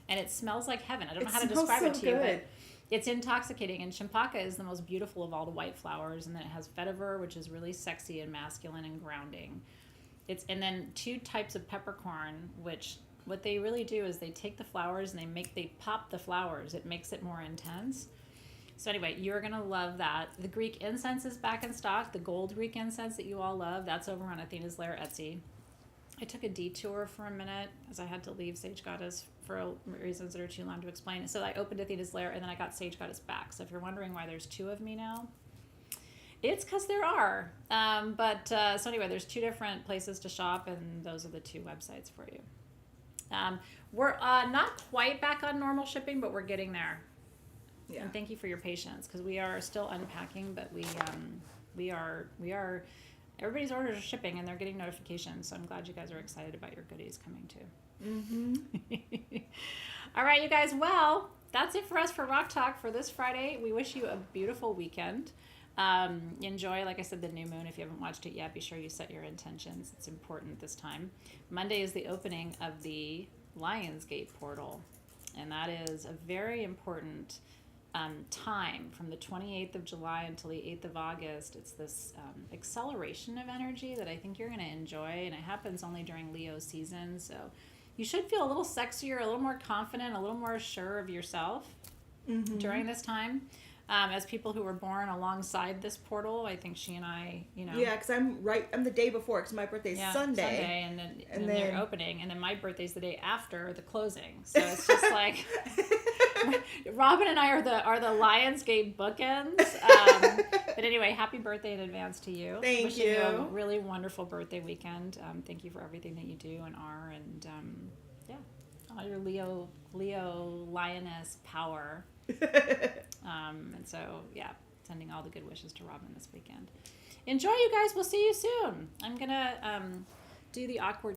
Speaker 1: it smells like heaven. I don't know how to describe it to you, but it's intoxicating. And Champaka is the most beautiful of all the white flowers, and then it has vetiver, which is really sexy and masculine and grounding. And then two types of peppercorn, which what they really do is they take the flowers and they pop the flowers. It makes it more intense. So anyway, you're going to love that. The Greek incense is back in stock. The gold Greek incense that you all love, that's over on Athena's Lair Etsy. I took a detour for a minute as I had to leave Sage Goddess for reasons that are too long to explain. So I opened Athena's Lair and then I got Sage Goddess back. So if you're wondering why there's two of me now, it's because there are. So anyway, there's two different places to shop, and those are the two websites for you. We're not quite back on normal shipping, but we're getting there. Yeah. And thank you for your patience, because we are still unpacking, but we are. Everybody's orders are shipping, and they're getting notifications. So I'm glad you guys are excited about your goodies coming too. Mm-hmm. All right, you guys. Well, that's it for us for Rock Talk for this Friday. We wish you a beautiful weekend. Enjoy, like I said, the new moon. If you haven't watched it yet, be sure you set your intentions. It's important this time. Monday is the opening of the Lionsgate portal, and that is a very important time from the 28th of July until the 8th of August. It's this acceleration of energy that I think you're going to enjoy, and it happens only during Leo season, so you should feel a little sexier, a little more confident, a little more sure of yourself during this time. As people who were born alongside this portal, I think she and I,
Speaker 2: Yeah, because I'm the day before, because my birthday's Sunday.
Speaker 1: And then they're opening, and then my birthday's the day after the closing. So it's just like, Robin and I are the Lionsgate bookends. But anyway, happy birthday in advance to you.
Speaker 2: Wishing you
Speaker 1: a really wonderful birthday weekend. Thank you for everything that you do and are, and all your Leo lioness power. And so, sending all the good wishes to Robin this weekend. Enjoy, you guys. We'll see you soon. I'm going to do the awkward